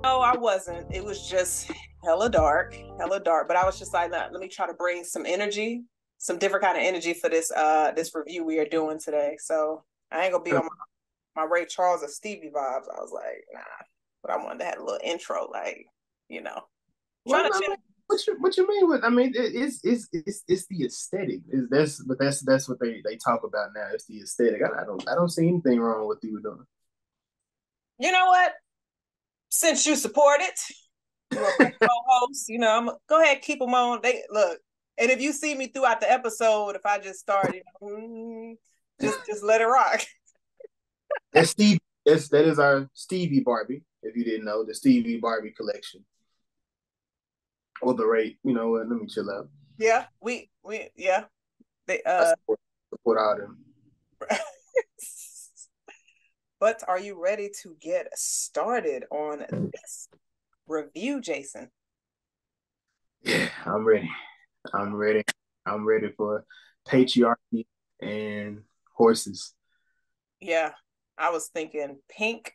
No, I wasn't. It was just hella dark, hella dark. But I was just like, let me try to bring some energy, some different kind of energy for this review we are doing today. So I ain't gonna be on my Ray Charles or Stevie vibes. I was like, nah. But I wanted to have a little intro, like, you know, Well, trying to I chill. mean, what you mean with? I mean, it's the aesthetic. That's what they talk about now. It's the aesthetic. I don't see anything wrong with what you were doing. You know what? Since you support it, you're a great co-host. I'm go ahead, keep them on. They look, and if you see me throughout the episode, if I just start, just let it rock. That's Steve. That is our Stevie Barbie. If you didn't know, the Stevie Barbie collection or the rate. You know what? Let me chill out. Yeah, we yeah. They I support all them. But are you ready to get started on this review, Jason? Yeah, I'm ready. I'm ready. I'm ready for patriarchy and horses. Yeah, I was thinking pink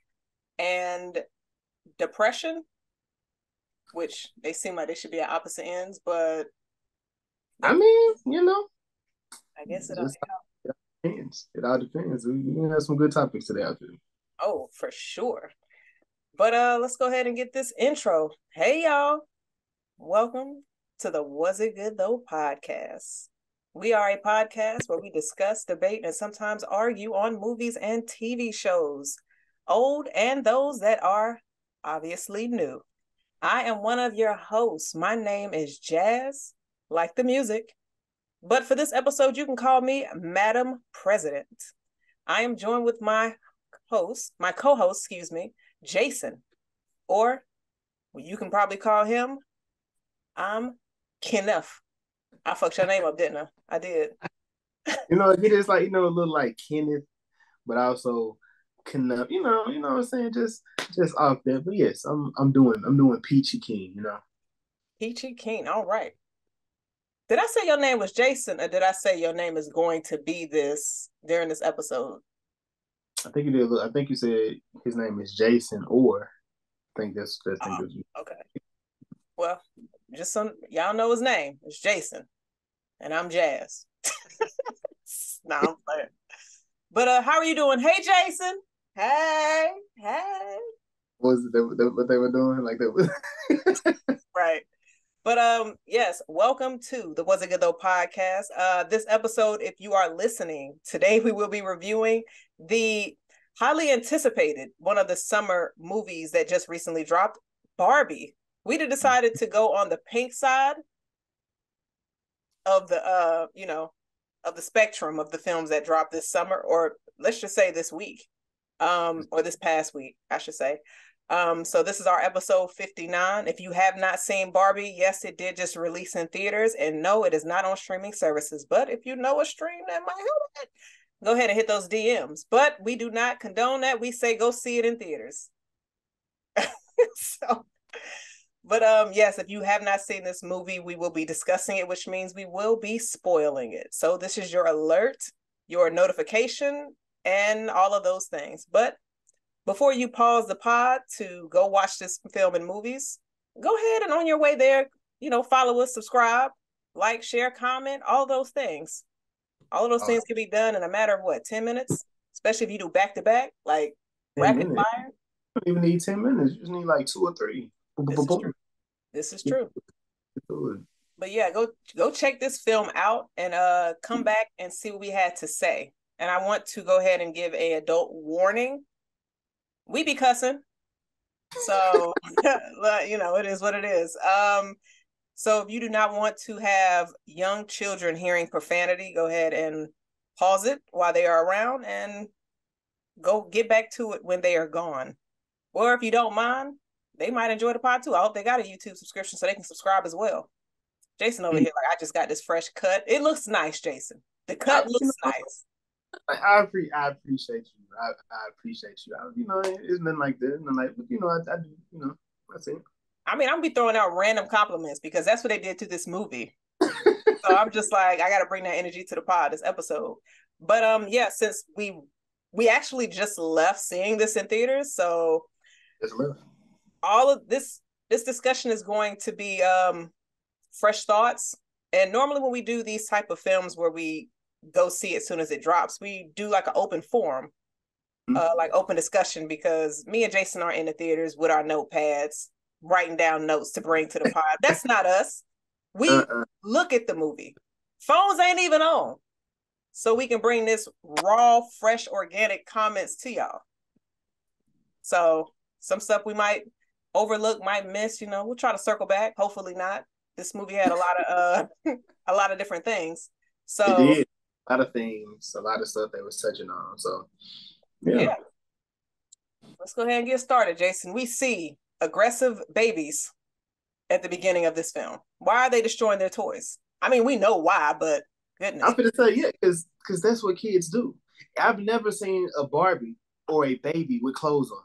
and depression, which they seem like they should be at opposite ends, but I they, mean, I guess it. just it all depends. It all depends. We have some good topics today, I feel. Oh, for sure. But let's go ahead and get this intro. Hey y'all. Welcome to the Was It Good Though podcast. We are a podcast where we discuss, debate, and sometimes argue on movies and TV shows, old and those that are obviously new. I am one of your hosts. My name is Jazz, like the music. But for this episode, you can call me Madam President. I am joined with my co-host, excuse me, Jason, or you can probably call him Kenneth. I fucked your name up, didn't I? I did. He just like a little like Kenneth, but also Knuff. What I'm saying, just off there. But yes, I'm doing Peachy King. Peachy Keen. All right. Did I say your name was Jason, or did I say your name is going to be this during this episode? I think you did. I think you said his name is Jason, or I think that's think that's you. Okay. Well, just some y'all know his name. It's Jason, and I'm Jazz. No, I'm playing. But how are you doing? Hey, Jason. Hey, hey. What was it what they were doing? Like that was Right. But yes, welcome to the Was It Good Though podcast. This episode, if you are listening, today we will be reviewing the highly anticipated one of the summer movies that just recently dropped, Barbie. We decided to go on the pink side of the of the spectrum of the films that dropped this summer, or let's just say this week, or this past week, I should say. So this is our episode 59. If you have not seen Barbie, yes, it did just release in theaters, and no, it is not on streaming services. But if you know a stream that might help it, go ahead and hit those DMs. But we do not condone that. We say go see it in theaters. So, but yes, if you have not seen this movie, we will be discussing it, which means we will be spoiling it. So this is your alert, your notification, and all of those things. But before you pause the pod to go watch this film and movies, go ahead and on your way there, follow us, subscribe, like, share, comment, all those things. All of those things can be done in a matter of what, 10 minutes? Especially if you do back to back, like 10 rapid minutes. fire. You don't even need 10 minutes. You just need like two or three. Boom, boom, This boom, is boom. true. This is true. Good. But yeah, go check this film out and come back and see what we had to say. And I want to go ahead and give a adult warning. We be cussing. So it is what it is. So if you do not want to have young children hearing profanity, go ahead and pause it while they are around and go get back to it when they are gone. Or if you don't mind, they might enjoy the pod too. I hope they got a YouTube subscription so they can subscribe as well. Jason over here, like, I just got this fresh cut. It looks nice, Jason. The cut looks nice. I appreciate you. I appreciate you. It's nothing like that. Nothing like, I do. That's it. I mean, I'm gonna be throwing out random compliments because that's what they did to this movie. So I'm just like, I got to bring that energy to the pod this episode. But yeah, since we actually just left seeing this in theaters, so Just left. all of this discussion is going to be fresh thoughts. And normally when we do these type of films where we go see it as soon as it drops, we do like an open forum, like open discussion, because me and Jason aren't in the theaters with our notepads writing down notes to bring to the pod. That's not us. We look at the movie. Phones ain't even on. So we can bring this raw, fresh, organic comments to y'all. So some stuff we might overlook, might miss, we'll try to circle back. Hopefully not. This movie had a lot of a lot of different things. So it did. A lot of things, a lot of stuff they was touching on. So yeah. Let's go ahead and get started, Jason. We see aggressive babies at the beginning of this film. Why are they destroying their toys? I mean, we know why, but goodness. I'm gonna tell you, because that's what kids do. I've never seen a Barbie or a baby with clothes on.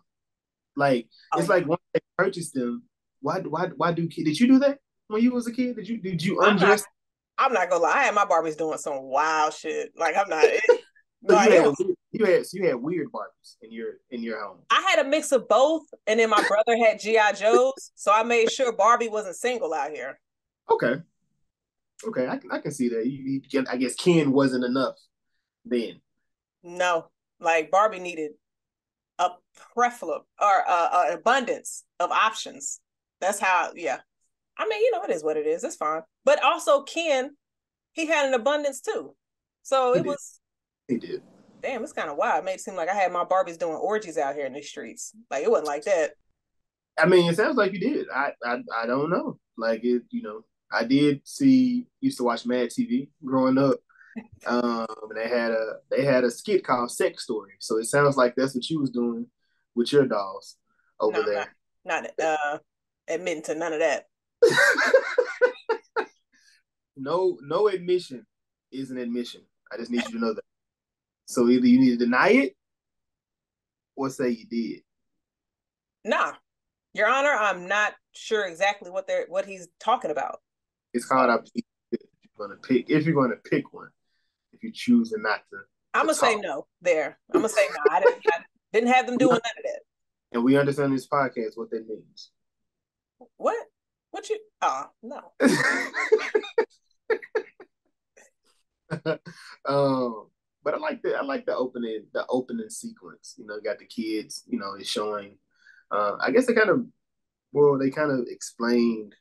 Like it's like once they purchase them, why do kids? Did you do that when you was a kid? Did you undress? I'm not gonna lie. I had my Barbies doing some wild shit. Like I'm not. You had weird Barbies in your home. I had a mix of both, and then my brother had GI Joes, so I made sure Barbie wasn't single out here. Okay, I can see that. I guess Ken wasn't enough then. No, like Barbie needed a plethora or an abundance of options. That's how. Yeah, I mean, it is what it is. It's fine. But also Ken, he had an abundance too. So He did. Damn, it's kind of wild. It made it seem like I had my Barbies doing orgies out here in the streets. Like it wasn't like that. I mean, it sounds like you did. I don't know. Like it, I used to watch Mad TV growing up. And they had a skit called Sex Story. So it sounds like that's what you was doing with your dolls over there. Not admitting to none of that. No admission is an admission. I just need you to know that. So either you need to deny it or say you did. Nah, Your Honor, I'm not sure exactly what he's talking about. It's called if you're gonna pick one. If you choose not to. I'm gonna say no. There, I'm gonna say no. I didn't have them doing none of that. And we understand this podcast what that means. What? What you? No. But I like the opening sequence. Got the kids. It's showing. I guess they kind of explained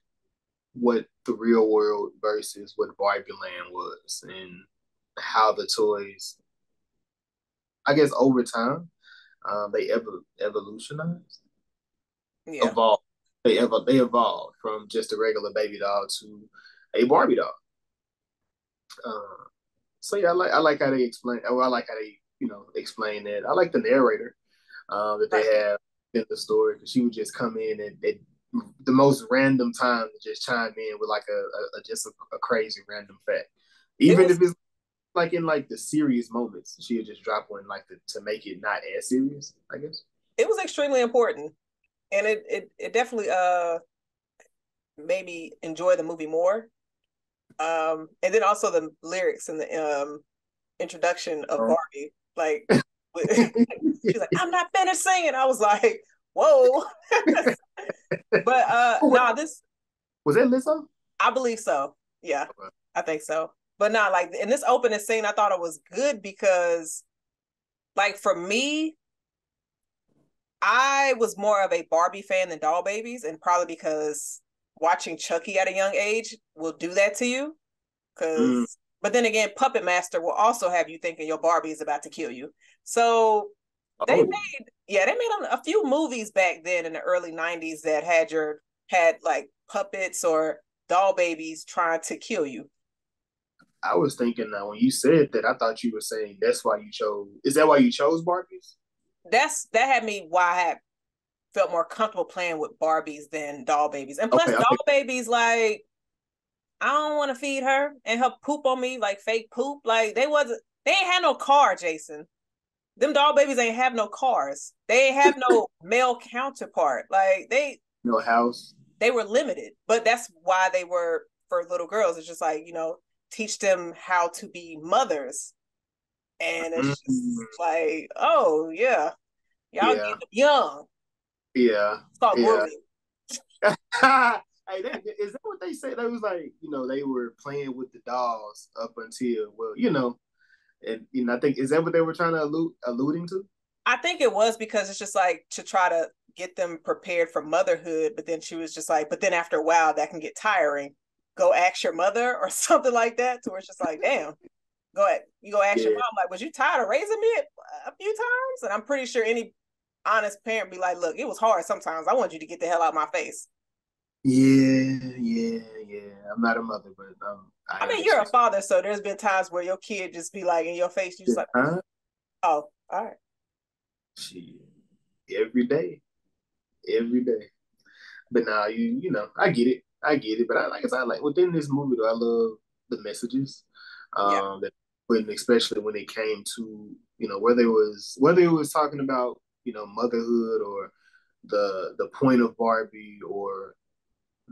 what the real world versus what Barbie Land was, and how the toys, I guess, over time, they evolutionized, evolved. They evolved from just a regular baby doll to a Barbie doll. So yeah, I like how they explain. I like how they explain that. I like the narrator that they have in the story, because she would just come in and the most random time to just chime in with like a crazy random fact, even if it's like in like the serious moments, she would just drop one like to make it not as serious. I guess it was extremely important, and it definitely made me enjoy the movie more. And then also the lyrics and the introduction of Barbie, like she's like, "I'm not finished singing." I was like, "Whoa!" But this was that Lizzo? I believe so. Yeah, okay. I think so. But not like in this opening scene, I thought it was good because, like, for me, I was more of a Barbie fan than doll babies, and probably because watching Chucky at a young age will do that to you. But then again, Puppet Master will also have you thinking your Barbie is about to kill you. So they made a few movies back then in the early 90s that had like puppets or doll babies trying to kill you. I was thinking that when you said that, I thought you were saying that's why you chose. Is that why you chose Barbies? That had me why I had felt more comfortable playing with Barbies than doll babies. And plus, doll babies, like, I don't want to feed her and her poop on me like fake poop. Like they ain't had no car, Jason. Them doll babies ain't have no cars. They ain't have no male counterpart. Like no house. They were limited, but that's why they were for little girls. It's just like, teach them how to be mothers. And it's just like, oh yeah. Y'all get them young. Yeah. It's called grooming. Hey, is that what they said? They was like, they were playing with the dolls up until, well, and I think is that what they were trying to alluding to? I think it was because it's just like to try to get them prepared for motherhood, but then she was just like, but then after a while that can get tiring. Go ask your mother or something like that. To where it's just like, damn, go ahead. You go ask your Yeah, mom, like, was you tired of raising me a few times? And I'm pretty sure any honest parent be like, look, it was hard sometimes. I want you to get the hell out of my face. yeah. I'm not a mother, but I I mean, you're a understand. father, so there's been times where your kid just be like in your face, you just like, Huh? oh, all right. She every day, every day. But now I get it. I get it. But like I said, like within this movie though, I love the messages. Yeah, That when especially when it came to, whether it was talking about, motherhood or the point of Barbie or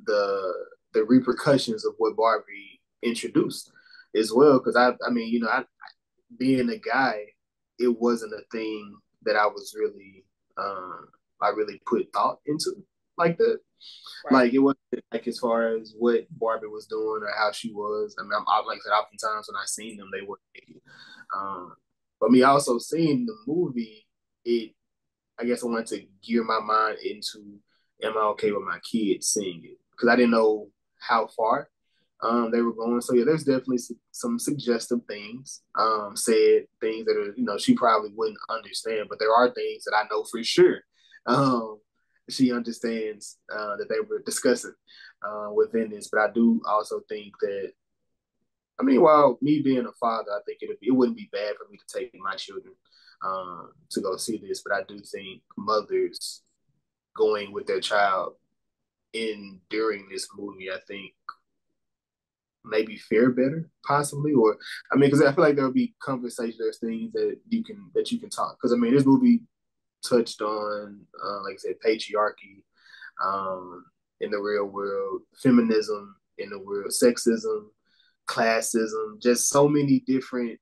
the the repercussions of what Barbie introduced as well. Because I mean, being a guy, it wasn't a thing that um, I really put thought into like that. right. Like it wasn't like as far as what Barbie was doing or how she was. I mean, like I said, oftentimes when I seen them, they were naked. Um, but me also seeing the movie, it I guess I wanted to gear my mind into, am I okay with my kids seeing it? Because I didn't know how far they were going. So yeah, there's definitely some suggestive things, said things that are, she probably wouldn't understand, but there are things that I know for sure she understands that they were discussing within this. But I do also think that, I mean, while me being a father, I think it wouldn't be bad for me to take my children to go see this. But I do think mothers going with their child in during this movie, I think maybe fare better, possibly. Or I mean, because I feel like there'll be conversations, there's things that you can talk. Because I mean, this movie touched on, like I said, patriarchy um, in the real world, feminism in the world, sexism, classism, just so many different,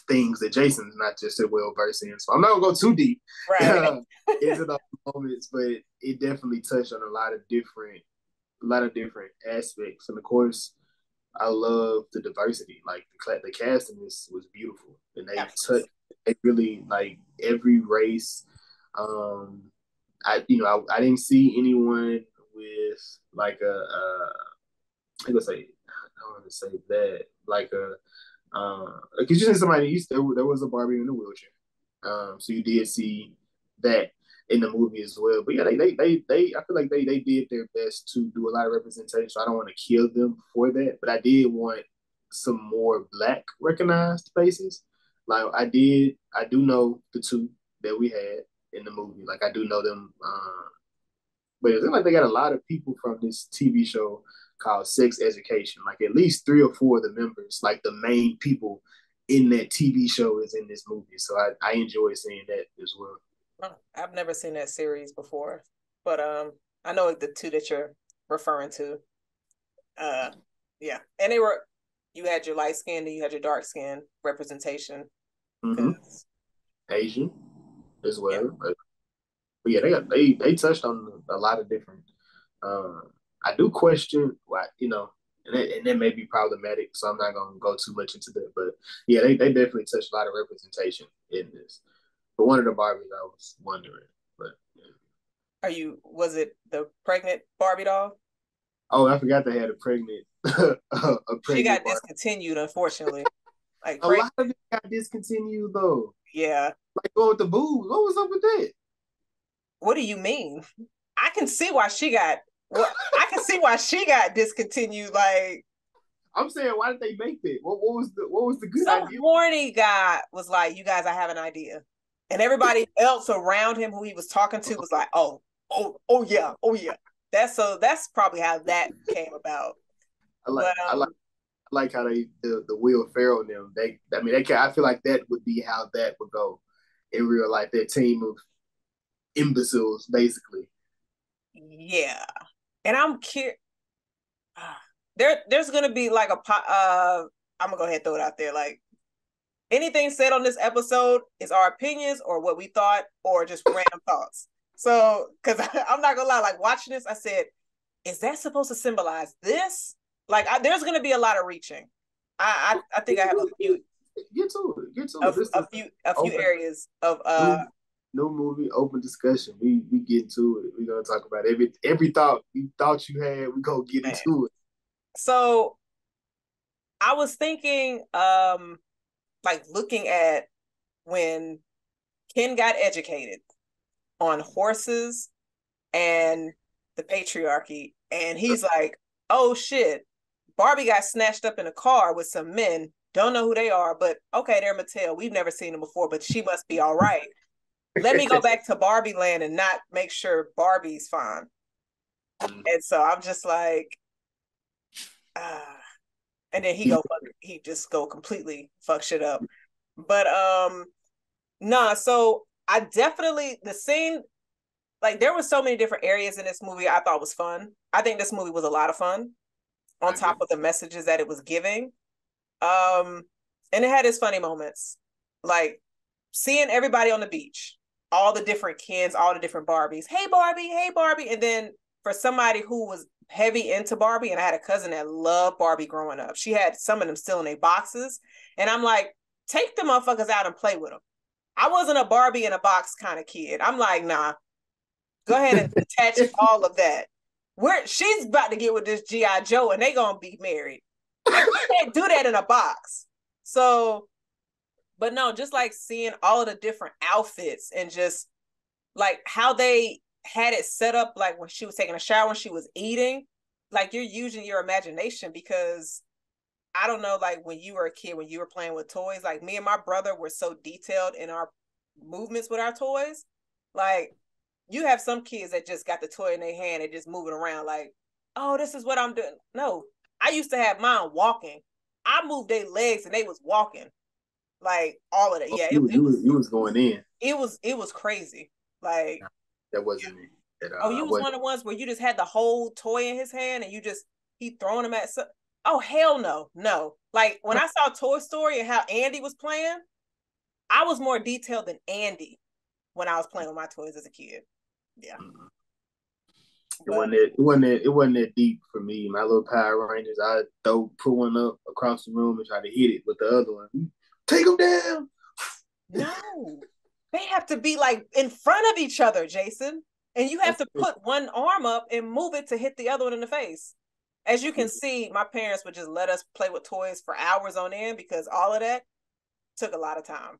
things that Jason's not just so well versed in. So I'm not gonna go too deep Right. into those moments, but it definitely touched on a lot of different aspects. And of course, I love the diversity. Like the cast in this was beautiful, and they really like every race. Um, I didn't see anyone with like I gonna say I don't want to say that like a because you see somebody there was a Barbie in a wheelchair. So you did see that in the movie as well. But yeah, they I feel like they did their best to do a lot of representation. So I don't want to kill them for that, but I did want some more black recognized faces. Like I do know the two that we had in the movie. Like I do know them. But it seems like they got a lot of people from this TV show called Sex Education. Like at least 3 or 4 of the members, like the main people in that TV show, is in this movie. So I enjoy seeing that as well. Oh, I've never seen that series before, but I know the two that you're referring to. Uh, yeah, and they were, you had your light skin and you had your dark skin representation. Mm-hmm. Because Asian as yeah, well. But yeah, they touched on a lot of different. Uh, I do question why, and that may be problematic. So I'm not gonna go too much into that. But yeah, they definitely touched a lot of representation in this. But one of the Barbies, I was wondering. But yeah. was it the pregnant Barbie doll? Oh, I forgot they had a pregnant a She pregnant got Barbie. discontinued, unfortunately. Like A lot of it got discontinued though. yeah. Like going with the boobs. What was up with that? What do you mean? I can see why she got well, I can see why she got discontinued. Like I'm saying, why did they make that? What was the good some idea? horny guy was like, you guys, I have an idea. And everybody else around him who he was talking to was like, oh yeah, oh yeah. That's probably how that came about. I like But I like I like how the Will Ferrell and them. I mean, I feel like that would be how that would go in real life. That team of imbeciles, basically. yeah. And I'm curious. There's gonna be like I'm gonna go ahead and throw it out there. Like anything said on this episode is our opinions or what we thought or just random thoughts. So, because I'm not gonna lie, like watching this, I said, is that supposed to symbolize this? Like, there's gonna be a lot of reaching. I think I have a few Get to it. Get to it. of This a is few open areas of new movie, open discussion. We get into it. We're gonna talk about every thought you had. We gonna get man. into it. So I was thinking, like looking at when Ken got educated on horses and the patriarchy, and he's like, "Oh shit, Barbie got snatched up in a car with some men. Don't know who they are, but okay, they're Mattel. We've never seen them before, but she must be all right. Let me go back to Barbie land and not make sure Barbie's fine." And so I'm just like, ah. And then he just go completely fuck shit up. But nah, so I definitely the scene, like there were so many different areas in this movie I thought was fun. I think this movie was a lot of fun on top of the messages that it was giving. Um, and it had its funny moments. Like seeing everybody on the beach, all the different kids, all the different Barbies. Hey Barbie, hey Barbie. And then for somebody who was heavy into Barbie, and I had a cousin that loved Barbie growing up. She had some of them still in their boxes. And I'm like, take the motherfuckers out and play with them. I wasn't a Barbie in a box kind of kid. I'm like, nah, go ahead and detach all of that. She's about to get with this G.I. Joe and they gonna be married. You can't do that in a box. So, but no, just like seeing all of the different outfits and just like how they had it set up, like when she was taking a shower, when she was eating, like you're using your imagination because I don't know, like when you were a kid, when you were playing with toys, like me and my brother were so detailed in our movements with our toys. Like you have some kids that just got the toy in their hand and just moving around like, oh, this is what I'm doing. No, I used to have mine walking. I moved their legs and they was walking. Like all of that. Yeah, You was going in. It was crazy. Like That wasn't me at oh, all. I you was wasn't. one of the ones where you just had the whole toy in his hand and you just he throwing them at oh hell no. No. Like when I saw Toy Story and how Andy was playing, I was more detailed than Andy when I was playing with my toys as a kid. Yeah. But It wasn't that deep for me. My little Power Rangers, I put one up across the room and try to hit it with the other one. Take them down. no. They have to be like in front of each other, Jason. And you have to put one arm up and move it to hit the other one in the face. As you can see, my parents would just let us play with toys for hours on end because all of that took a lot of time.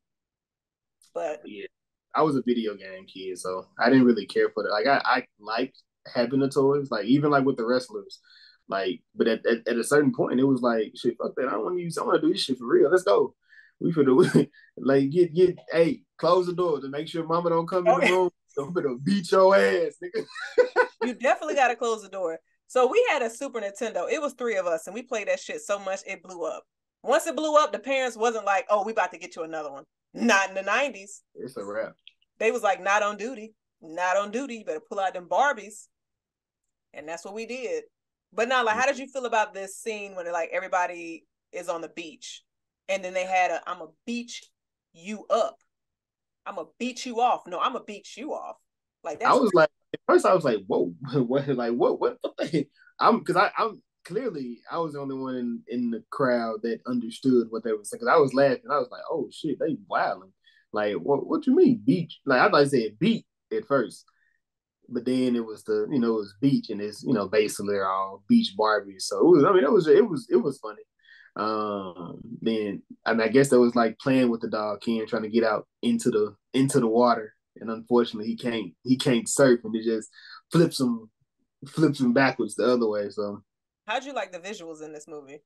But yeah, I was a video game kid, so I didn't really care for that. Like I liked having the toys, like even like with the wrestlers. Like, but at a certain point, it was like, shit, fuck that. I don't want to use. I want to do this shit for real. Let's go. We finna like get. Hey, close the door to make sure Mama don't come in the room. I'm gonna beat your ass, nigga. You definitely got to close the door. So we had a Super Nintendo. It was three of us, and we played that shit so much it blew up. Once it blew up, the parents wasn't like, "Oh, we about to get you another one." Not in the 90s. It's a wrap. They was like, "Not on duty. Not on duty. You better pull out them Barbies." And that's what we did. But now, like, how did you feel about this scene when like everybody is on the beach, and then they had a "I'm gonna beach you up. I'm gonna beat you off." No, I'm gonna beat you off. Like I that's was like, at first I was like, whoa, what? Like what the? I'm clearly I was the only one in the crowd that understood what they were saying because I was laughing. I was like, oh shit, they wilding. Like what you mean beach? Like I thought I said beat at first, but then it was it was beach and it's basically they're all beach Barbies. So it was I mean it was funny. Then I mean I guess that was like playing with the dog Ken trying to get out into the water, and unfortunately he can't surf and it just flips him backwards the other way. So how'd you like the visuals in this movie?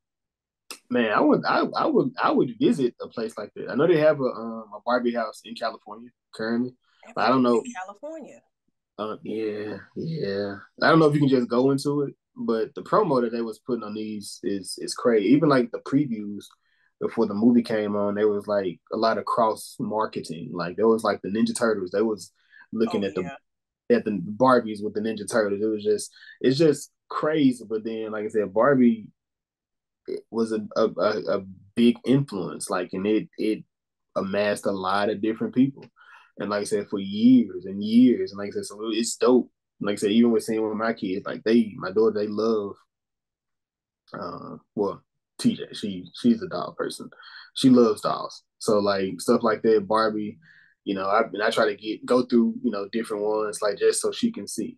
man, I would visit a place like that. I know they have a Barbie house in California currently, but I don't know. California. Yeah. I don't know if you can just go into it, but the promo that they was putting on these is crazy. Even like the previews before the movie came on, there was like a lot of cross marketing. Like there was like the Ninja Turtles. They was looking at the Barbies with the Ninja Turtles. It's just crazy. But then, like I said, Barbie was a big influence. Like, and it amassed a lot of different people. And like I said, for years and years. And like I said, so it's dope. Like I said, even with seeing with my kids, like my daughter, they love well, TJ, she's a doll person. She loves dolls. So like stuff like that, Barbie, I try to go through, different ones like just so she can see.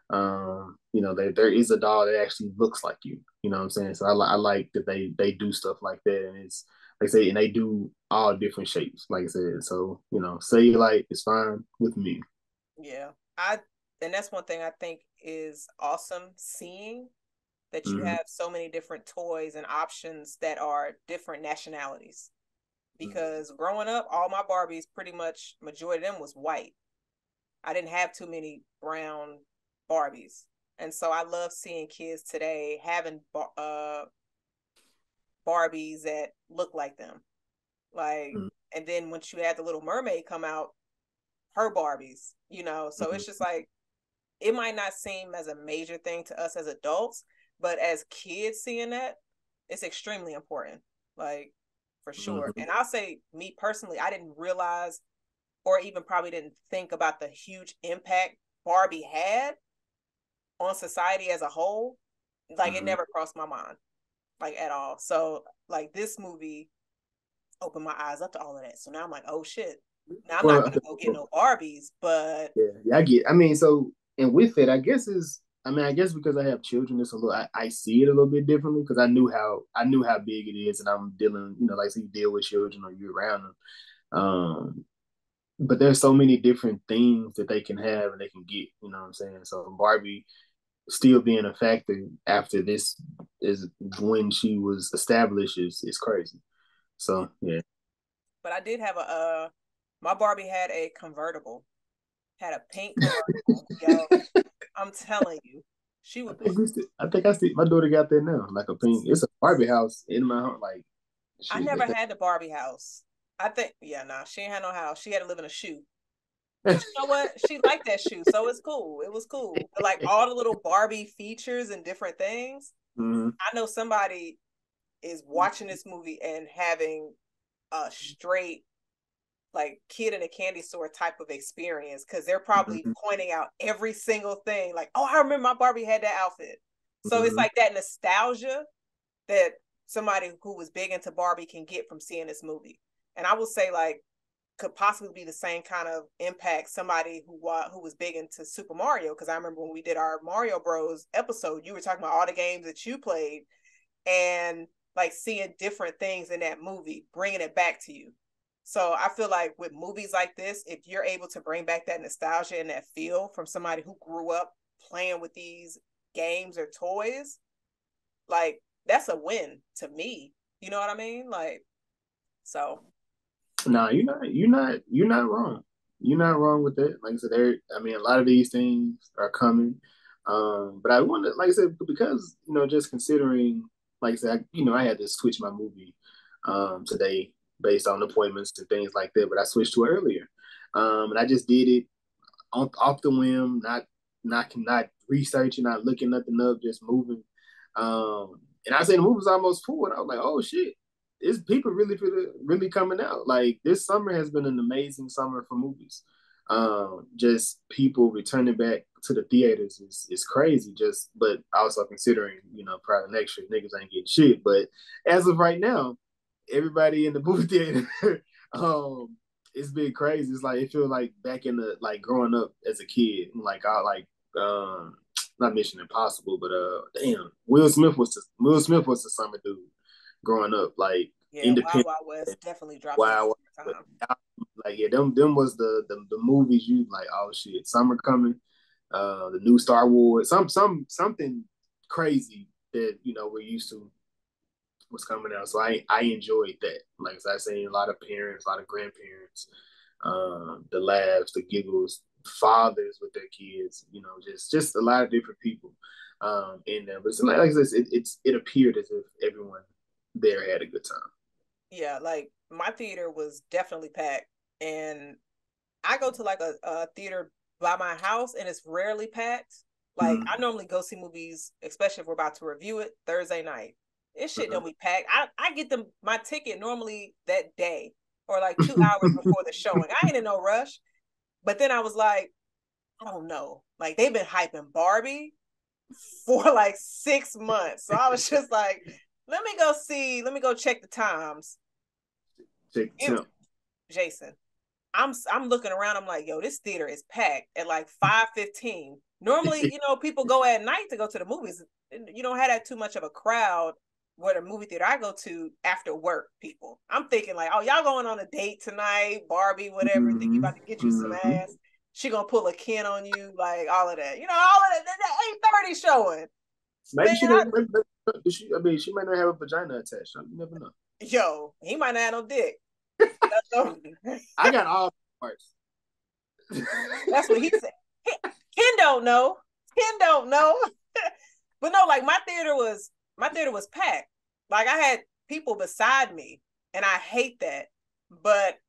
There is a doll that actually looks like you. You know what I'm saying? So I like that they do stuff like that, and it's like I say, and they do all different shapes, like I said. So, cellulite is fine with me. Yeah. And that's one thing I think is awesome, seeing that you Mm-hmm. have so many different toys and options that are different nationalities. Because growing up, all my Barbies, pretty much majority of them was white. I didn't have too many brown Barbies. And so I love seeing kids today having Barbies that look like them. Like, Mm-hmm. and then once you had the Little Mermaid come out, her Barbies, so it's just like, it might not seem as a major thing to us as adults, but as kids seeing that, it's extremely important. Like, for sure. Mm-hmm. And I'll say, me personally, I didn't realize or even probably didn't think about the huge impact Barbie had on society as a whole. Like, it Mm-hmm. never crossed my mind, like, at all. So like, this movie opened my eyes up to all of that. So now I'm like, oh shit. Now I'm not Well, gonna go get no Barbies, but yeah, I get. I mean, so and with it, I guess because I have children, it's a little. I see it a little bit differently because I knew how big it is, and I'm dealing. Like so you deal with children or you're around them. But there's so many different things that they can have and they can get. You know what I'm saying? So Barbie still being a factor after this is when she was established is crazy. yeah. So yeah. But I did have my Barbie had a convertible, had a pink convertible. Yo, I'm telling you, she would. I think I see my daughter got that now, like a pink. It's a Barbie house in my home. Like I shit, never had the Barbie house. I think, yeah, nah, she ain't had no house. She had to live in a shoe. But you know what? She liked that shoe, so it's cool. It was cool. But like, all the little Barbie features and different things, mm-hmm. I know somebody is watching this movie and having a straight, like, kid in a candy store type of experience, because they're probably Mm-hmm. pointing out every single thing. Like, oh, I remember my Barbie had that outfit. So it's Mm-hmm. like that nostalgia that somebody who was big into Barbie can get from seeing this movie. And I will say, like, could possibly be the same kind of impact somebody who was big into Super Mario, because I remember when we did our Mario Bros episode, you were talking about all the games that you played, and like seeing different things in that movie, bringing it back to you. So I feel like with movies like this, if you're able to bring back that nostalgia and that feel from somebody who grew up playing with these games or toys, like, that's a win to me. You know what I mean? Like, so Nah, you're not wrong. You're not wrong with that. Like I said, I mean, a lot of these things are coming. But I want to, like I said, because just considering, like I said, I had to switch my movie today based on appointments and things like that. But I switched to it earlier, and I just did it off the whim, not researching, not looking nothing up, just moving. And I said the movie was almost full, and I was like, oh shit, it's people really coming out. Like this summer has been an amazing summer for movies. Just people returning back to the theaters is crazy. But also considering probably next year niggas ain't getting shit. But as of right now, everybody in the movie theater um it's been crazy. It's like it feels like back in the like growing up as a kid, like I like not Mission Impossible, but damn, Will Smith was the summer dude growing up, like yeah, Wild independent. Wild West definitely dropped in Wow, the time. like yeah, them was the movies you like. Oh shit, summer coming. The new Star Wars, something crazy that we're used to was coming out. So I enjoyed that. Like I seen a lot of parents, a lot of grandparents, the laughs, the giggles, fathers with their kids. Just a lot of different people in there. But it's like I said, it appeared as if everyone there had a good time. Yeah, like, my theater was definitely packed, and I go to like a theater by my house, and it's rarely packed. Like, Mm-hmm. I normally go see movies, especially if we're about to review it, Thursday night. This shit Mm-hmm. don't be packed. I get my ticket normally that day, or like 2 hours before the showing. I ain't in no rush. But then I was like, I don't know. Like they've been hyping Barbie for like 6 months. So I was just like, let me go check the times. Jason, I'm looking around, I'm like, yo, this theater is packed at like 5:15. Normally, people go at night to go to the movies. You don't have that too much of a crowd where the movie theater I go to after work people. I'm thinking like, oh, y'all going on a date tonight, Barbie, whatever, think you about to get you some ass. She gonna pull a Ken on you, like all of that. All of that 8:30 showing. Maybe man, she might not have a vagina attached. You never know. Yo, he might not have no dick. I got all parts. That's what he said. Ken don't know. But no, like my theater was packed. Like I had people beside me, and I hate that. But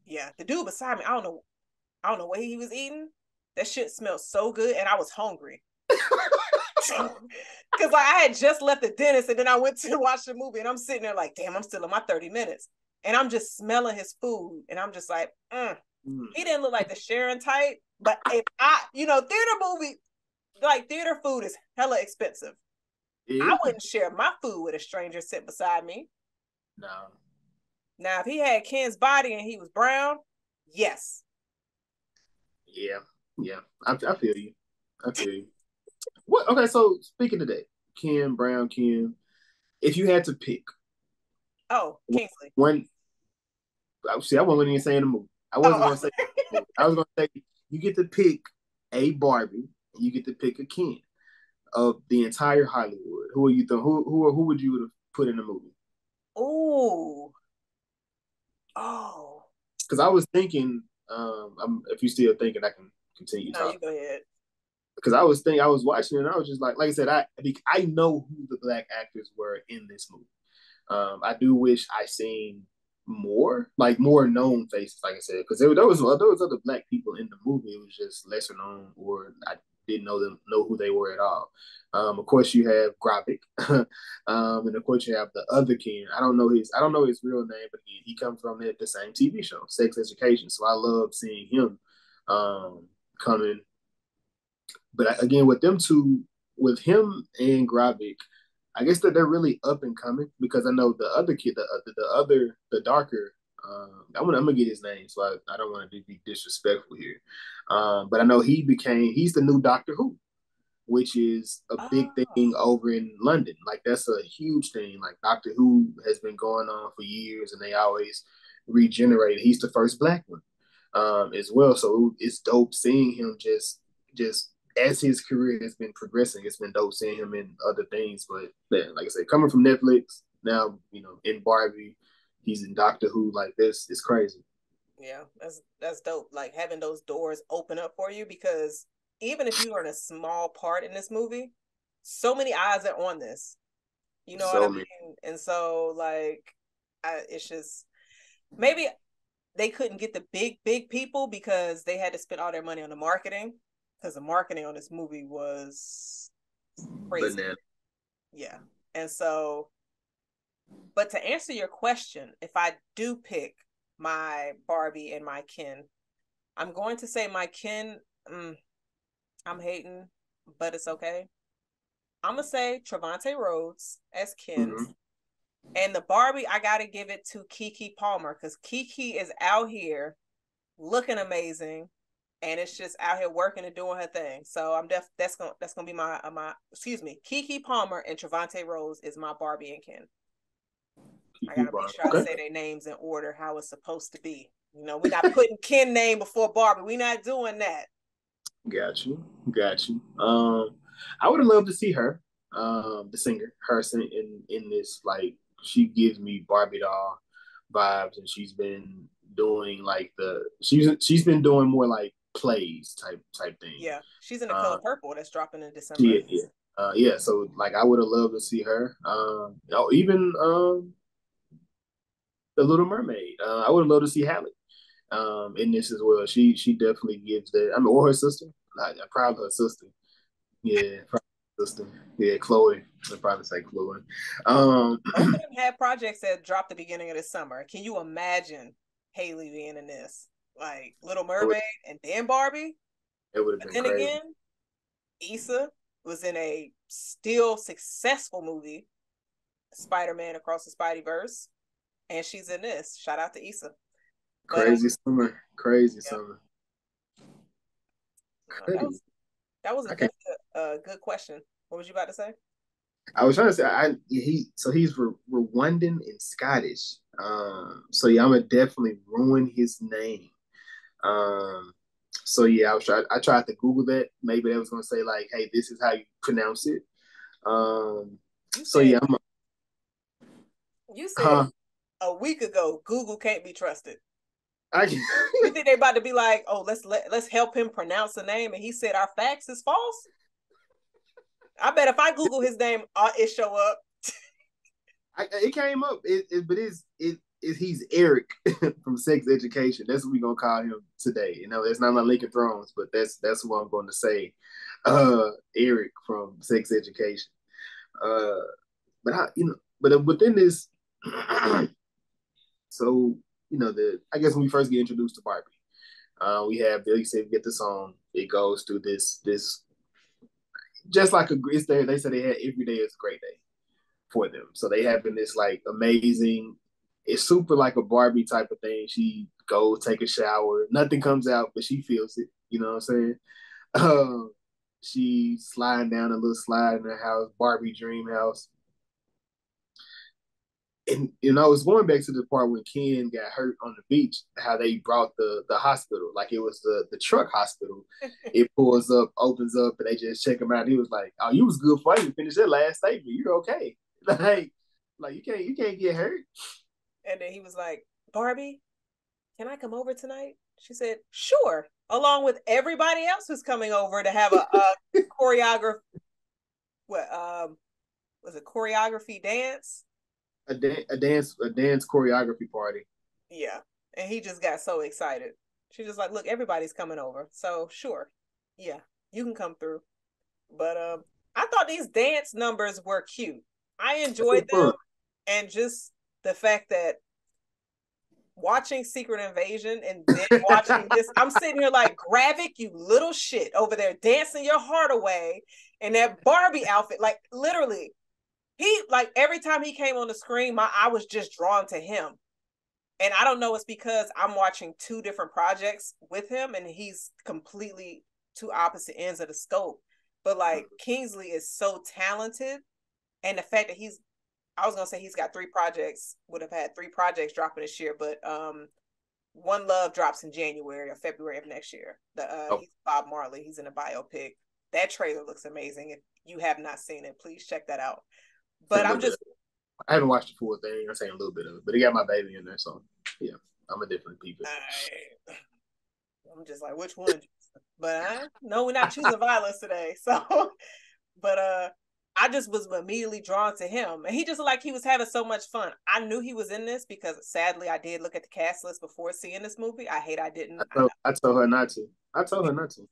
yeah, the dude beside me, I don't know what he was eating. That shit smelled so good, and I was hungry. Because like I had just left the dentist, and then I went to watch the movie, and I'm sitting there like, damn, I'm still in my 30 minutes. And I'm just smelling his food, and I'm just like, He didn't look like the Sharon type, but if theater movie, like theater food is hella expensive. I wouldn't share my food with a stranger sitting beside me. No. Now, if he had Ken's body and he was brown, yes. Yeah. I feel you. What? Okay, so speaking of that, Ken, Brown, Ken, if you had to pick. Oh, Kingsley. I wasn't even saying the movie. I wasn't going to say the movie. I was going to say you get to pick a Barbie and you get to pick a Ken of the entire Hollywood. Who are you? Who would you have put in the movie? Oh. Because I was thinking, if you're still thinking, I can continue talking. No, you go ahead. Because I was watching it and I was just like I said, I know who the black actors were in this movie. I do wish I seen more known faces, like I said, because there was other black people in the movie. It was just lesser known, or I didn't know who they were at all. Of course, you have Gravik, and of course you have the other Ken. I don't know his real name, but he comes from the same TV show, Sex Education. So I love seeing him coming. But again, with them two, with him and Gravik, I guess that they're really up and coming, because I know the other kid, the darker. I'm gonna get his name, so I don't want to be disrespectful here. But I know he's the new Doctor Who, which is a big thing over in London. Like that's a huge thing. Like Doctor Who has been going on for years, and they always regenerate. He's the first black one as well, so it's dope seeing him just as his career has been progressing. It's been dope seeing him in other things. But man, like I said, coming from Netflix now, in Barbie, he's in Doctor Who. Like this is crazy. Yeah, that's dope. Like having those doors open up for you, because even if you are in a small part in this movie, so many eyes are on this. You know what I mean? And so like, it's just maybe they couldn't get the big people because they had to spend all their money on the marketing, because the marketing on this movie was crazy. Banana. Yeah. And so, but to answer your question, if I do pick my Barbie and my Ken, I'm going to say my Ken, I'm hating, but it's okay. I'm going to say Trevante Rhodes as Ken. Mm-hmm. And the Barbie, I got to give it to Keke Palmer, because Keke is out here looking amazing, and it's just out here working and doing her thing. So that's gonna be my Keke Palmer and Trevante Rhodes is my Barbie and Ken. I gotta make sure I say their names in order how it's supposed to be. We're not putting Ken name before Barbie. We're not doing that. Got you. I would have loved to see her, the singer, her in this. Like, she gives me Barbie doll vibes, and she's been doing she's been doing more like plays type thing. Yeah, she's in The Color Purple that's dropping in December. Yeah. So like, I would have loved to see her. Even The Little Mermaid. I would have loved to see Halle in this as well. She definitely gives that. I mean, or her sister. I'm proud of her sister. Yeah, sister. Yeah, Chloe. I'd probably say Chloe. Both of them had projects that dropped the beginning of the summer. Can you imagine Haley being in this? like Little Mermaid and then Barbie. It would have But been then crazy. again, Issa was in a still successful movie, Spider-Man Across the Spideyverse, and she's in this. Shout out to Issa. But Crazy summer. Crazy yeah, summer. that Crazy. was a I can't. definite good question. What was you about to say? I was trying to say he's Rwandan and Scottish. So yeah, I'm gonna definitely ruin his name. Um, so yeah, I tried to Google that. Maybe that was gonna say like, hey, this is how you pronounce it. Um, You so said yeah, you said huh? a week ago Google can't be trusted. I You think they about to be like, oh, let's help him pronounce the name, and he said our facts is false? I bet if I Google his name, it show up. it came up. He's Eric from Sex Education. That's what we're gonna call him today. You know, it's not my Lincoln Thrones, but that's what I'm going to say. Eric from Sex Education. Uh, but within this, so I guess when we first get introduced to Barbie, we have Billy said we get the song. It goes through this just like it's there. They said they had every day is a great day for them. So they having this like amazing. It's super like a Barbie type of thing. She goes take a shower. Nothing comes out, but she feels it. You know what I'm saying? Um, she sliding down a little slide in her house, Barbie dream house. And I was going back to the part when Ken got hurt on the beach, how they brought the hospital, like it was the truck hospital. It pulls up, opens up, and they just check him out. And he was like, "Oh, you was good for you. Finish that last statement. You're okay. Like you can't get hurt." And then he was like, Barbie, can I come over tonight? She said, sure, along with everybody else who's coming over to have a choreograph. What was it? Choreography dance? A dance choreography party. Yeah, and he just got so excited. She's just like, look, everybody's coming over, so sure, yeah, you can come through. But I thought these dance numbers were cute. I enjoyed them, Fun. and just the fact that watching Secret Invasion and then watching this, I'm sitting here like, Gravik, you little shit, over there dancing your heart away in that Barbie outfit. Like, literally, he, like, every time he came on the screen, my eye was just drawn to him. And I don't know, it's because I'm watching two different projects with him and he's completely two opposite ends of the scope. But like, Kingsley is so talented. And the fact that I was gonna say he's got three projects, would have had three projects dropping this year, but One Love drops in January or February of next year. Oh, He's Bob Marley. He's in a biopic. That trailer looks amazing. If you have not seen it, please check that out. seen But a I'm little bit. just, I haven't watched the full thing. I'm saying a little bit of it, but it got my baby in there, so yeah, I'm a different people. I'm just like, which one? But no, we're not choosing violence today. So, but I just was immediately drawn to him, and he just looked like he was having so much fun. I knew he was in this because sadly I did look at the cast list before seeing this movie. I didn't. I told her not to. I told her not to.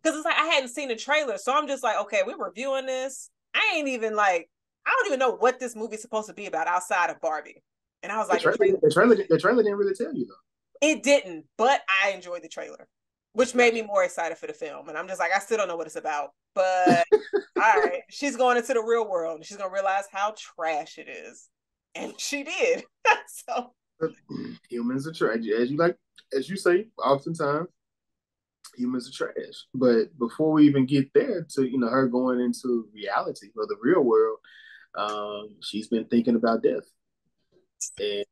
Because it's like I hadn't seen the trailer, so I'm just like, okay, we're reviewing this. I ain't even like, I don't even know what this movie's supposed to be about outside of Barbie. And I was The like, trailer, the trailer, the trailer didn't really tell you though. it didn't, but I enjoyed the trailer, which made me Gotcha. more excited for the film. And I'm just like, I still don't know what it's about, but all right, she's going into the real world and she's gonna realize how trash it is, and she did. So Humans are trash, as you say, oftentimes humans are trash. But before we even get there to her going into reality or the real world, she's been thinking about death, and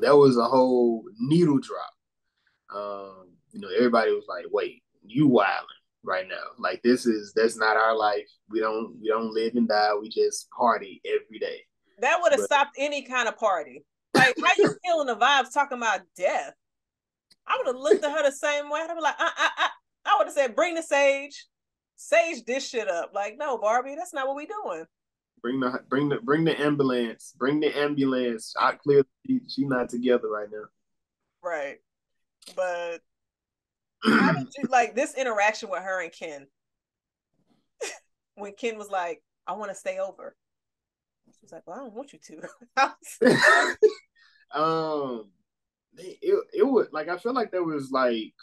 that was a whole needle drop. Everybody was like, "Wait, you wilding right now? Like that's not our life. We don't live and die. We just party every day." that would have But stopped any kind of party. Like, how you feeling the vibes talking about death? I would have looked at her the same way. I'd be like, I would have said, bring the sage this shit up. Like, no, Barbie, that's not what we doing. bring the ambulance. Bring the ambulance. I clear. She not together right Right. But how did you like this interaction with her and Ken? When Ken was like, I want to stay over. She was like, well, I don't want you to. now. um, it would like I feel like there was like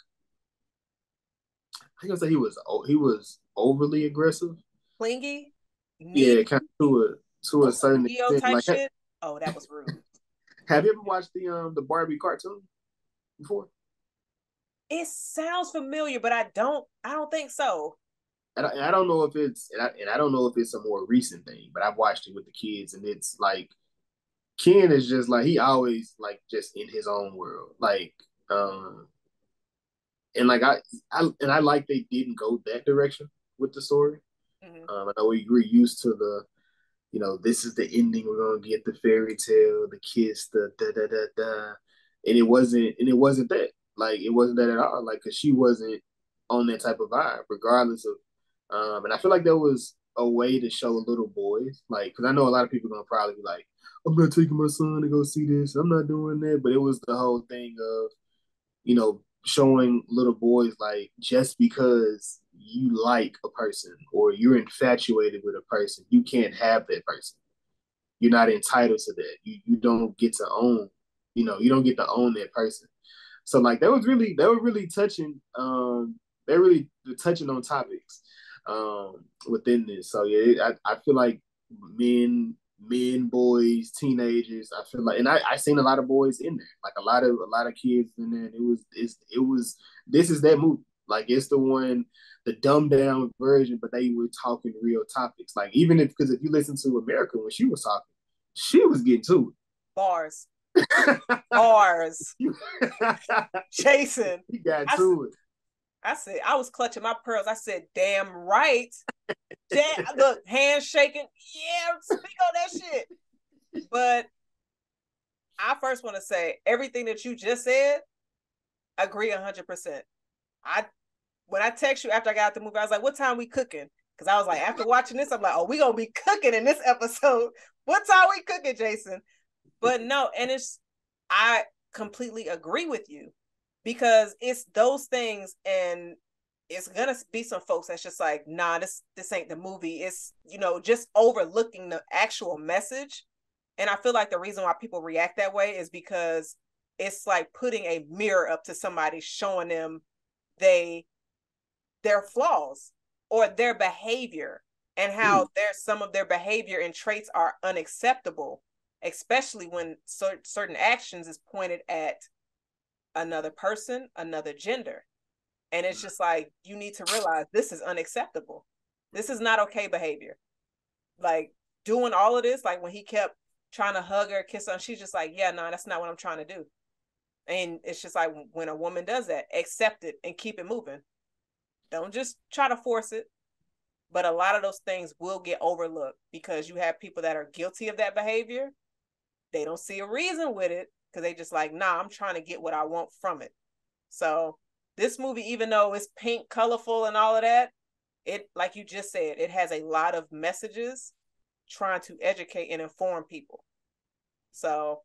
I gonna say he was overly aggressive. Clingy, Yeah, needy, kind of to a certain Leo extent. type Like, shit. Oh, that was rude. have you ever watched the Barbie cartoon before? It sounds familiar, but I don't think so. I don't know if I don't know if it's a more recent thing, but I've watched it with the kids, and it's like Ken is just like he always like just in his own world, like um, and like I like they didn't go that direction with the story. Mm-hmm. I know we're used to the this is the ending. We're gonna get the fairy tale, the kiss, the da da da da, and it wasn't that. Like it wasn't that at all. Like because she wasn't on that type of vibe, regardless of. And I feel like there was a way to show little boys, like because I know a lot of people are gonna probably be like, I'm not taking my son to go see this. I'm not doing that. But it was the whole thing of showing little boys like just because you like a person or you're infatuated with a person, you can't have that person. You're not entitled to that. You don't get to own, you don't get to own that person. So like they were really touching they're really touching on topics within this. So yeah, I feel like men, boys, teenagers. I feel like, and I seen a lot of boys in there, like a lot of kids in there. And it was this is that movie. Like it's the one, the dumbed down version, but they were talking real topics. Like even if because if you listen to America when she was talking, she was getting to Bars, it. bars. Jason, he got I, to it. I said I was clutching my pearls. I said, "Damn right." Damn, look, hands shaking. Yeah, speak on that shit. But I first want to say everything that you just said. Agree 100%. I when I text you after I got out the movie, I was like, "What time we cooking?" Because I was like, after watching this, I'm like, "Oh, we gonna be cooking in this episode." What time we cooking, Jason? But no, and I completely agree with you because it's those things, and it's gonna be some folks that's just like, nah, this ain't the movie. It's just overlooking the actual message. And I feel like the reason why people react that way is because it's like putting a mirror up to somebody, showing them they their flaws or their behavior, and how some of their behavior and traits are unacceptable, especially when certain actions is pointed at another person, another gender. And it's just like, you need to realize this is unacceptable. This is not okay behavior. Like doing all of this, like when he kept trying to hug her, kiss her, and she's just like, yeah, no, that's not what I'm trying to do. And it's just like when a woman does that, accept it and keep it moving. Don't just try to force it. But a lot of those things will get overlooked because you have people that are guilty of that behavior. They don't see a reason with it because they just like, nah, I'm trying to get what I want from it. So this movie, even though it's pink, colorful, and all of that, it, like you just said, it has a lot of messages trying to educate and inform people. So,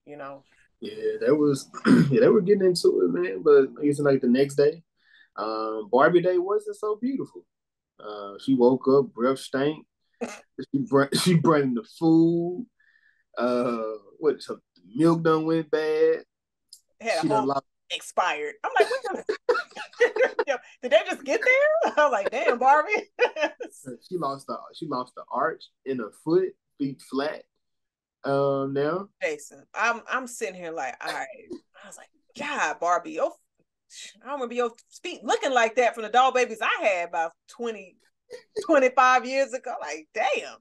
you know, Yeah, that was yeah, they were getting into it, man. But like it's like the next day, Barbie Day wasn't so beautiful. She woke up, breath stank. She brought in the food. What her milk done went bad. it had a She done whole lost. expired. I'm like, what did they just get there? I was like, damn, Barbie. She lost the arch in her foot, feet flat. Now. Jason, I'm sitting here like, all right. I was like, God, Barbie, I don't remember your feet looking like that from the doll babies I had about 25 years ago. Like, damn.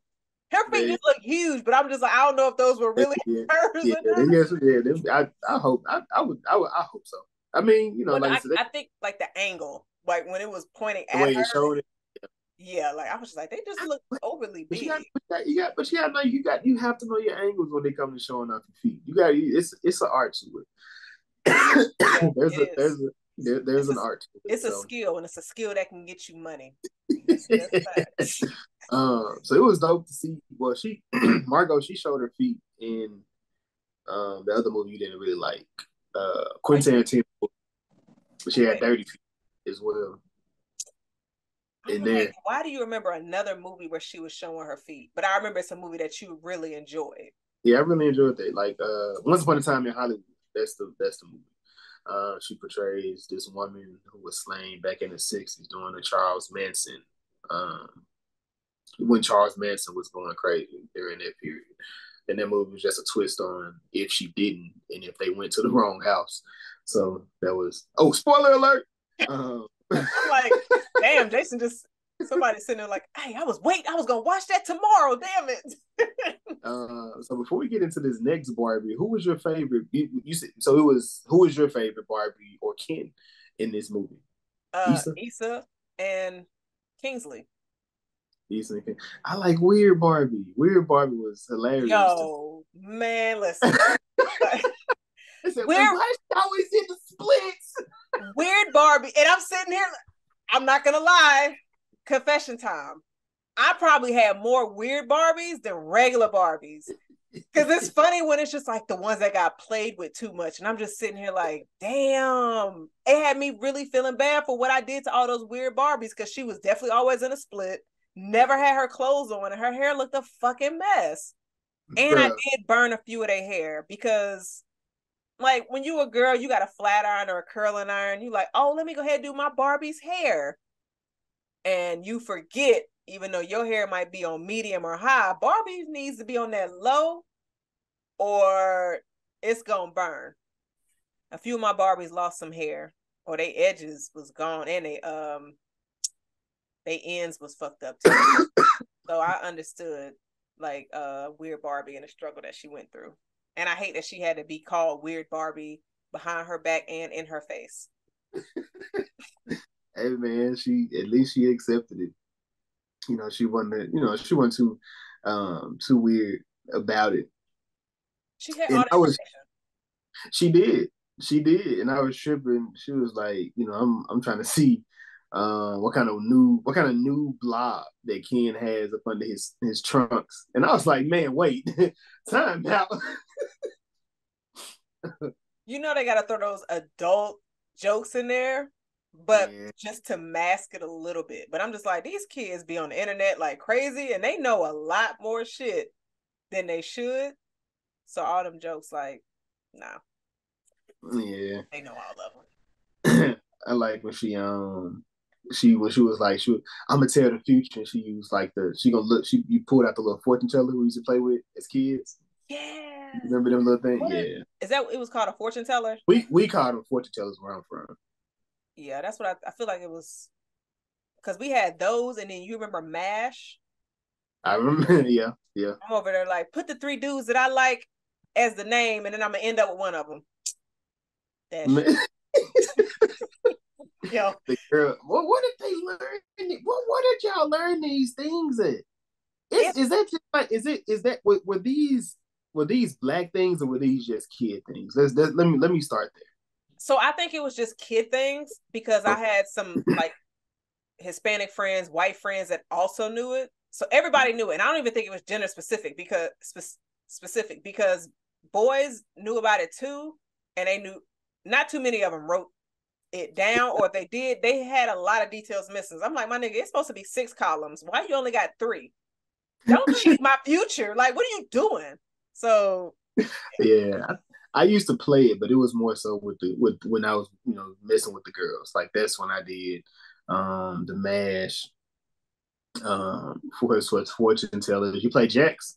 Her feet Man, just look huge, but I'm just like, I don't know if those were really yeah, hers yeah, or not. I hope I hope so. I mean, But like I said, I think like the angle, like when it was pointing the at way her, it showed it. yeah, like I was just like, they just look overly But big. you have to know your angles when they come to showing off your feet. It's an art to it. Yeah, it is. There's It's a an art to it. it's a So skill, and it's a skill that can get you money. That's facts. so it was dope to see. Well, she Margot, she showed her feet in the other movie you didn't really like. Quentin Tarantino, but she had Wait, dirty feet as well I'm in like, there. why do you remember another movie where she was showing her feet? But I remember it's a movie that you really enjoyed. Yeah, I really enjoyed that. Like Once Upon a Time in Hollywood. That's the movie. She portrays this woman who was slain back in the '60s during the Charles Manson, um, when Charles Manson was going crazy during that period. And that movie was just a twist on if she didn't and if they went to the wrong house. So that was spoiler alert. I'm like, damn, Jason just somebody sitting there like, hey, I was gonna watch that tomorrow. Damn it. So before we get into this next Barbie, who was your favorite? You said so. It was who was your favorite Barbie or Ken in this movie? Issa. Issa and Kingsley. Issa and Ken. I like Weird Barbie. Weird Barbie was hilarious. Yo, man, listen. Said, why is she always in the splits? Weird Barbie, and I'm sitting here. I'm not gonna lie. Confession time. I probably had more weird Barbies than regular Barbies. Because it's funny when it's just like the ones that got played with too much. And I'm just sitting here like, damn. It had me really feeling bad for what I did to all those weird Barbies because she was definitely always in a split, never had her clothes on, and her hair looked a fucking mess. And I did burn a few of their hair because, like, when you a girl, you got a flat iron or a curling iron. You like, oh, let me go ahead and do my Barbie's hair. And you forget, even though your hair might be on medium or high, Barbie needs to be on that low or it's gonna burn. A few of my Barbies lost some hair or they edges was gone and they ends was fucked up too. So I understood like Weird Barbie and the struggle that she went through. And I hate that she had to be called Weird Barbie behind her back and in her face. Hey man, at least she accepted it. You know, she wasn't too weird about it. She had all that. She did. She did. And I was tripping. She was like, I'm trying to see what kind of new blob that Ken has up under his trunks. And I was like, man, wait, time out. You know they gotta throw those adult jokes in there, but just to mask it a little bit. But I'm just like, these kids be on the internet like crazy and they know a lot more shit than they should. So all them jokes, like, nah. Yeah. They know all of them. I like when she was like, I'm gonna tell the future, and she used like you pulled out the little fortune teller we used to play with as kids. Yeah. Remember them little things? Yeah. Is that it was called a fortune teller? We called them fortune tellers where I'm from. Yeah, that's what I feel like it was, because we had those, and then you remember MASH? I remember, yeah. I'm over there like, put the 3 dudes that I like as the name, and then I'm gonna end up with one of them. Yo, the girl. Well, what did they learn? What did y'all learn these things at? Is that just like were these black things or were these just kid things? Let me start there. So I think it was just kid things because I had some like Hispanic friends, white friends that also knew it. So everybody knew it. And I don't even think it was gender specific because boys knew about it too. And they knew not too many of them wrote it down, or if they did, they had a lot of details missing. I'm like, my nigga, it's supposed to be 6 columns. Why you only got 3? Don't cheat my future. Like, what are you doing? So yeah, I used to play it, but it was more so with when I was messing with the girls. Like that's when I did the MASH for his fortune tellers. You play jacks?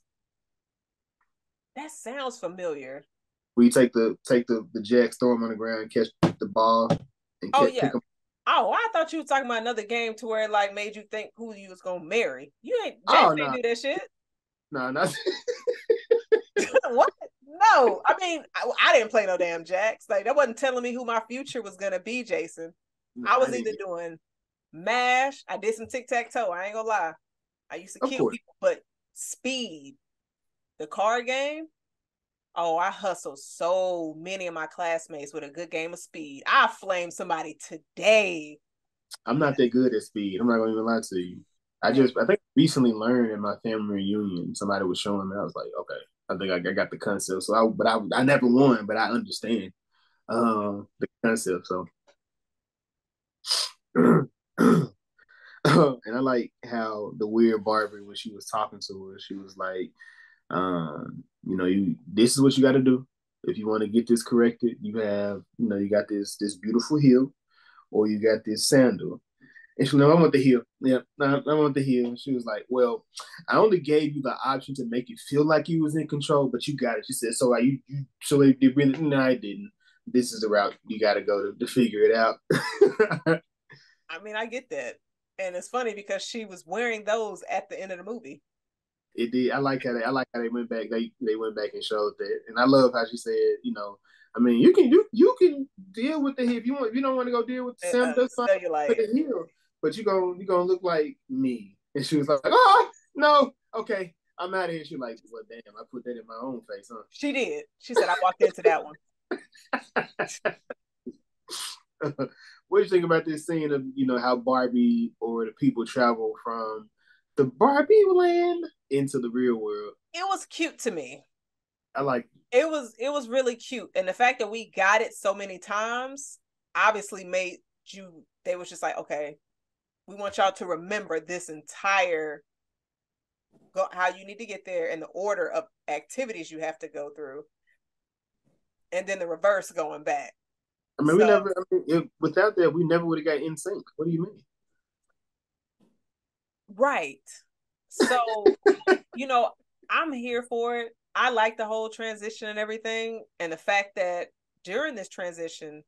That sounds familiar. Where you take the jacks, throw them on the ground, catch the ball, and pick them. Oh, I thought you were talking about another game to where it like made you think who you was gonna marry. You ain't Jacks ain't do that shit. No, not what? No, I mean I didn't play no damn Jacks. Like that wasn't telling me who my future was gonna be, Jason. No, I was either doing MASH. I did some tic-tac-toe. I ain't gonna lie. I used to kill people, but Speed, the card game. Oh, I hustled so many of my classmates with a good game of Speed. I flamed somebody today. I'm not that good at Speed. I'm not gonna even lie to you. I think recently learned in my family reunion. Somebody was showing me. I was like, okay, I think I got the concept. So I never won, but I understand the concept. So, and I like how the weird Barbie, when she was talking to her, she was like, this is what you got to do. If you want to get this corrected, you have, you got this beautiful heel, or you got this sandal. And she was like, I want the heel. Yeah, no, I want the heel. And she was like, well, I only gave you the option to make it feel like you was in control, but you got it. She said, so so it really, no, I didn't. This is the route you got to go to figure it out. I mean, I get that. And it's funny because she was wearing those at the end of the movie. It did. I like how they went back. They went back and showed that, and I love how she said, I mean, you can deal with the heel if you want. If you don't want to go deal with the Sam, that's fine. With Cellulite. the heel, but you gonna look like me. And she was like, oh no, okay, I'm out of here. She was like, well, damn, I put that in my own face, huh? She did. She said, I walked into that one. What do you think about this scene of how Barbie or the people travel from the Barbie land into the real world? It was cute to me. I like it was really cute. And the fact that we got it so many times obviously made you they was just like, okay, we want y'all to remember this entire how you need to get there and the order of activities you have to go through. And then the reverse going back. I mean, without that, we never would have got in sync. What do you mean? Right. So, I'm here for it. I like the whole transition and everything. And the fact that during this transition,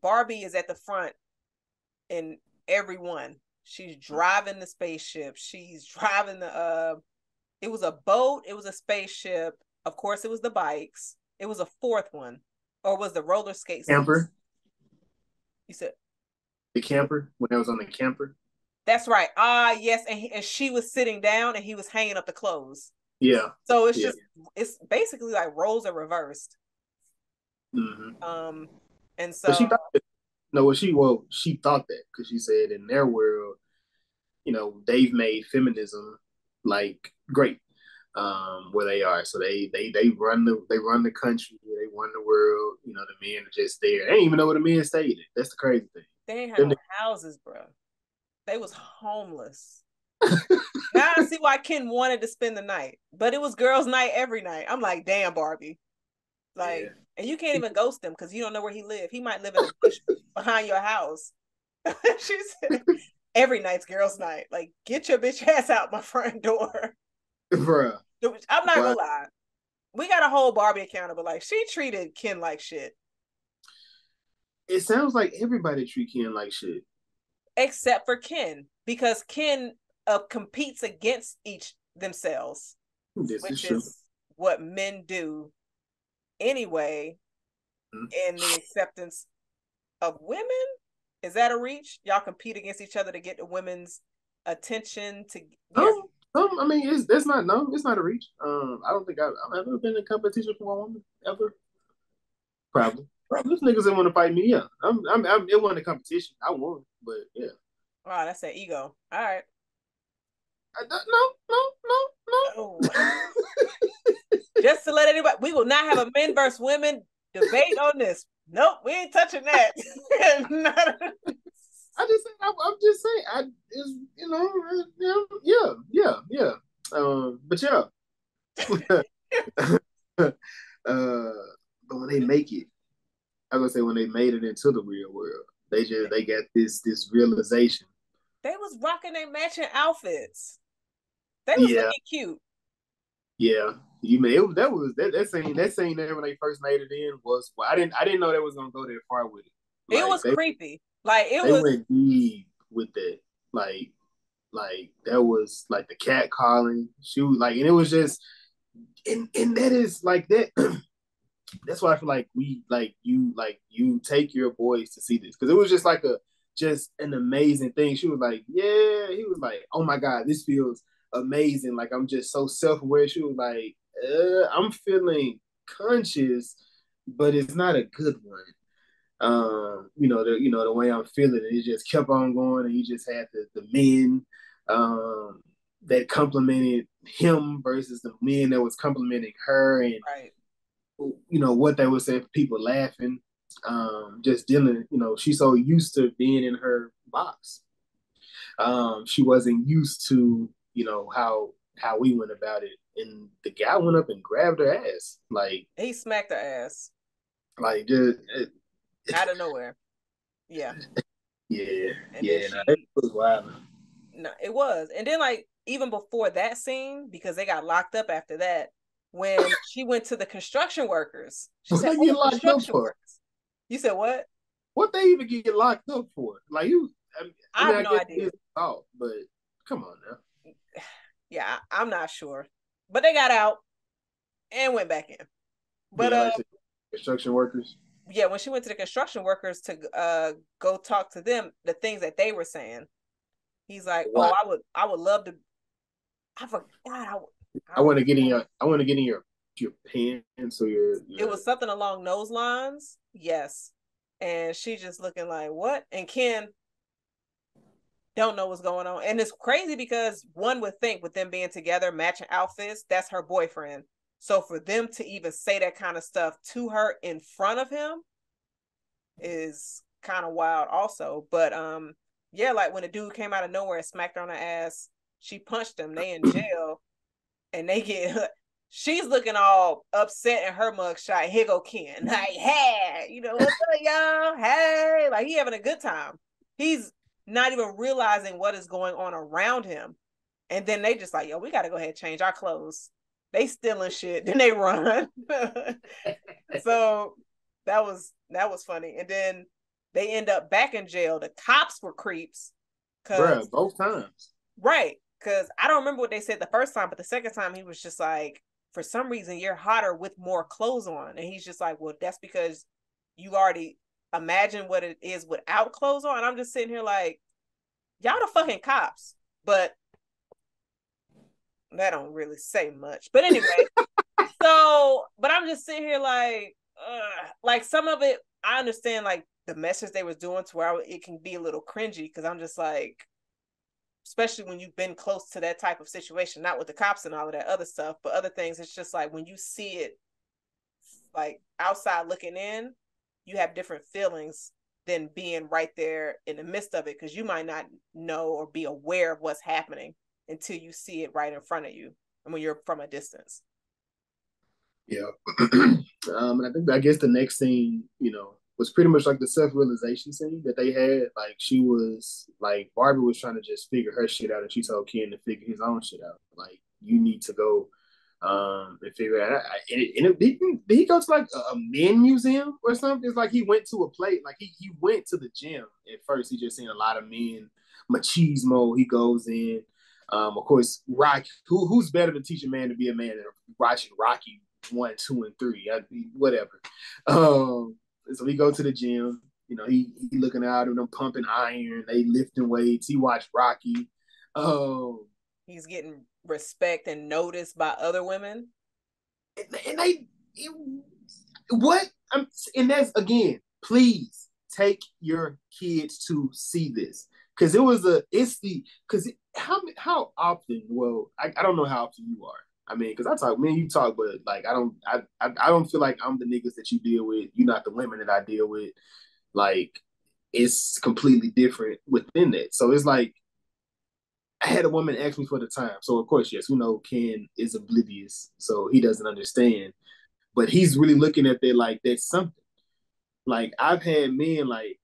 Barbie is at the front in every one. She's driving the spaceship. She's driving it was a boat. It was a spaceship. Of course, it was the bikes. It was a fourth one. Or was the roller skate camper? You said the camper when I was on the camper. That's right. Yes, and she was sitting down and he was hanging up the clothes. Yeah. So it's basically like roles are reversed. Mm-hmm. And so but she thought she thought that because she said in their world, they've made feminism like great. Where they are. So they run the country, they run the world. The men are just there. They ain't even know where the men stayed at. That's the crazy thing. They ain't had no houses, bro. They was homeless. Now I see why Ken wanted to spend the night, but it was girls' night every night. I'm like, damn, Barbie. Like, yeah. And you can't even ghost him because you don't know where he live. He might live in a bush behind your house. She said, every night's girls' night. Like, get your bitch ass out my front door. Bruh. I'm not gonna lie. We got to hold Barbie accountable. Like, she treated Ken like shit. It sounds like everybody treat Ken like shit. Except for Ken. Because Ken competes against each themselves. Which is what men do anyway in the acceptance of women. Is that a reach? Y'all compete against each other to get the women's attention to I mean, it's not a reach. I don't think I've ever been in competition for a woman ever. Probably. These niggas didn't want to fight me. Yeah, it wasn't a competition. I won, but yeah. Wow, that's that ego. All right. No. Oh. Just to let anybody, we will not have a men versus women debate on this. Nope, we ain't touching that. I'm just saying. Yeah. But yeah. But when they make it, I was gonna say when they made it into the real world, they got this realization. They was rocking their matching outfits. They was looking cute. Yeah, that scene there when they first made it in was. Well, I didn't know they was gonna go that far with it. It was creepy. Like they went deep with that. Like that was like the cat calling. She was like, and it was just, and that is like that. That's why I feel like you take your boys to see this because it was just like just an amazing thing. She was like, yeah. He was like, oh my god, this feels amazing. Like I'm just so self-aware. She was like, I'm feeling conscious, but it's not a good one. The way I'm feeling it just kept on going, and he just had the men that complimented him versus the men that was complimenting her, and right. What they would say for people laughing, just dealing. She's so used to being in her box. She wasn't used to how we went about it and the guy went up and grabbed her ass. He smacked her ass. Just Out of nowhere. Yeah. yeah, And then yeah. Nah, that she, was wild. no, it was. And then like even before that scene, because they got locked up after that, when she went to the construction workers, she What said, they "Oh, get locked up construction for? workers." You said what? What they even get locked up for? Like you, I have I no guess idea. it's assault, but come on now. Yeah, I'm not sure, but they got out and went back in. But Yeah, like construction workers. yeah, when she went to the construction workers to go talk to them, the things that they were saying, he's like, "Oh, Why? I would love to." I forgot. I I want to don't. get in your. I want to get in your pants or It your. was something along those lines. Yes, and she just looking like what? And Ken don't know what's going on, and it's crazy because one would think with them being together, matching outfits, that's her boyfriend. So for them to even say that kind of stuff to her in front of him is kind of wild also. But yeah, like when a dude came out of nowhere and smacked her on the ass, she punched him. They in jail and they get she's looking all upset in her mugshot. Here go Ken. Like, hey, what's up, y'all? Hey, like he having a good time. He's not even realizing what is going on around him. And then they just like, yo, we gotta go ahead and change our clothes. They stealing shit, then they run. So that was funny. And then they end up back in jail. The cops were creeps. Bruh, Cause both times. right. Cause I don't remember what they said the first time, but the second time he was just like, for some reason you're hotter with more clothes on. And he's just like, well, that's because you already imagine what it is without clothes on. And I'm just sitting here like, y'all the fucking cops. But that don't really say much. But anyway, so, but I'm just sitting here like some of it, I understand like the message they was doing to where it can be a little cringy because I'm just like, especially when you've been close to that type of situation, not with the cops and all of that other stuff, but other things, it's just like when you see it like outside looking in, you have different feelings than being right there in the midst of it because you might not know or be aware of what's happening until you see it right in front of you and when you're from a distance. Yeah. And I guess the next scene, was pretty much like the self-realization scene that they had. Like she was like Barbie was trying to just figure her shit out and she told Ken to figure his own shit out. Like you need to go and figure it out. Did he go to like a men museum or something? It's like he went to a play, like he went to the gym at first. He just seen a lot of men machismo. He goes in. Of course, Rocky. Who's better to teach a man to be a man than watching Rocky 1, 2, and 3? Whatever. So he go to the gym. He looking out of them pumping iron. They lifting weights. He watched Rocky. Um, He's getting respect and noticed by other women. and what? And that's again. Please take your kids to see this because how often? Well, I don't know how often you are. I mean, because I talk, me and you talk, but like I don't feel like I'm the niggas that you deal with. You're not the women that I deal with. Like it's completely different within that. So it's like I had a woman ask me for the time. So of course, yes, Ken is oblivious, so he doesn't understand. But he's really looking at that like that's something. Like I've had men like,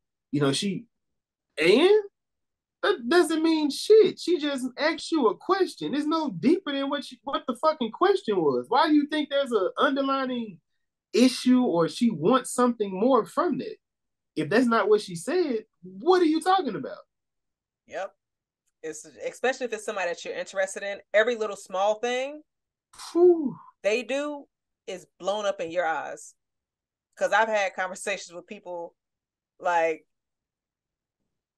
she and that doesn't mean shit. She just asked you a question. There's no deeper than what the fucking question was. Why do you think there's an underlining issue or she wants something more from that? If that's not what she said, what are you talking about? Yep. It's especially if it's somebody that you're interested in. Every little small thing Whew. they do is blown up in your eyes. Because I've had conversations with people like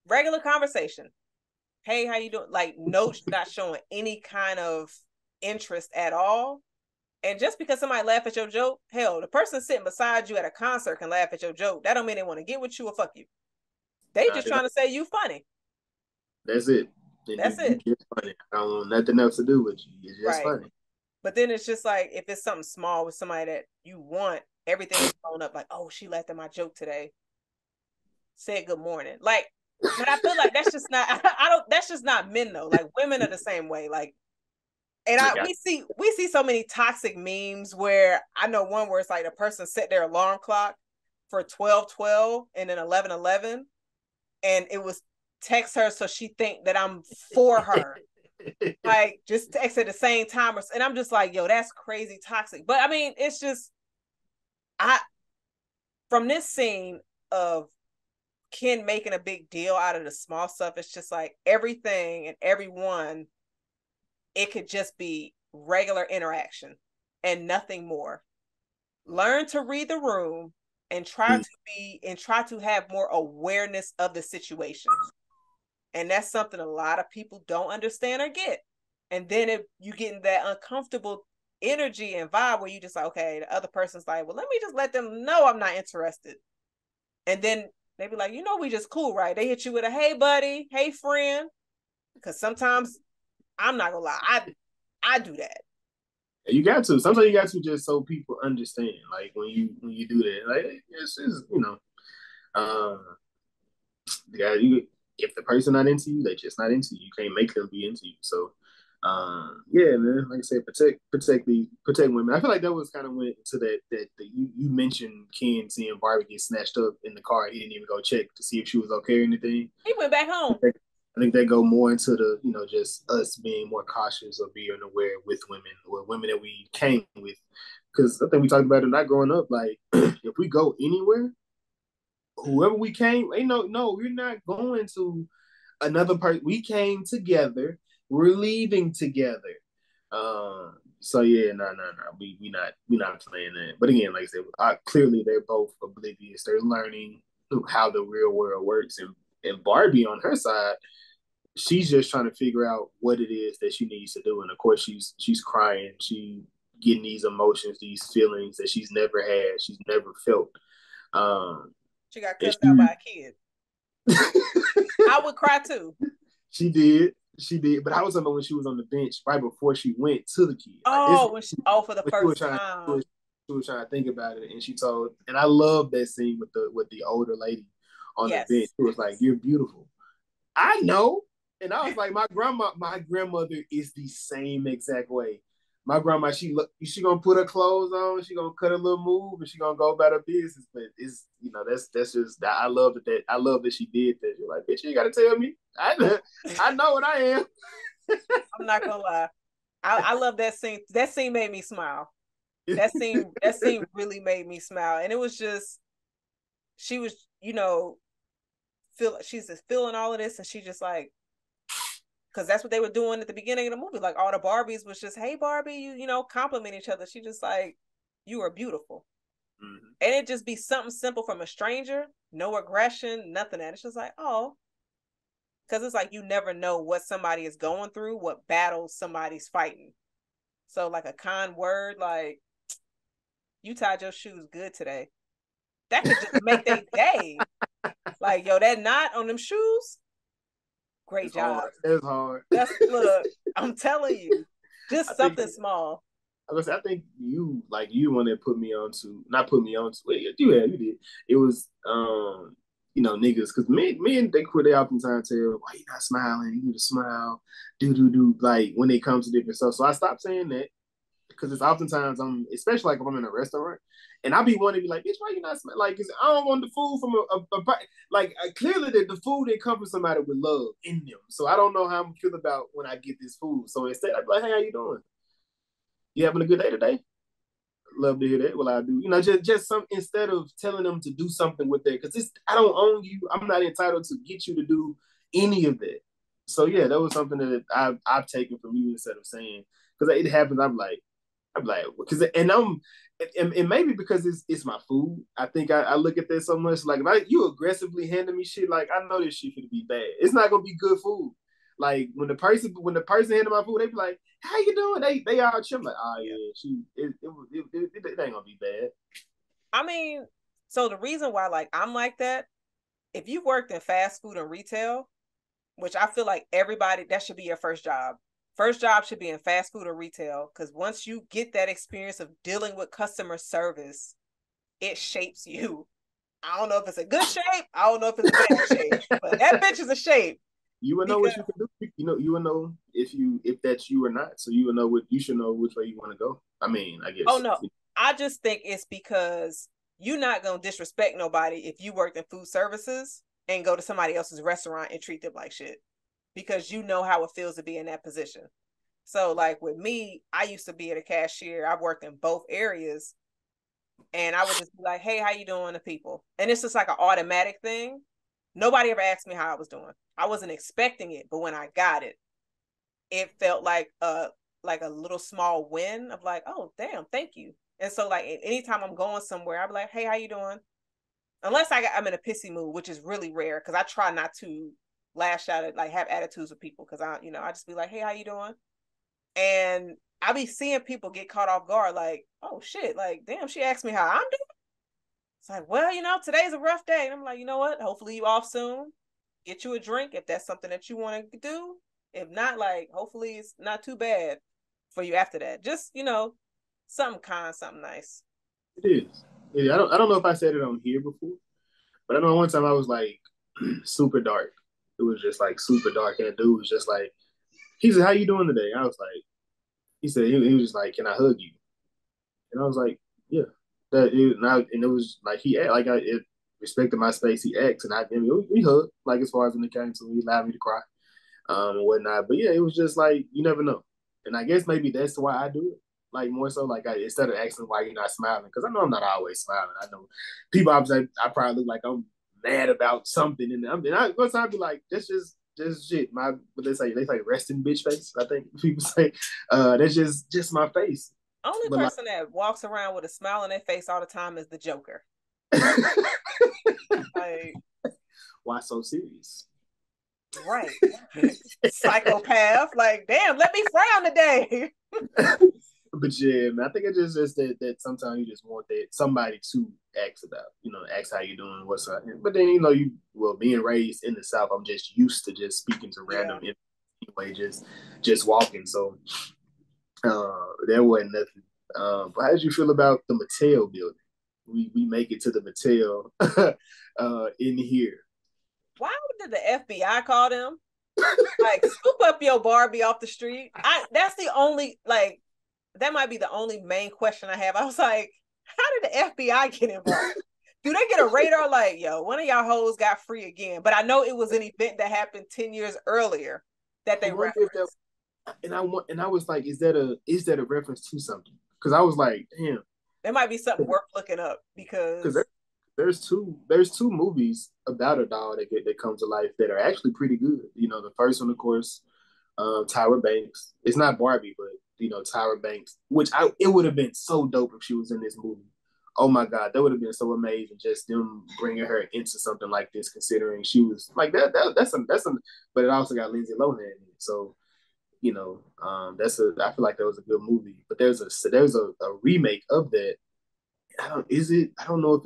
regular conversation. Hey, how you doing? Like notes not showing any kind of interest at all. And just because somebody laugh at your joke, hell, the person sitting beside you at a concert can laugh at your joke. That don't mean they want to get with you or fuck you. They just trying to say you funny. That's it. And That's you it. just funny. I don't want nothing else to do with you. It's just Right. funny. But then it's just like if it's something small with somebody that you want, everything is blown up like, oh, she laughed at my joke today. Said good morning. Like, but I feel like that's just not I don't that's just not men though. Like women are the same way. Like And we see so many toxic memes where I know one where it's like the person set their alarm clock for 12:12 and then 11:11, and it was text her so she think that I'm for her. Like just text at the same time, and I'm just like, yo, that's crazy toxic. But I mean, it's just from this scene of Ken making a big deal out of the small stuff, it's just like everything and everyone, it could just be regular interaction and nothing more. Learn to read the room and try to have more awareness of the situation. And that's something a lot of people don't understand or get. And then if you get in that uncomfortable energy and vibe where you just like, okay, the other person's like, well, let me just let them know I'm not interested. And then they be like, we just cool, right? They hit you with a, hey, buddy, hey, friend. Because sometimes, I'm not gonna lie, I do that. You got to. Sometimes you got to just so people understand. Like when you do that, like it's yeah, if the person not into you, they just not into you. You can't make them be into you. So yeah, man. Like I said, protect women. I feel like that was kind of went to that you mentioned Ken seeing Barbie get snatched up in the car. He didn't even go check to see if she was okay or anything. He went back home. I think that go more into the just us being more cautious or being aware with women or women that we came with. Because I think we talked about it not growing up. Like if we go anywhere, whoever we came, ain't no, we're not going to another person. We came together. We're leaving together. So yeah, no. We not playing that. But again, like I said, clearly they're both oblivious. They're learning how the real world works. And Barbie on her side, she's just trying to figure out what it is that she needs to do. And of course, she's crying. She getting these emotions, these feelings that she's never had, she's never felt. She got cussed out by a kid. I would cry too. She did. But I was talking about when she was on the bench right before she went to the kid. For the first time. She was trying to think about it, and she told, and I love that scene with the older lady on the bench. It was like, "You're beautiful." I know, and I was like, my grandmother is the same exact way. My grandma, she gonna put her clothes on, she gonna cut a little move, and she gonna go about her business. But it's that's just that I love that she did that. You're like, bitch, you gotta tell me. I know what I am. I'm not gonna lie. I love that scene. That scene made me smile. That scene really made me smile. And it was just, she was, she's just feeling all of this, and she just like, because that's what they were doing at the beginning of the movie. Like all the Barbies was just, hey Barbie, you compliment each other. She just like, you are beautiful. Mm-hmm. And it just be something simple from a stranger, no aggression, nothing. And it's just like, oh, because it's like you never know what somebody is going through, what battles somebody's fighting. So like a kind word, like, you tied your shoes good today. That could just make their day. Like, yo, that knot on them shoes, great job. It's hard. Look, I'm telling you, just something small. I think you want to not put me on to. Well, you did. It was niggas, because men they oftentimes tell, why you not smiling? You need to smile. Do like when it comes to different stuff. So I stopped saying that, because it's oftentimes especially like if I'm in a restaurant, and I be wanting to be like, bitch, why you not smiling? Like, cause I don't want the food from clearly the food didn't come from somebody with love in them. So I don't know how I'm feel about when I get this food. So instead, I'm like, hey, how you doing? You having a good day today? Love to hear that. Well, I do. Just some, instead of telling them to do something with that, because I don't own you. I'm not entitled to get you to do any of that. So yeah, that was something that I've taken from you, instead of saying, because it happens. I'm like, because and maybe because it's my food. I think I look at that so much. Like if you aggressively handing me shit, like I know this shit could be bad. It's not gonna be good food. Like when the person handed my food, they be like, "How you doing?" They all chill. Like, oh yeah, it ain't gonna be bad. I mean, so the reason why like I'm like that, if you worked in fast food and retail, which I feel like everybody, that should be your first job. First job should be in fast food or retail, because once you get that experience of dealing with customer service, it shapes you. I don't know if it's a good shape. I don't know if it's a bad shape, but that bitch is a shape. You would know because what you can do. You would know if that's you or not. So you would know what you should know which way you want to go. I mean, I oh guess. no, I just think it's because you're not gonna disrespect nobody if you worked in food services and go to somebody else's restaurant and treat them like shit because you know how it feels to be in that position. So like with me, I used to be at a cashier. I've worked in both areas, and I would just be like, "Hey, how you doing?" to people, and it's just like an automatic thing. Nobody ever asked me how I was doing. I wasn't expecting it, but when I got it, it felt like a little small win of like, "Oh, damn, thank you." And so like anytime I'm going somewhere, I'll be like, "Hey, how you doing?" Unless I'm in a pissy mood, which is really rare because I try not to lash out at like have attitudes with people because I just be like, "Hey, how you doing?" And I be seeing people get caught off guard, like, "Oh shit, like damn, she asked me how I'm doing." It's like, well, today's a rough day. And I'm like, you know what? Hopefully you off soon. Get you a drink if that's something that you want to do. If not, like, hopefully it's not too bad for you after that. Just, something kind, something nice. It is. I don't know if I said it on here before, but I know one time I was like super dark. It was just like super dark, and the dude was just like, he said, "How you doing today?" I was like, he said he was just like, "Can I hug you?" And I was like, "Yeah." And it was like it respected my space. He asked, and we hugged like as far as when it came to he allowed me to cry, and whatnot. But yeah, it was just like you never know, and I guess maybe that's why I do it. Like more so, like instead of asking why you're not smiling, because I know I'm not always smiling. I know people. I probably look like I'm mad about something, once I be like, that's just shit. What they say resting bitch face. I think people say, that's just my face. Only But like, person that walks around with a smile on their face all the time is the Joker. Like, why so serious? right. Psychopath. Like, damn, let me frown today. But yeah, man, I think it's just that sometimes you just want that somebody to ask about, ask how you doing, what's up. But then being raised in the South, I'm just used to just speaking to Yeah. random anyway, just walking. So there wasn't nothing. But how did you feel about the Mattel building? We make it to the Mattel in here. Why did the FBI call them? Like, scoop up your Barbie off the street. That's the only like that might be the only main question I have. I was like, how did the FBI get involved? Do they get a radar like, yo, one of y'all hoes got free again? But I know it was an event that happened 10 years earlier that I they wonder if that, referenced. and I was like, is that a reference to something? Because I was like, damn, It might be something worth looking up because because there's two movies about a doll that come to life that are actually pretty good. The first one, of course, Tyra Banks. It's not Barbie, but Tyra Banks, which it would have been so dope if she was in this movie. Oh my God, that would have been so amazing. Just them bringing her into something like this, considering she was like that. But it also got Lindsay Lohan in it, so I feel like that was a good movie. But there's a remake of that. I don't know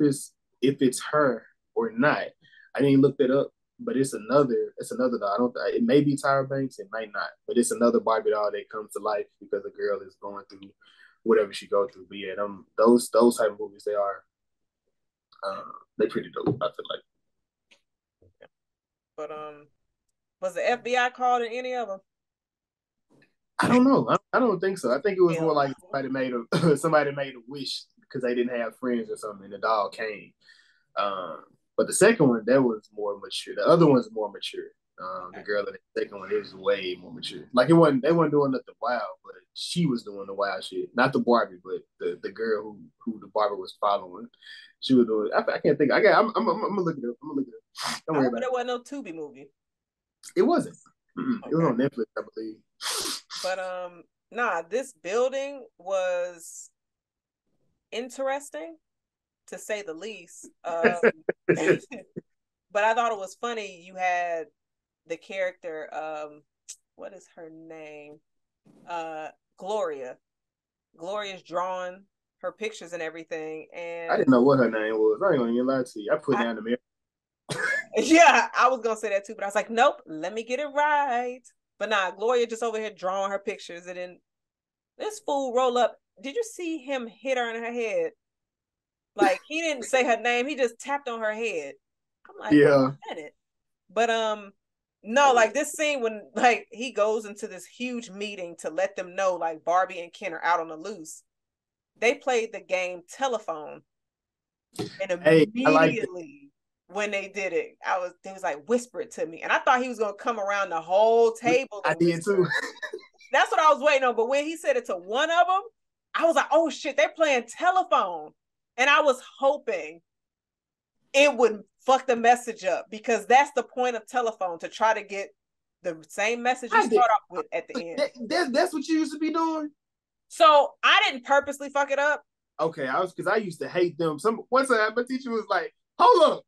if it's her or not. I didn't look that up, but it's another doll. I don't it may be Tyra Banks, it might not, but it's another Barbie doll that comes to life because a girl is going through whatever she go through. But yeah, those type of movies they pretty dope. I feel like. but was the FBI called in any of them? I don't know. I don't think so. I think it was more Hell like no. somebody made a wish because they didn't have friends or something, and the doll came. But the second one, that was more mature. The other one's more mature. The Okay. girl in the second one is way more mature. Like they weren't doing nothing wild, but she was doing the wild shit. Not the Barbie, but the girl who the Barbie was following. She was doing. I can't think. I'm gonna look it up. I'm gonna look it up. Don't I worry hope about there it. wasn't no Tubi movie. It wasn't. It was Okay. on Netflix, I believe. But nah, this building was interesting to say the least. But I thought it was funny. You had the character, what is her name? Uh, Gloria. Gloria's drawing her pictures and everything, I and didn't know what her name was. I ain't gonna even lie to you. I put I down the mirror. yeah, I was gonna say that too, but I was like, nope, let me get it right. But nah, Gloria just over here drawing her pictures, and then this fool roll up. Did you see him hit her in her head? Like he didn't say her name, he just tapped on her head. I'm like, wait Yeah, a minute. But No, like this scene when like he goes into this huge meeting to let them know like Barbie and Ken are out on the loose. They played the game telephone, and Hey, I like that. immediately when they did it, they was like whisper it to me, and I thought he was gonna come around the whole table I and did too. whisper. That's what I was waiting on. But when he said it to one of them, I was like, oh shit, they're playing telephone, and I was hoping it would fuck the message up because that's the point of telephone, to try to get the same message you I did. start off with at the end. That's what you used to be doing. So I didn't purposely fuck it up. Okay, I was because I used to hate them. One time my teacher was like, "Hold up,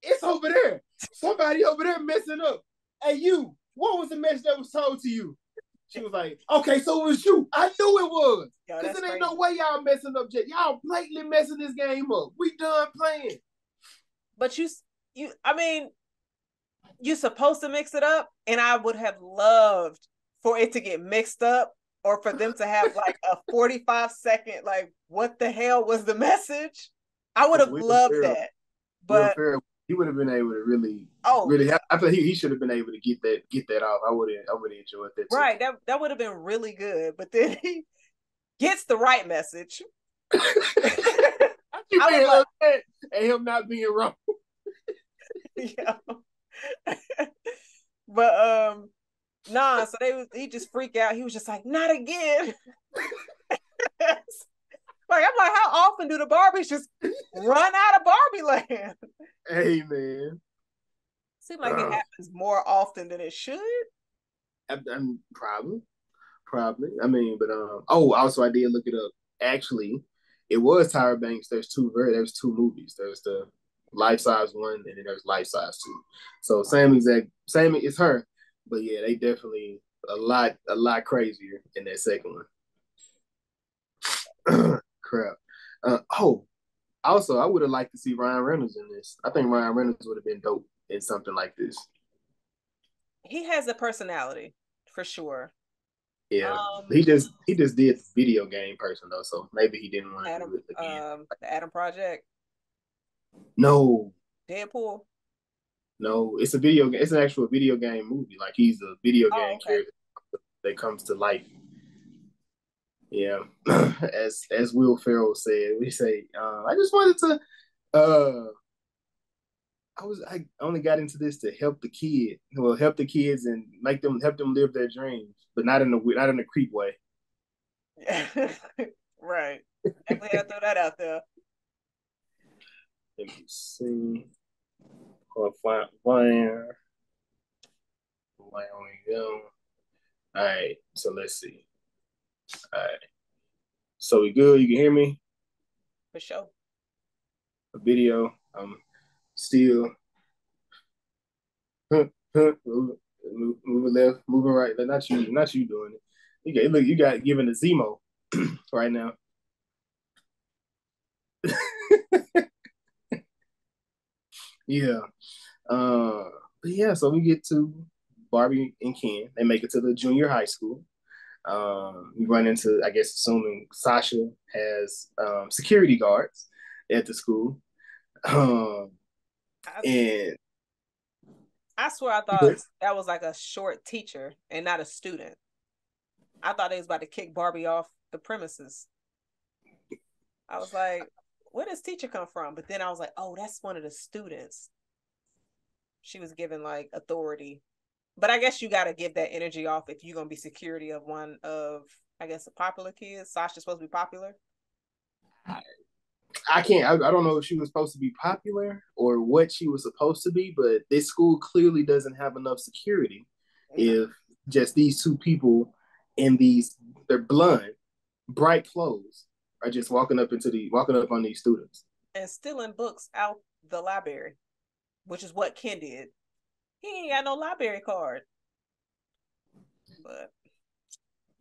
it's over there. Somebody over there messing up. Hey, you, what was the message that was told to you?" She was like, "Okay, so it was you. I knew it was. Yo, Because that's it ain't crazy. no way y'all messing up, Jet. Y'all blatantly messing this game up. We done playing." But I mean, you're supposed to mix it up, and I would have loved for it to get mixed up, or for them to have like a 45-second, like, what the hell was the message? I would Because have loved that. Will But Ferrell, he would have been able to really, oh, really. I thought he should have been able to get that off. I would have enjoyed that too. right, that would have been really good. But then he gets the right message. I keep I would being like, upset and him not being wrong. yeah. But nah, so he just freaked out. He was just like, not again. Like, I'm like, how often do the Barbies just run out of Barbie land? Hey man, Seems like it happens more often than it should. I'm probably. I mean, but oh, also I did look it up. Actually, it was Tyra Banks. There's two movies. There's the life size one, and then there's life size two. So same. It's her, but yeah, they definitely a lot crazier in that second one. Crap. Oh, also, I would have liked to see Ryan Reynolds in this. I think Ryan Reynolds would have been dope in something like this. He has a personality for sure. Yeah, Um, he just did video game person though, so maybe he didn't want to Adam, do it again. the Adam Project, No, Deadpool. no, it's a video game. It's an actual video game movie. Like he's a video Oh, game okay. character that comes to life. Yeah, as Will Ferrell said, we say, I just wanted to. I only got into this to help the kids and help them live their dreams, but not in a creep way. Right. Definitely have to throw that out there. Let me see. Where we go? All right, so let's see. All right, so we good? You can hear me? For sure. A video. Still moving left, moving right. Not you doing it. You got given a Zemo right now. Yeah. Uh, but yeah, so we get to Barbie and Ken. They make it to the junior high school. We run into, I guess, assuming Sasha has security guards at the school. Um, I, and I swear I thought that was like a short teacher and not a student. I thought they was about to kick Barbie off the premises. I was like, where does teacher come from? But then I was like, oh, that's one of the students. She was given like authority. But I guess you got to give that energy off if you're going to be security of one of, I guess, the popular kids. Sasha's supposed to be popular. I can't. I don't know if she was supposed to be popular or what she was supposed to be, but this school clearly doesn't have enough security. No. If just these two people in they're blind, bright clothes are just walking up on these students. And stealing books out the library, which is what Ken did. He ain't got no library card. But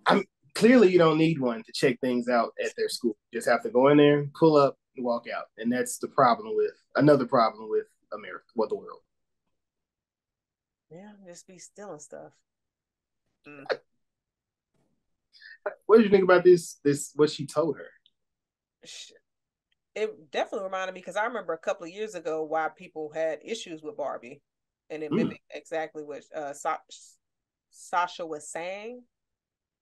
I'm clearly you don't need one to check things out at their school. You just have to go in there, pull up, and walk out, and that's another problem with America, the world. yeah, just be stealing stuff. Mm. What did you think about this? What she told her? It definitely reminded me because I remember a couple of years ago why people had issues with Barbie. and it mimicked exactly what Sasha was saying.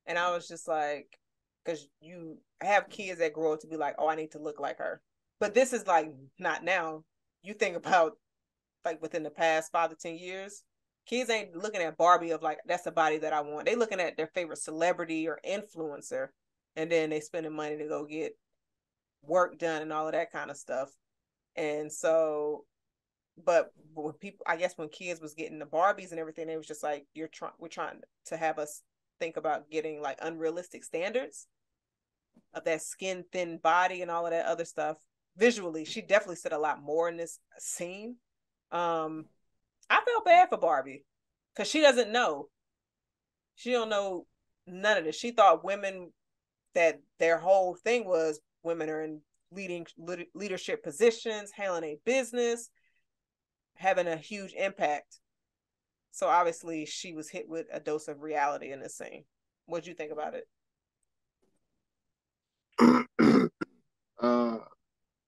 And I was just like, because you have kids that grow up to be like, oh, I need to look like her. But this is like not now. You think about like within the past 5 to 10 years, kids ain't looking at Barbie of like, that's the body that I want. They looking at their favorite celebrity or influencer, and then they spending money to go get work done and all of that kind of stuff. And so, but when people, I guess when kids was getting the Barbies and everything, it was just like, we're trying to have us think about getting like unrealistic standards of that skin thin body and all of that other stuff. Visually, she definitely said a lot more in this scene. I felt bad for Barbie because she doesn't know. She don't know none of this. She thought women, that their whole thing was women are in leadership positions, handling a business, having a huge impact. So obviously she was hit with a dose of reality in this scene. What'd you think about it?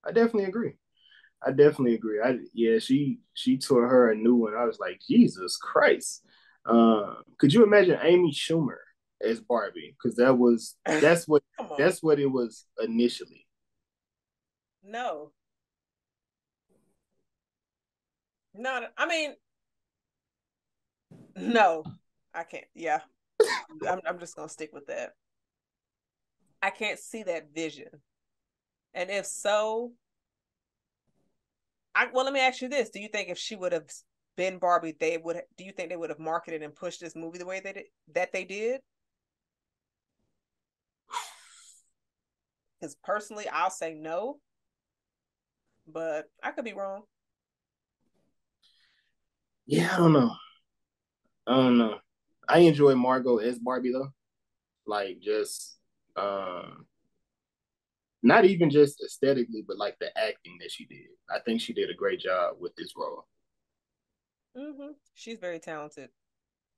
I definitely agree. She tore her a new one. I was like, Jesus Christ. Could you imagine Amy Schumer as Barbie? Because that's what it was initially. No. No, I mean, no. I can't. Yeah. I'm just gonna stick with that. I can't see that vision. And if so, let me ask you this: do you think if she would have been Barbie, do you think they would have marketed and pushed this movie the way that they did? Because personally, I'll say no, but I could be wrong. Yeah, I don't know. I don't know. I enjoy Margot as Barbie though. Like just not even just aesthetically, but like the acting that she did. I think she did a great job with this role. She's very talented.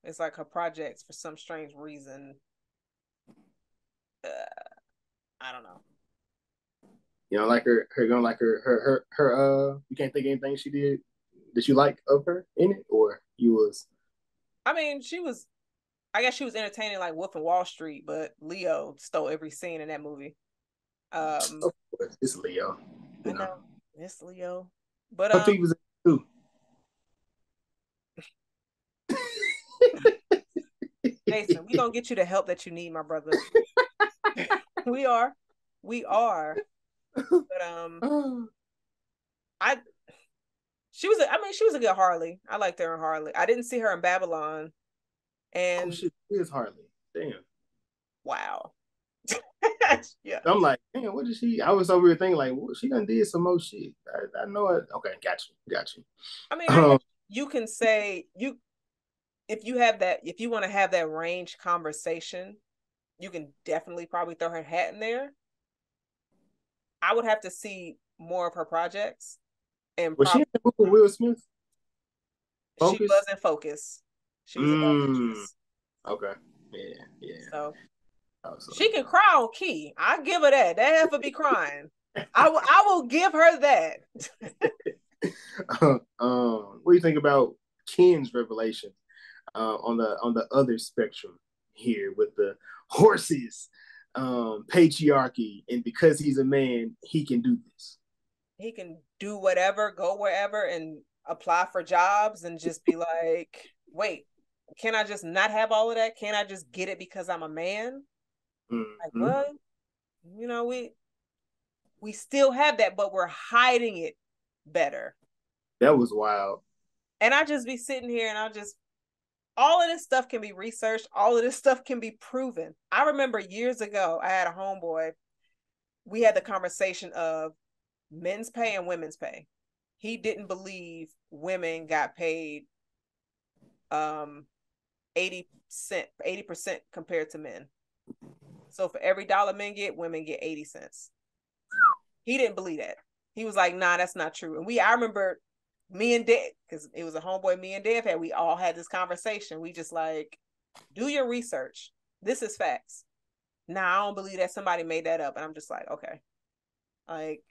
It's like her projects, for some strange reason, I don't know. You know, like her going like her you can't think of anything she did that you like of her in it, or you was I mean, I guess she was entertaining like Wolf of Wall Street, but Leo stole every scene in that movie. of course it's Leo. I You know. know it's Leo, but Her feet was too. Jason, we gonna get you the help that you need, my brother. we are, we are. But I she was a good Harley. I liked her in Harley. I didn't see her in Babylon, Oh and shit, it is Harley. Damn. wow, yeah. I'm like, damn, what is she? I was over here thinking, like, what, she done did some more shit. I know it. Okay, got you. I mean, I guess you can say if you have that, if you want to have that range conversation, you can definitely probably throw her hat in there. I would have to see more of her projects, and Was she probably in the movie with Will Smith? she Focus? was in Focus. She was a love Mm, interest. okay. Yeah, yeah. So Also. she can cry on key. I give her that. That heifer be crying. I will give her that. What do you think about Ken's revelation on the other spectrum here with the horses, patriarchy, and because he's a man, he can do this. He can do whatever, go wherever, and apply for jobs and just be like, wait, can I just not have all of that? Can I just get it because I'm a man? Like, Mm-hmm. well, we still have that, but we're hiding it better. That was wild. And I just be sitting here and all of this stuff can be researched, all of this stuff can be proven. I remember years ago, I had a homeboy, we had the conversation of men's pay and women's pay. He didn't believe women got paid 80% compared to men. So for every dollar men get, women get 80 cents. He didn't believe that. He was like, nah, that's not true. And I remember me and Dave, because it was a homeboy me and Dave had, we all had this conversation. We just like, do your research. This is facts. Nah, I don't believe that somebody made that up. And I'm just like, okay. Like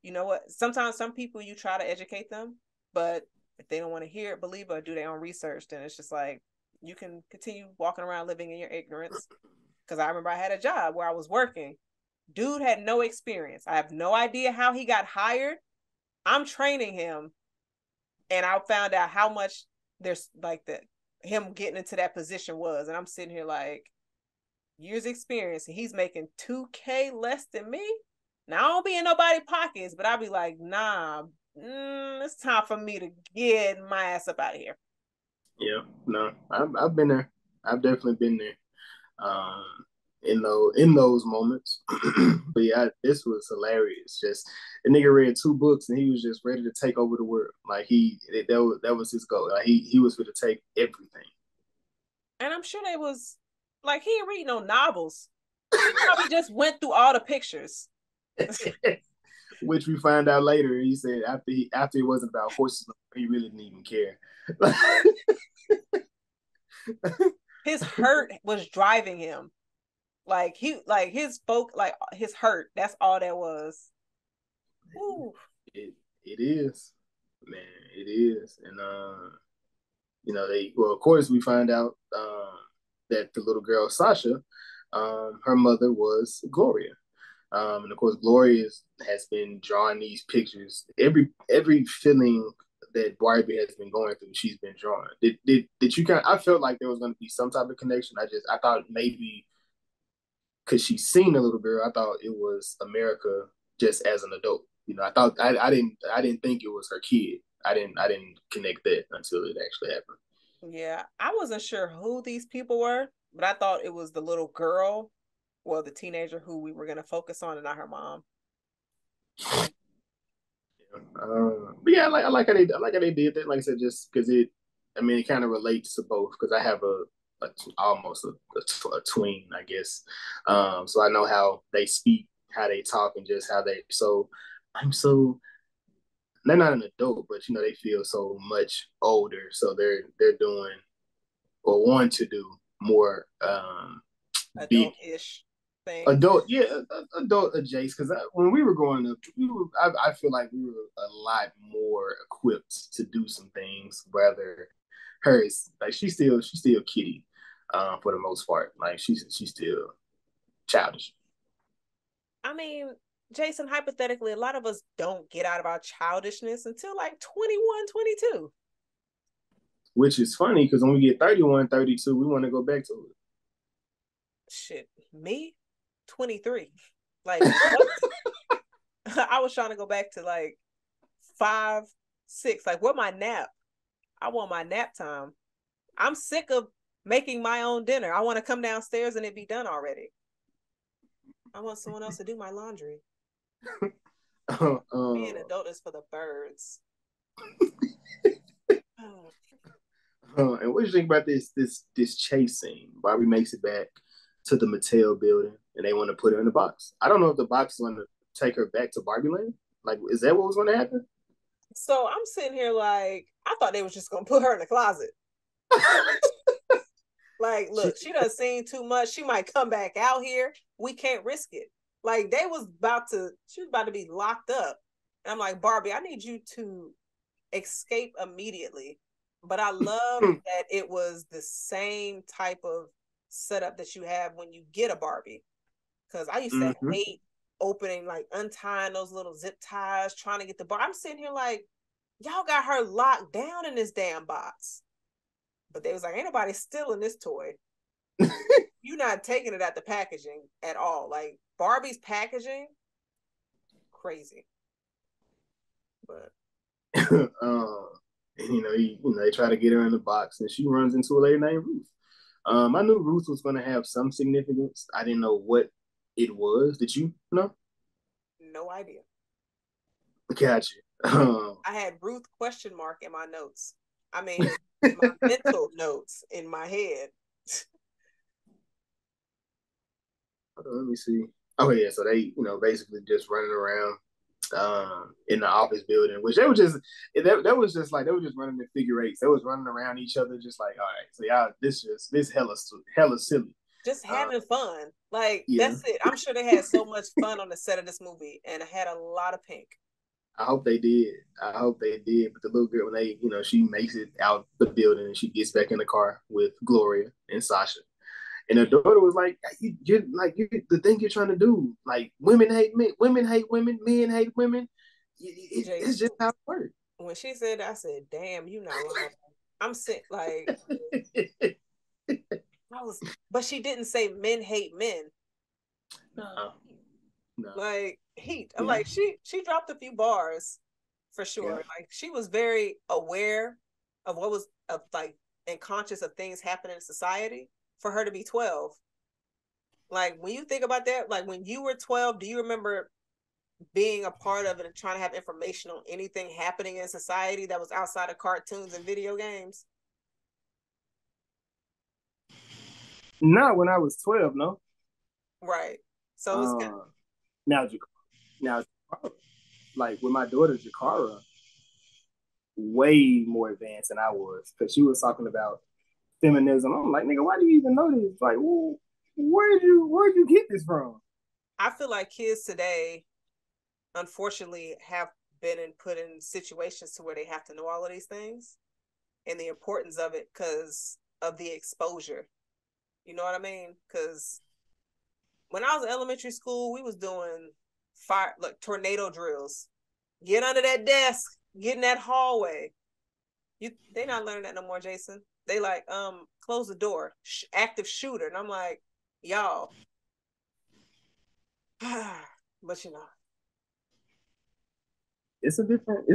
you know what? Sometimes some people you try to educate them, but If they don't want to hear it, believe it, or do their own research, then it's just like you can continue walking around living in your ignorance. Because I remember I had a job where I was working. Dude had no experience. I have no idea how he got hired. I'm training him, and I found out how much there's like that him getting into that position was. And I'm sitting here like, years experience, and he's making 2K less than me. Now I don't be in nobody's pockets, but I'll be like, nah, it's time for me to get my ass up out of here. Yeah, no, I've been there. I've definitely been there. Um, in those moments. But yeah, this was hilarious. Just the nigga read 2 books and he was just ready to take over the world. Like that was his goal. Like he was going to take everything. And I'm sure they was like he ain't reading no novels. He probably just went through all the pictures. Which we find out later. He said after it wasn't about horses, he really didn't even care. His hurt was driving him. Like his hurt. That's all that was. Ooh. It is, man. It is, and of course we find out that the little girl Sasha, her mother was Gloria. And of course, Gloria has been drawing these pictures. Every feeling that Barbie has been going through, she's been drawing. Did you I felt like there was going to be some type of connection. I thought maybe because she's seen a little girl, I thought it was America just as an adult. I didn't think it was her kid. I didn't connect that until it actually happened. Yeah, I wasn't sure who these people were, but I thought it was the little girl, well, the teenager who we were gonna focus on, and not her mom. But yeah, I like how they did that. Like I said, just because it kind of relates to both. Because I have almost a tween, I guess. So I know how they speak, how they talk, and just how they. So I'm so they're not an adult, but they feel so much older. So they're doing or want to do more big adult-ish thing. Adult, yeah, adult adjacent. Because when we were growing up, I feel like we were a lot more equipped to do some things. Rather, hers, like she's still kitty, for the most part. Like she's still childish. I mean, Jason, hypothetically, a lot of us don't get out of our childishness until like 21, 22. Which is funny because when we get 31, 32, we want to go back to it. Shit, me, 23. Like, I was trying to go back to like 5, 6. Like, what my nap? I want my nap time. I'm sick of making my own dinner. I want to come downstairs and it be done already. I want someone else to do my laundry. Being an adult is for the birds. And what do you think about this chase scene? Barbie makes it back to the Mattel building, and they want to put her in the box. I don't know if the box is going to take her back to Barbie Land. Like, is that what was going to happen? So I'm sitting here like, I thought they was just going to put her in the closet. Like, look, she done seen too much. She might come back out here. We can't risk it. Like, she was about to be locked up. And I'm like, Barbie, I need you to escape immediately. But I love that it was the same type of setup that you have when you get a Barbie. Because I used to hate opening, like untying those little zip ties, trying to get the Barbie. I'm sitting here like, y'all got her locked down in this damn box. But they was like, ain't nobody stealing this toy. You're not taking it at the packaging at all. Like Barbie's packaging, crazy. But they try to get her in the box, and she runs into a lady named Ruth. I knew Ruth was going to have some significance. I didn't know what it was. Did you know? No idea. Gotcha. I had Ruth question mark in my notes. I mean, my mental notes in my head. Let me see. Oh yeah, so they, basically just running around in the office building, which they were just that was just like they were just running in figure eights. They was running around each other, just like, all right, so y'all, this hella silly. Just having fun. Like, yeah. That's it. I'm sure they had so much fun on the set of this movie and had a lot of pink. I hope they did. I hope they did. But the little girl, when they, she makes it out the building and she gets back in the car with Gloria and Sasha. And her daughter was like, the thing you're trying to do, like women hate men, women hate women, men hate women. It's Jason, just how it works. when she said that, I said, damn, you not lying. I'm sick, like, I was, but she didn't say men hate men. No, no. Like, heat. I'm Yeah, like, she dropped a few bars for yeah. sure. Like, she was very aware of what was, of like, and conscious of things happening in society for her to be 12. Like, when you think about that, like, when you were 12, do you remember being a part of it and trying to have information on anything happening in society that was outside of cartoons and video games? Not when I was 12, no. Right. So it's kind Uh, now, now, like with my daughter Jakara, way more advanced than I was because she was talking about feminism. I'm like, nigga, why do you even know this? Like, well, where'd you get this from? I feel like kids today, unfortunately, have been put in situations to where they have to know all of these things and the importance of it because of the exposure. You know what I mean? Because when I was in elementary school, we was doing fire like tornado drills. Get under that desk, get in that hallway. They not learning that no more, Jason. They like, close the door, active shooter. And I'm like, y'all. But you know. It's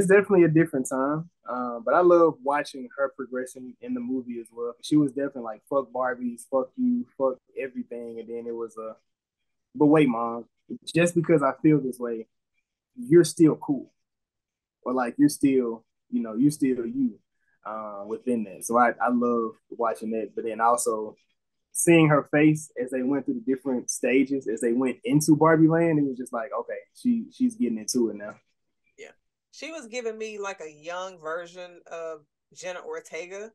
definitely a different time. But I love watching her progression in the movie as well. She was definitely like, fuck Barbies, fuck you, fuck everything. And then it was but wait, mom, just because I feel this way, you're still cool. Or like you're still, you're still you within that. So I love watching that. But then also seeing her face as they went through the different stages, as they went into Barbie Land, it was just like, okay, she's getting into it now. Yeah. She was giving me like a young version of Jenna Ortega.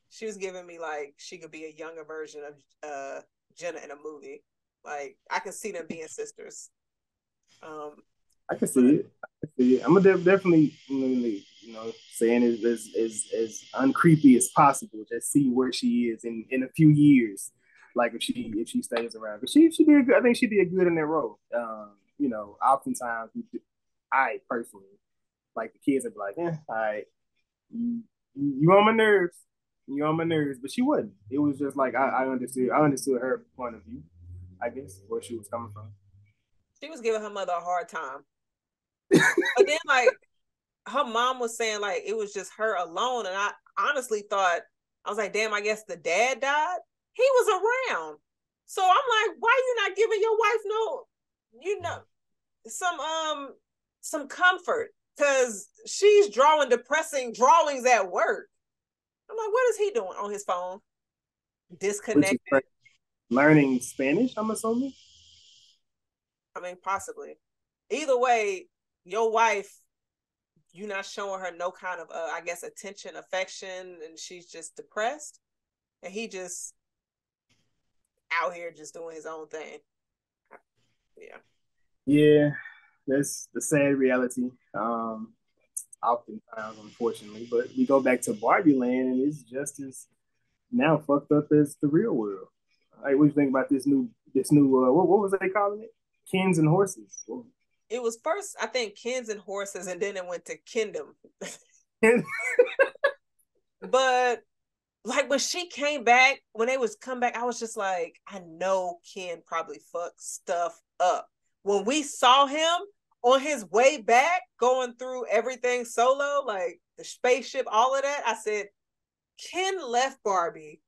She was giving me like she could be a younger version of Jenna in a movie. Like I can see them being sisters. Um, I can see but it. I can see it. I'm gonna definitely, saying it as uncreepy as possible. Just see where she is in a few years. Like if she stays around, but she did good. I think she did good in that role. Oftentimes I personally like the kids would be like, all right, you, you on my nerves, you on my nerves, but she wasn't. It was just like I understood her point of view. I guess where she was coming from. she was giving her mother a hard time. But then like her mom was saying like it was just her alone, and I honestly thought I was like, damn, I guess the dad died. He was around, so I'm like, why you not giving your wife no, you know, some some comfort because she's drawing depressing drawings at work. I'm like, what is he doing on his phone? Which is Disconnected. learning Spanish, I'm assuming. I mean, possibly. Either way, your wife, you not showing her no kind of, I guess, attention, affection, and she's just depressed, and he just out here just doing his own thing. Yeah, Yeah, that's the sad reality. Oftentimes, unfortunately, but we go back to Barbie Land, and it's just as now fucked up as the real world. Like, what do you think about this new what was they calling it? Kins and horses. it was first, I think, Kins and horses, and then it went to Kingdom. But like when she came back, when they was come back, I was just like, I know Ken probably fucked stuff up. When we saw him on his way back, going through everything solo, like the spaceship, all of that, I said, Ken left Barbie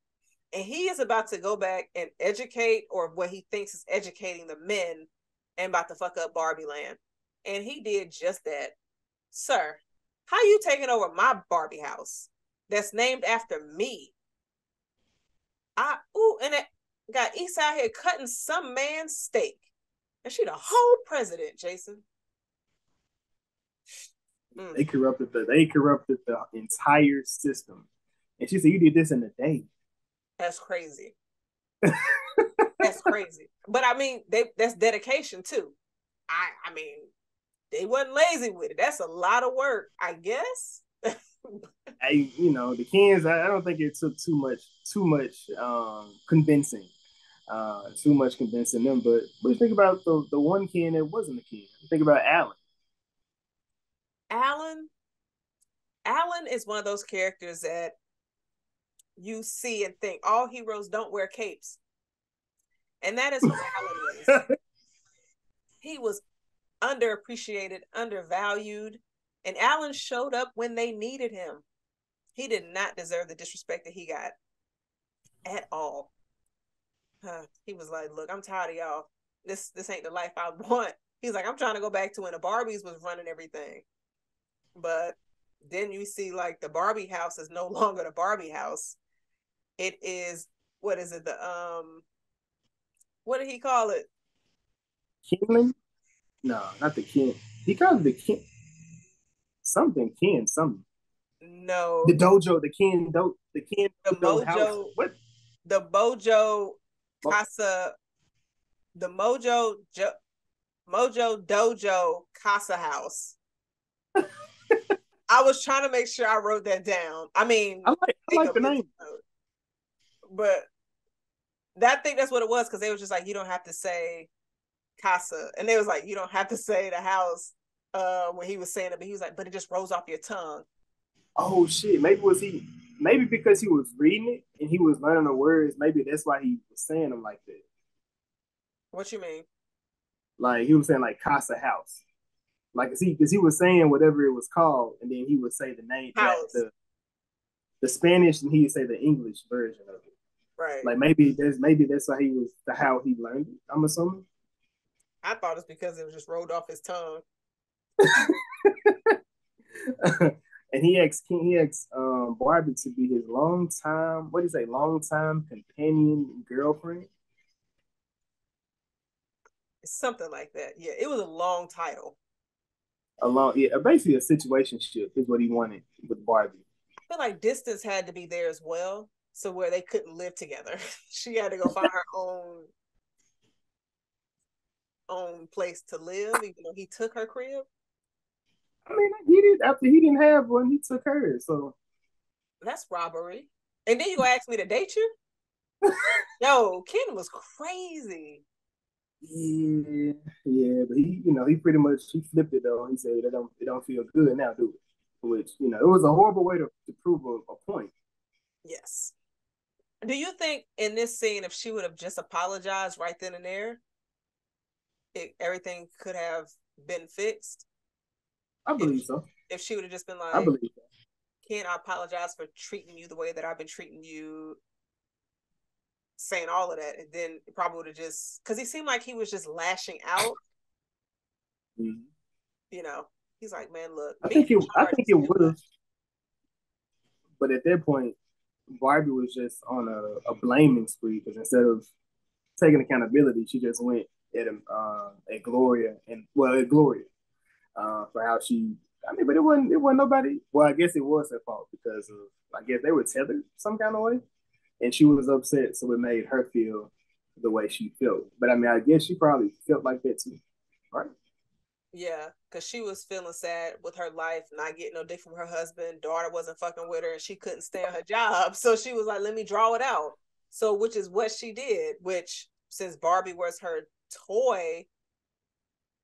and he is about to go back and educate, or what he thinks is educating the men, and about to fuck up Barbie Land. And he did just that. Sir, how you taking over my Barbie house that's named after me? And it got East out here cutting some man's steak. And she the whole president, Jason. Mm, They corrupted the entire system. And she said, "You did this in a day." that's crazy. That's crazy. But I mean, that's dedication too. I mean, they wasn't lazy with it. That's a lot of work, I guess. The Kens, I don't think it took too much convincing. Too much convincing them. But what do you think about the one Ken that wasn't a Ken? Think about Alan. Alan. Alan is one of those characters that you see and think all heroes don't wear capes. And that is who Alan is. He was underappreciated, undervalued, and Alan showed up when they needed him. He did not deserve the disrespect that he got at all. He was like, look, I'm tired of y'all. This ain't the life I want. He's like, I'm trying to go back to when the Barbies was running everything. But then you see like the Barbie house is no longer the Barbie house. It is, what is it? What did he call it? Kenley? No, not the Ken. He called it the Ken. Something Ken, something. No. The dojo, the Ken the dojo Mojo house. What? The Mojo Casa, the Mojo Dojo Casa House. I was trying to make sure I wrote that down. I mean, I like the name, but I think that's what it was, because they were just like, you don't have to say Casa, and they was like, you don't have to say the house when he was saying it, but he was like, but it just rolls off your tongue. Oh shit! Maybe because he was reading it and he was learning the words. Maybe that's why he was saying them like that. What you mean? Like he was saying like Casa House. Like because he was saying whatever it was called, and then he would say the name, the Spanish, and he would say the English version of it. Right. Like maybe that's how he learned it. I'm assuming. I thought it's because it was just rolled off his tongue. And he asked Barbie to be his long-time companion girlfriend. Something like that. Yeah, it was a long title. Basically a situationship is what he wanted with Barbie. I feel like distance had to be there as well, so where they couldn't live together. She had to go find her own place to live, even though he took her crib. I mean, I get it. After he didn't have one, he took hers. So that's robbery. And then you gonna ask me to date you? Yo, Ken was crazy. Yeah, but he pretty much flipped it though. He said it don't feel good now, do it. Which it was a horrible way to prove a point. Yes. Do you think in this scene, if she would have just apologized right then and there, everything could have been fixed? I believe so. If she would have just been like, I believe that. Ken, I apologize for treating you the way that I've been treating you, saying all of that, and then it probably would have just, because he seemed like he was just lashing out. Mm-hmm. He's like, man, look, I think it would have, but at that point, Barbie was just on a blaming spree, because instead of taking accountability, she just went at Gloria for how she. I mean, but it wasn't nobody. Well, I guess it was her fault, because I guess they were tethered some kind of way, and she was upset, so it made her feel the way she felt. But I mean, I guess she probably felt like that too, right? Yeah, because she was feeling sad with her life, not getting no dick from her husband. Daughter wasn't fucking with her, and she couldn't stand her job. So she was like, let me draw it out. So, which is what she did, which since Barbie was her toy,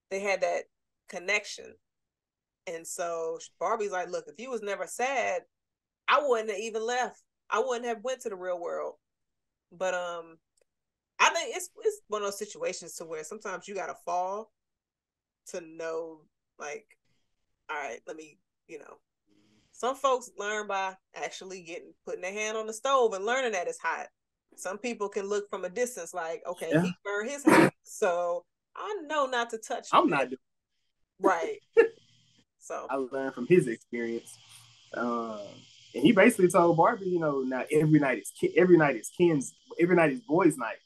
they had that connection. And so Barbie's like, look, if you was never sad, I wouldn't have even left. I wouldn't have went to the real world. But I think it's one of those situations to where sometimes you gotta fall to know, like, all right, let me, some folks learn by actually putting their hand on the stove and learning that it's hot. Some people can look from a distance like, okay, yeah, he burned his hand, so I know not to touch him. I'm not doing right. So I learned from his experience. And he basically told Barbie, now every night is boys' night.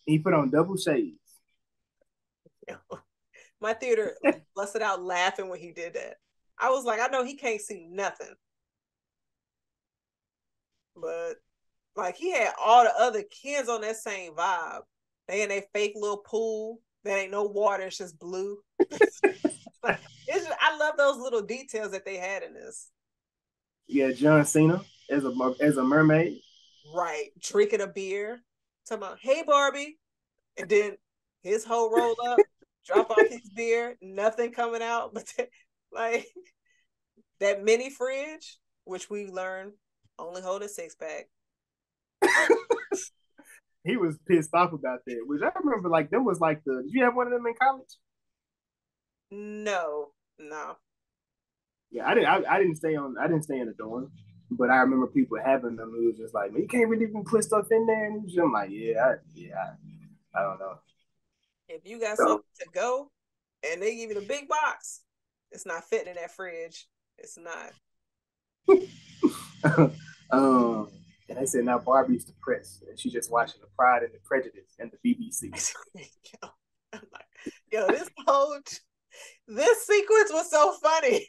He put on double shades. My theater busted out laughing when he did that. I was like, I know he can't see nothing, but like he had all the other kids on that same vibe. They in a fake little pool. There ain't no water. It's just blue. Like, I love those little details that they had in this. Yeah, John Cena as a mermaid. Right, drinking a beer, talking about, "Hey Barbie," and then his whole roll up, drop off his beer, nothing coming out, but like that mini fridge, which we learned only hold a 6-pack. He was pissed off about that. Which I remember, like, them was like the. Did you have one of them in college? No, no. Yeah, I didn't. I didn't stay on. I didn't stay in the dorm, but I remember people having them. It was just like, man, you can't really even put stuff in there. And I'm like, I don't know. If you got So, something to go and they give you the big box, it's not fitting in that fridge. It's not. um, and they said now Barbie's depressed and she's just watching the Pride and the Prejudice and the BBC. yo, yo, this sequence was so funny.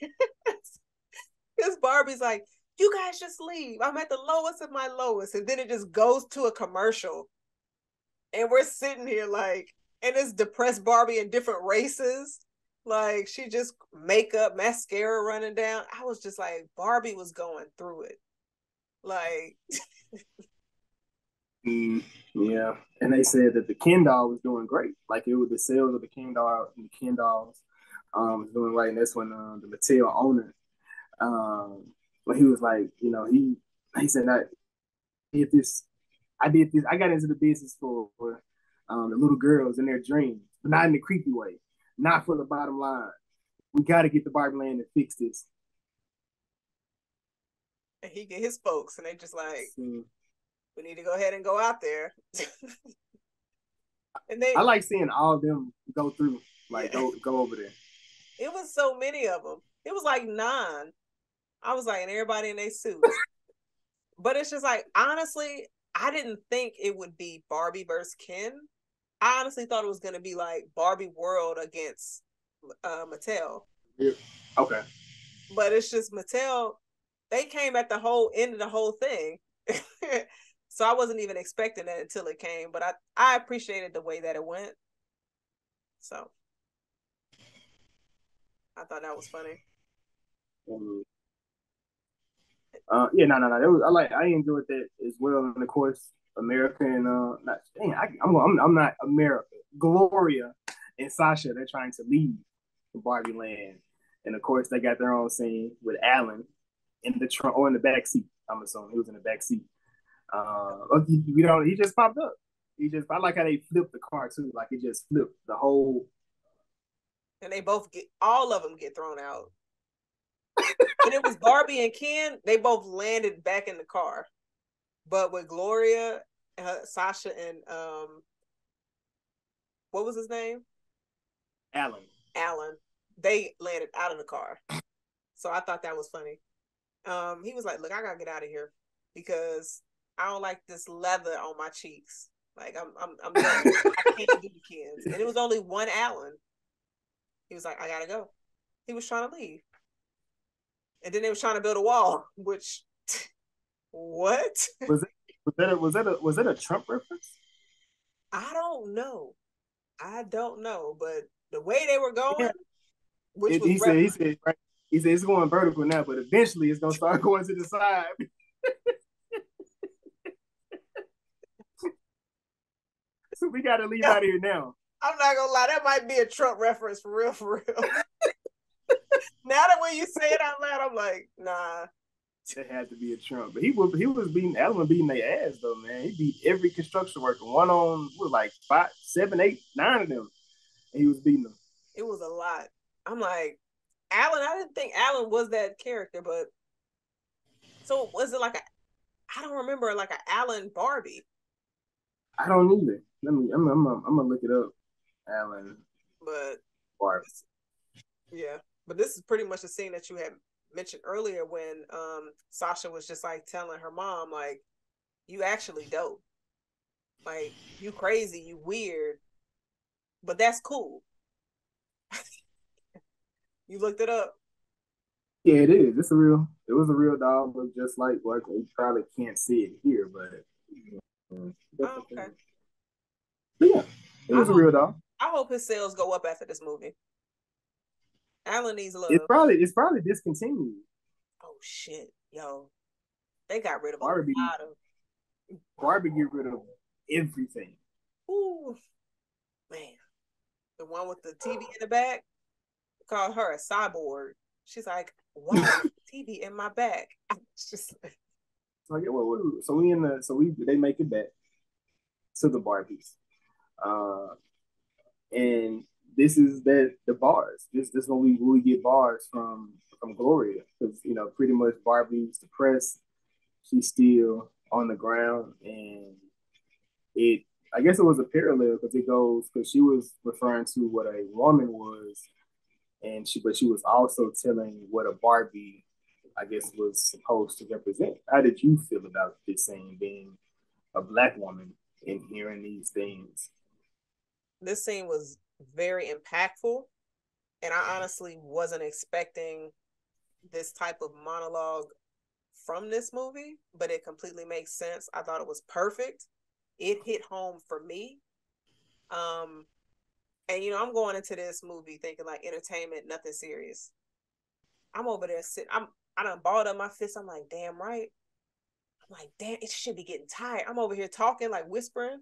Because Barbie's like, "You guys just leave. I'm at the lowest of my lowest." And then it just goes to a commercial. And we're sitting here like, and it's depressed Barbie in different races. Like, she just makeup, mascara running down. I was just like, Barbie was going through it. Like, Yeah, and they said that the Ken doll was doing great. Like it was the sales of the Ken dolls was doing right, and that's when the Mattel owner, when he was like, he said that did this, I did this, I got into the business for the little girls and their dreams, but not in the creepy way, not for the bottom line. We got to get the Barbie Land and fix this. and he get his folks, and they just like, So, "We need to go ahead and go out there." And I they, like seeing all of them go through, like yeah, go over there. it was so many of them. It was like 9. I was like, and everybody in their suits. But it's just like, honestly, I didn't think it would be Barbie versus Ken. I honestly thought it was going to be like Barbie World against Mattel. Yeah. Okay. But it's just Mattel, they came at the whole end of the whole thing. So I wasn't even expecting that until it came. But I appreciated the way that it went. So I thought that was funny. Um, no. I enjoyed that as well. And of course, America and not, dang, I'm not America. Gloria and Sasha, they're trying to leave the Barbie land, and of course, they got their own scene with Alan in the trunk or in the back seat. I'm assuming he was in the back seat. We don't. He just popped up. I like how they flipped the car too. Like it just flipped the whole. And they both all of them get thrown out. When it was Barbie and Ken, they both landed back in the car. But with Gloria, Sasha, and what was his name? Alan. Alan. They landed out of the car. So I thought that was funny. He was like, "Look, I gotta get out of here because I don't like this leather on my cheeks. Like I'm done. I can't do the Kens." And it was only one Alan. He was like, "I gotta go." He was trying to leave. And then they was trying to build a wall, which what? Was that a Trump reference? I don't know. I don't know, but the way they were going, Yeah. which was He said right. He said it's going vertical now, but eventually it's gonna start going to the side. So we gotta leave out of here now. I'm not gonna lie, that might be a Trump reference for real, for real. Now that when you say it out loud, I'm like, nah. It had to be a Trump, but he was beating Alan beating their ass though, man. He beat every construction worker, one on what, like 5, 7, 8, 9 of them, and he was beating them. It was a lot. I'm like, Alan. I didn't think Alan was that character, but so was it like a? I don't remember like an Alan Barbie, I don't either. I'm gonna look it up. Alan but Barbie. yeah. But this is pretty much the scene that you had mentioned earlier when Sasha was just like telling her mom like, "You actually dope. Like you crazy, you weird, but that's cool." You looked it up. Yeah, it is. It was a real dog, but just like you probably can't see it here, but Oh, okay. yeah, it I was a hope real dog. I hope his sales go up after this movie. Alan needs love. It's probably discontinued. Oh shit, yo, they got rid of a Barbie lot of. Barbie get rid of everything. Ooh, man, the one with the TV in the back, called her a cyborg. She's like, why is the TV in my back? It's just like, So, yeah, they make it back to the Barbies. And this is the bars. This when we get bars from Gloria, because pretty much Barbie's depressed. She's still on the ground, and it I guess it was a parallel because it goes because she was referring to what a woman was, and she was also telling what a Barbie, I guess, was supposed to represent. How did you feel about this scene, being a Black woman and hearing these things? this scene was very impactful, and I honestly wasn't expecting this type of monologue from this movie, but it completely makes sense. I thought it was perfect. It hit home for me. Um, and I'm going into this movie thinking like entertainment, nothing serious. I'm over there sitting. I done balled up my fist. I'm like, damn right. I'm like, damn, it should be getting tired. I'm over here talking, like whispering.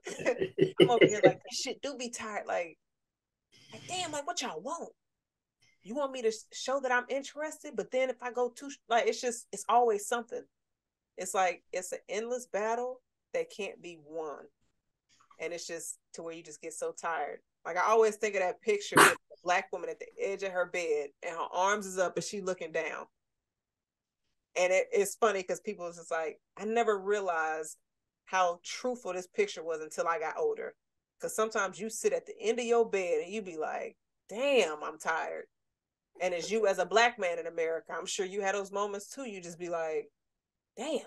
I'm over here like, this shit do be tired. Like, damn, like what y'all want? You want me to show that I'm interested, but then if I go too, like, it's always something. It's like, it's an endless battle that can't be won. And it's just to where you just get so tired. Like, I always think of that picture with the Black woman at the edge of her bed and her arms is up and she looking down. And it's funny because people was just like, I never realized how truthful this picture was until I got older. Because sometimes you sit at the end of your bed and you be like, damn, I'm tired. And as you, as a Black man in America, I'm sure you had those moments too. You just be like, damn.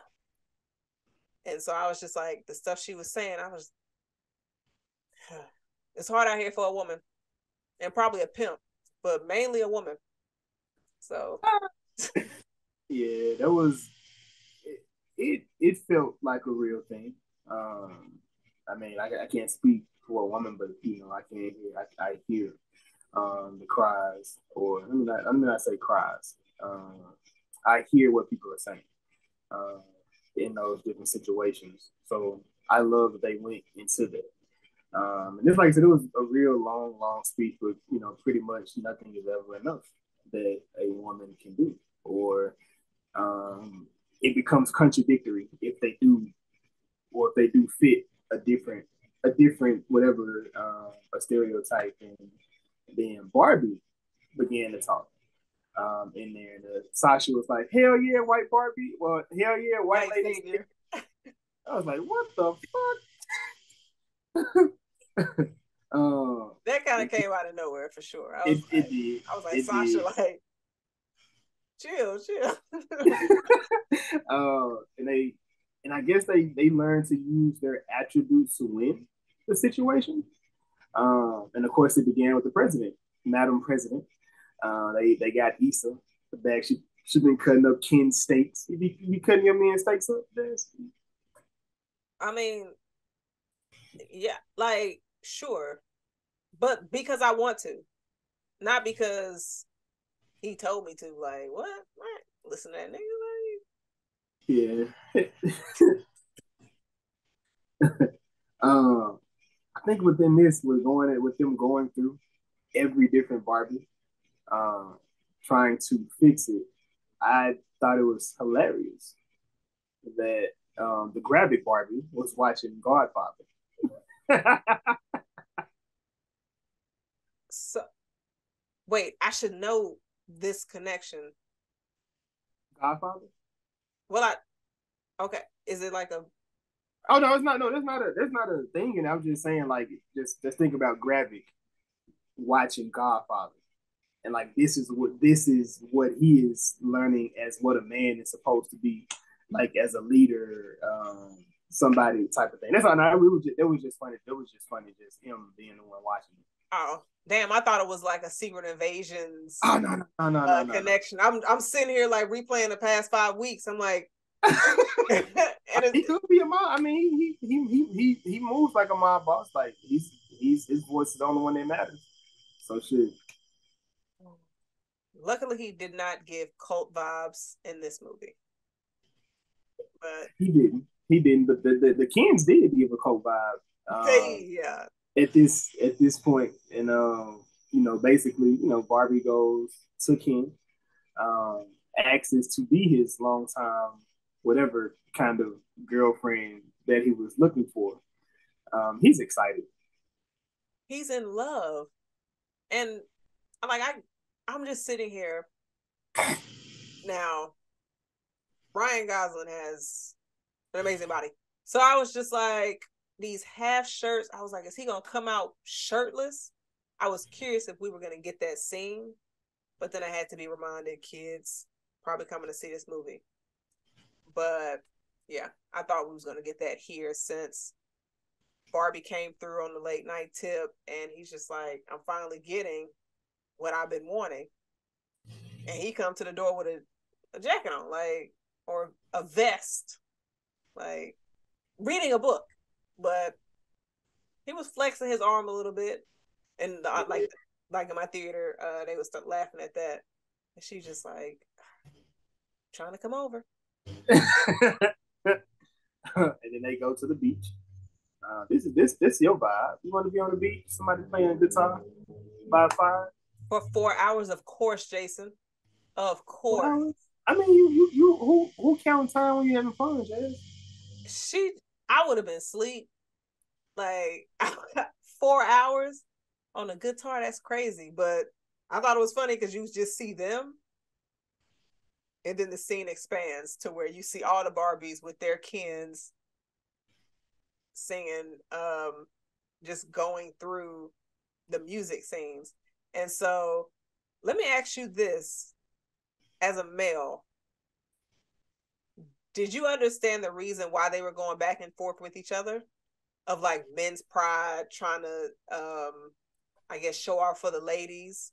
And so I was just like, the stuff she was saying, it's hard out here for a woman and probably a pimp, but mainly a woman. So Yeah, that was it felt like a real thing. I mean, I can't speak for a woman, but I can I hear the cries, or let me not say cries. I hear what people are saying uh, in those different situations. So I love that they went into that. And just like I said, it was a real long speech, but pretty much nothing is ever enough that a woman can do, or it becomes contradictory if they do, or if they do fit a different whatever a stereotype. And then Barbie began to talk in there, and Sasha was like, "Hell yeah, white Barbie! Well, hell yeah, white lady." savior. I was like, "What the fuck?" That kind of came out of nowhere for sure. It did. I was like, It Sasha, did. like, chill. And I guess they learned to use their attributes to win the situation. And of course, it began with the president, Madam President. They got Issa the bag. She been cutting up Ken steaks. You be cutting your man steaks up, Des? I mean, yeah, like sure, but because I want to, not because he told me to. Like what? Listen to that nigga. Yeah. I think within this, with them going through every different Barbie, trying to fix it. I thought it was hilarious that the graphic Barbie was watching Godfather. So wait, I should know this connection. Godfather? Well, okay. Is it like a? Oh no, it's not. No, that's not a thing. And I was just saying, like, just think about graphic watching Godfather, and like this is what he is learning as what a man is supposed to be, like as a leader, somebody type of thing. That's all. No, it was just funny. It was just funny, just him being the one watching it. Oh, damn! I thought it was like a Secret Invasions Oh no, connection. I'm sitting here like replaying the past 5 weeks. I'm like, he could be a mob. I mean, he moves like a mob boss. Like his voice is the only one that matters. So shit. Luckily, he did not give cult vibes in this movie. But He didn't. But the Kens did give a cult vibe. yeah, At this point, and basically, Barbie goes to Ken, asks to be his longtime whatever kind of girlfriend that he was looking for. He's excited. he's in love, and I'm like, I'm just sitting here now. Ryan Gosling has an amazing body, so I was just like, these half shirts. I was like, is he gonna come out shirtless? I was curious if we were gonna get that scene, but then I had to be reminded, kids probably coming to see this movie. But yeah, I thought we was gonna get that here since Barbie came through on the late night tip, and he's just like, I'm finally getting what I've been wanting. And he come to the door with a jacket on, like, or a vest, like reading a book. But he was flexing his arm a little bit, and like in my theater, they would start laughing at that. And she's just like, trying to come over. And then they go to the beach. This your vibe. You want to be on the beach? Somebody playing a guitar by a fire For 4 hours, of course, Jason. Of course. 4 hours. I mean, you who count time when you having fun, Jazz? I would have been asleep. Like 4 hours on a guitar, that's crazy. But I thought it was funny because you just see them, and then the scene expands to where you see all the Barbies with their kins singing, just going through the music scenes. And so let me ask you this, as a male, did you understand the reason why they were going back and forth with each other? Of like men's pride, trying to I guess show off for the ladies.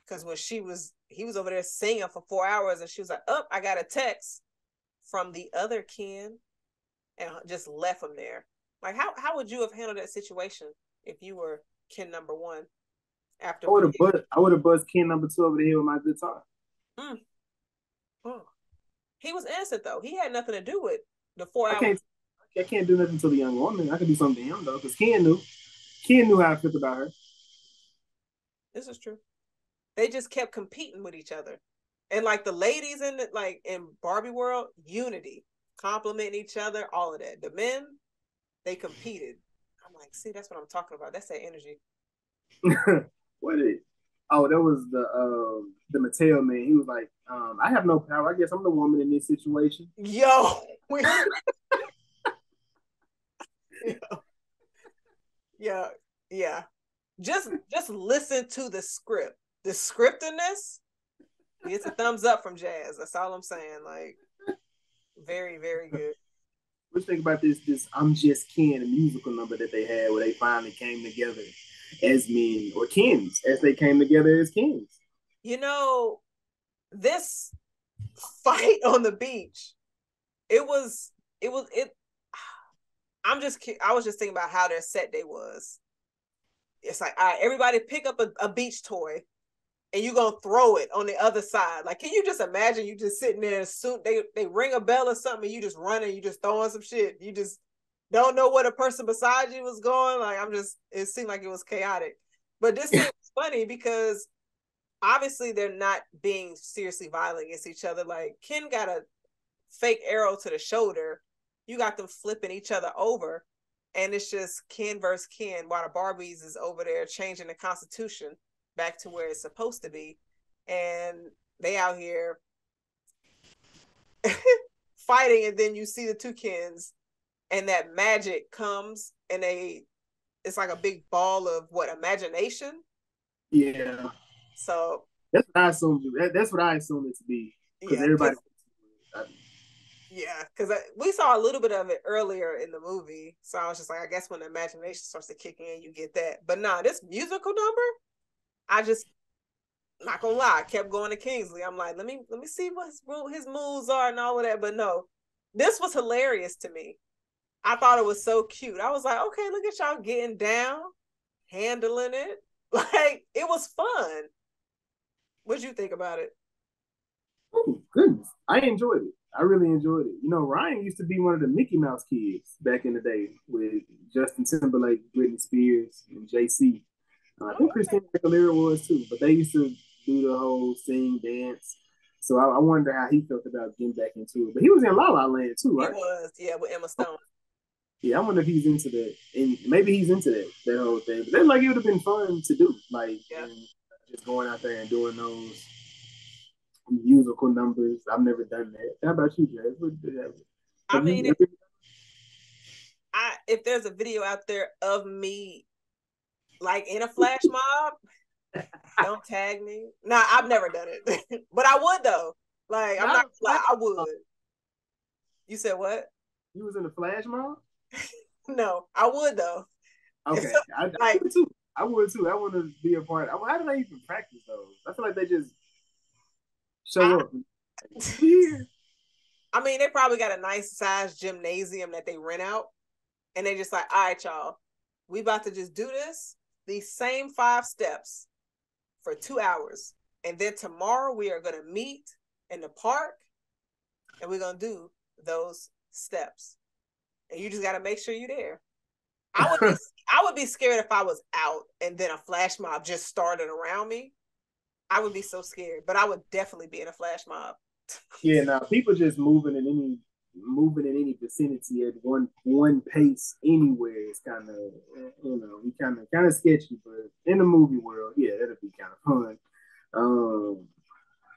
Because when he was over there singing for 4 hours, and she was like, "Oh, I got a text from the other Ken," and just left him there. Like, how would you have handled that situation if you were Ken number one after what? I would have buzzed Ken number two over the head with my guitar. Mm. Oh. He was innocent though. He had nothing to do with the 4 hours. I can't do nothing to the young woman. I can do something to him though, because Ken knew how I felt about her. This is true. They just kept competing with each other. And like the ladies in Barbie world, unity, complimenting each other, all of that. The men, they competed. I'm like, see, that's what I'm talking about. That's that energy. What is? Oh, that was the Mattel man. He was like, I have no power. I guess I'm the woman in this situation. Yo, yeah, yeah. Just listen to the script. The scriptedness gets a thumbs up from Jazz. That's all I'm saying. Like, very, very good. What you think about this I'm Just Ken, a musical number that they had where they finally came together as men, or Kens, as they came together as Kens? You know, this fight on the beach, it was I was just thinking about how their set day was. It's like, all right, everybody pick up a beach toy, and you're gonna throw it on the other side. Like, can you just imagine you just sitting there, soon they ring a bell or something, and you just running, you just throwing some shit. You just don't know where the person beside you was going. Like, it seemed like it was chaotic. But this thing was funny because obviously they're not being seriously violent against each other. Like, Ken got a fake arrow to the shoulder. You got them flipping each other over. And it's just Ken versus Ken, while the Barbies is over there changing the Constitution back to where it's supposed to be. And they out here fighting, and then you see the two Kens, and that magic comes, and it's like a big ball of imagination. Yeah. So that's what I assumed. That's what I assumed it to be, because yeah, everybody. Yeah, because we saw a little bit of it earlier in the movie, so I was just like, I guess when the imagination starts to kick in, you get that. But nah, this musical number, I just, not gonna lie, I kept going to Kingsley. I'm like, let me see what his moves are and all of that. But no, this was hilarious to me. I thought it was so cute. I was like, okay, look at y'all getting down, handling it. Like, it was fun. What'd you think about it? Oh, goodness. I enjoyed it. I really enjoyed it. You know, Ryan used to be one of the Mickey Mouse kids back in the day with Justin Timberlake, Britney Spears, and JC. I Oh, think Christina Aguilera was too, but they used to do the whole sing, dance. So I wonder how he felt about getting back into it. But he was in La La Land too, he right? was, yeah, with Emma Stone. Yeah, I wonder if he's into that, and maybe he's into that whole thing. But then, like, it would have been fun to do, like, Yeah. and just going out there and doing those musical numbers. I've never done that. How about you, Jazz? I Have mean, you ever? if there's a video out there of me like in a flash mob, don't tag me. Nah, I've never done it, but I would though. Like, I'm not Not a gonna lie, flash I mob. would. You said what? You was in a flash mob? No, I would though. If Okay, so, I like, would too. I would too. I want to be a part. How do they even practice those? I feel like they just show I, up. Here. I mean, they probably got a nice size gymnasium that they rent out, and they just like, all right, y'all, we about to just do these same 5 steps for 2 hours, and then tomorrow we are gonna meet in the park, and we're gonna do those steps, and you just got to make sure you're there. I would be I would be scared if I was out and then a flash mob just started around me. I would be so scared, but I would definitely be in a flash mob. Yeah, now people just moving in any vicinity at one pace anywhere is kind of kind of sketchy. But in the movie world, yeah, that'd be kind of fun. Um,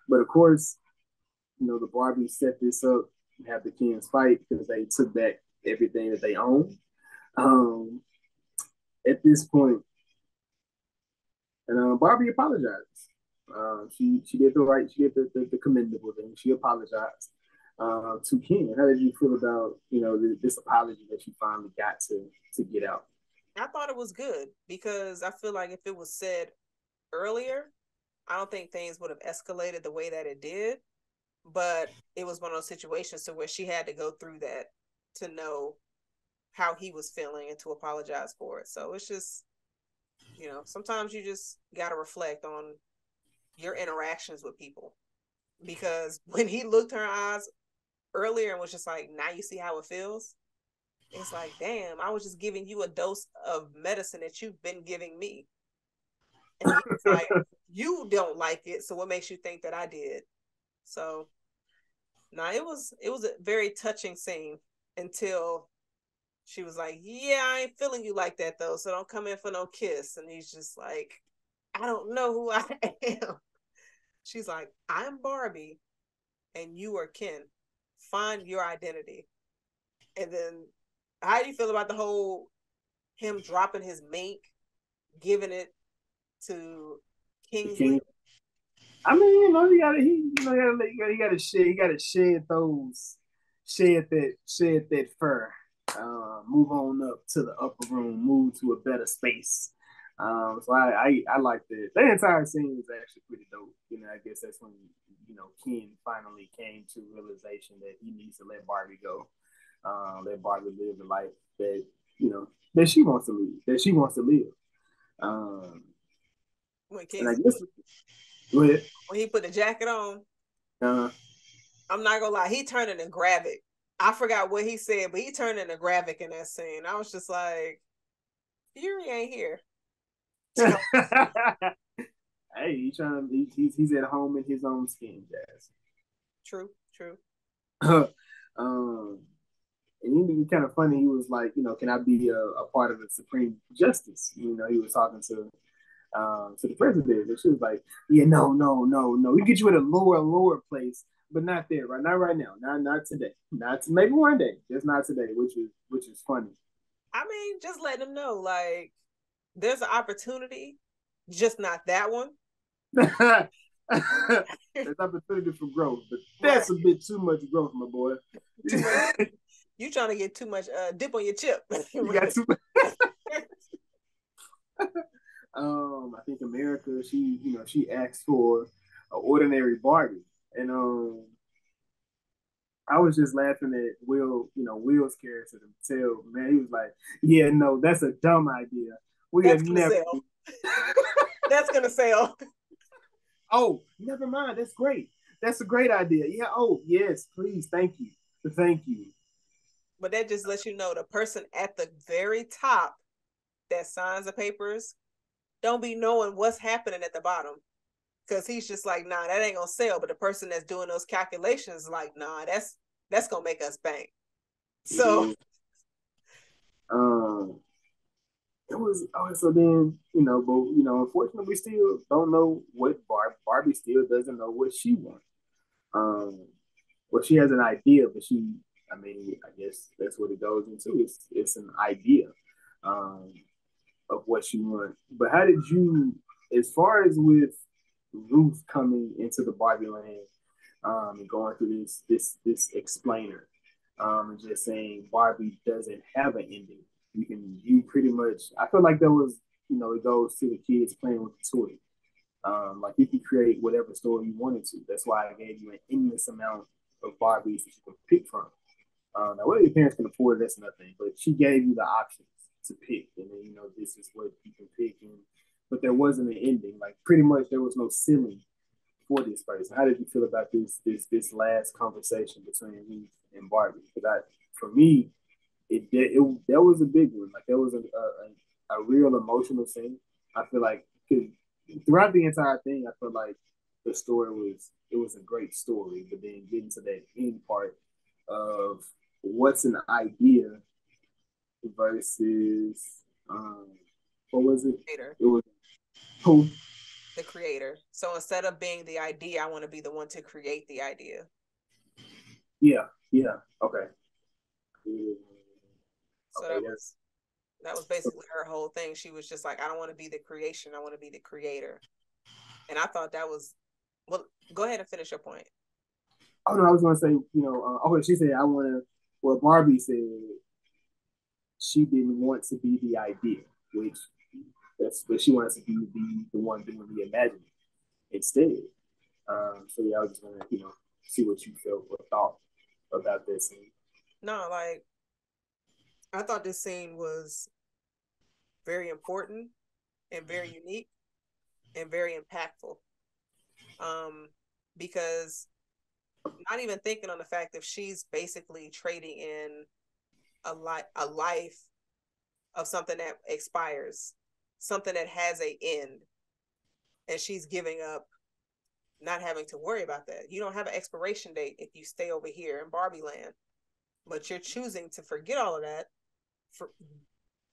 but of course, the Barbies set this up and have the Kens fight because they took back everything that they own. Um, at this point, and Barbie apologized. She did the right, she did the commendable thing. She apologized to Ken. How did you feel about this apology that she finally got to get out? I thought it was good because I feel like if it was said earlier, I don't think things would have escalated the way that it did. But it was one of those situations to where she had to go through that to know how he was feeling and to apologize for it. So it's just, sometimes you just got to reflect on your interactions with people. Because when he looked her eyes earlier and was just like, now you see how it feels. It's like, damn, I was just giving you a dose of medicine that you've been giving me. And he's like, you don't like it. So what makes you think that I did? So it was a very touching scene until she was like, yeah, I ain't feeling you like that though. So don't come in for no kiss. And he's just like, I don't know who I am. She's like, I'm Barbie and you are Ken. Find your identity. And then how do you feel about the whole him dropping his mink, giving it to Kingsley? King. I mean, he gotta shed that fur. Move on up to the upper room, move to a better space. So I like that. The entire scene was actually pretty dope. I guess that's when Ken finally came to realization that he needs to let Barbie go, let Barbie live the life that she wants to live, Um, When and I Kingsley, guess go ahead. when he put the jacket on, Uh, I'm not gonna lie, he turned into Gravik. I forgot what he said, but he turned into Gravik in that scene. I was just like, Fury ain't here. hey, he's at home in his own skin, Jazz. True, true. um, and he kind of funny. He was like, can I be a part of the Supreme Justice? He was talking to the president, and she was like, yeah, no, no, no, no. We get you at a lower place, but not there, right? Not right now. Not today. Maybe one day, just not today, which is funny. I mean, just letting them know, like, there's an opportunity, just not that one. There's opportunity for growth, but Right. that's a bit too much growth, my boy. Too much. You trying to get too much dip on your chip. You got too much. I think America, she asked for an ordinary Barbie, and I was just laughing at Will's character to tell man, he was like, yeah, no, that's a dumb idea. We That's have gonna never. sell. That's gonna sell. Oh, never mind. That's great. That's a great idea. Yeah. Oh, yes. Please. Thank you. Thank you. But that just lets you know the person at the very top that signs the papers don't be knowing what's happening at the bottom. Cause he's just like, nah, that ain't gonna sell. But the person that's doing those calculations is like, nah, that's gonna make us bank. So Yeah. Um, it was so then but unfortunately we still don't know what Barbie still doesn't know what she wants. Um, well, she has an idea, but I mean, I guess that's what it goes into. It's an idea um, of what you want. But how did you, as far as with Ruth coming into the Barbie land and going through this explainer and just saying Barbie doesn't have an ending. You pretty much. I feel like that was it goes to the kids playing with the toy. Like you can create whatever story you wanted to. That's why I gave you an endless amount of Barbies that you can pick from. Now, whether your parents can afford it, that's nothing. But she gave you the options to pick, and then this is what you can pick. But there wasn't an ending. Like pretty much, there was no ceiling for this person. How did you feel about this last conversation between Ruth and Barbie? Because for me, that was a big one. Like there was a real emotional scene. I feel like throughout the entire thing, I feel like the story was a great story, but then getting to that end part of what's an idea versus what was it? creator, It was who? the creator. So instead of being the idea, I want to be the one to create the idea. Yeah, yeah. Okay. Yeah. So Okay, yeah. that was basically her whole thing. She was just like, I don't want to be the creation, I want to be the creator. And I thought that was well. Go ahead and finish your point. Oh no, I was gonna say, okay, she said I wanna well Barbie said she didn't want to be the idea, which but she wanted to be the one doing the imagining instead. So yeah, I was just gonna, see what you felt or thought about that scene. No, like I thought this scene was very important and very unique and very impactful. Um, because not even thinking on the fact that she's basically trading in a life of something that expires, something that has a end, and she's giving up not having to worry about that. You don't have an expiration date if you stay over here in Barbie land, but you're choosing to forget all of that. For,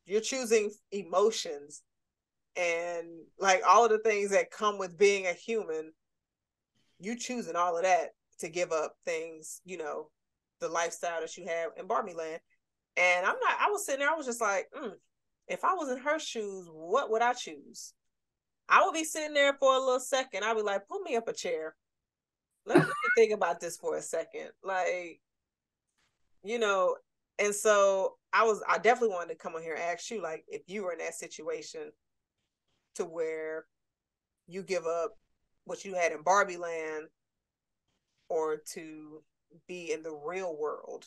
you're choosing emotions and like all of the things that come with being a human. You choosing all of that to give up things, the lifestyle that you have in Barbie land. And I was sitting there, I was just like, if I was in her shoes, what would I choose? I would be sitting there for a little second. I'd be like, pull me up a chair. Let me think about this for a second. Like, you know, and so I definitely wanted to come on here and ask you, like, if you were in that situation to where you give up what you had in Barbie land or to be in the real world.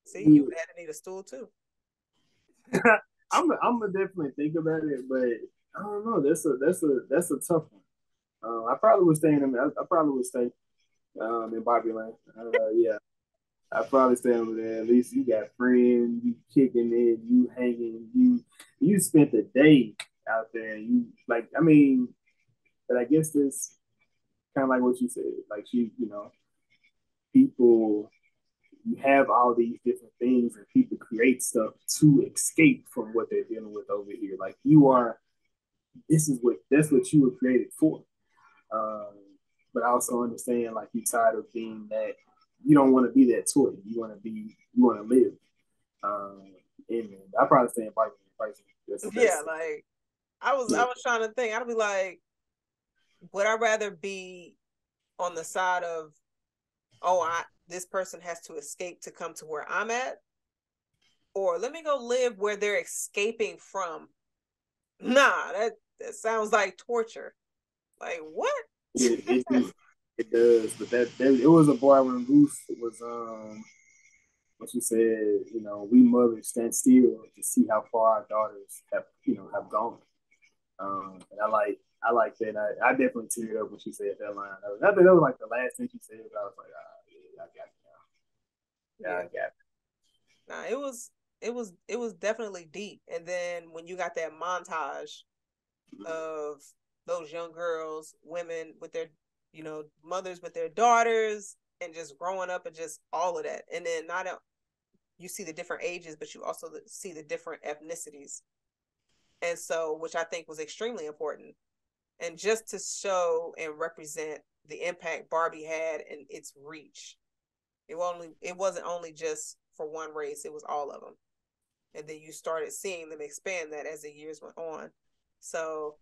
See, you had to need a stool too. I'm gonna definitely think about it, but I don't know. That's a tough one. I probably would stay in. I probably would stay in Barbie Land. Yeah, I probably stay over there. At least you got friends, you kicking it, you hanging, you spent the day out there. You like, I mean, but I guess this kind of like what you said. Like people, you have all these different things, and people create stuff to escape from what they're dealing with over here. Like you are, that's what you were created for. Um, but I also understand like you're tired of being that. You don't want to be that toy. You want to live. Um, and I probably stay in person. Yeah, like I was trying to think. I'd be like, would I rather be on the side of, oh, this person has to escape to come to where I'm at, or let me go live where they're escaping from? Nah, that sounds like torture. Like what? It does, but that it was a bar when Ruth was when she said, we mothers stand still to see how far our daughters have gone. And I like that. I definitely teared up when she said that line. I think that was like the last thing she said, but I was like, yeah, I got it now. Yeah, I Yeah. got it. Nah, it was definitely deep. And then when you got that montage of those young girls, women with their, mothers with their daughters, and just growing up and just all of that. And then not you see the different ages, but you also see the different ethnicities. And so, which I think was extremely important. And just to show and represent the impact Barbie had and its reach. It wasn't only just for one race, it was all of them. And then you started seeing them expand that as the years went on. So,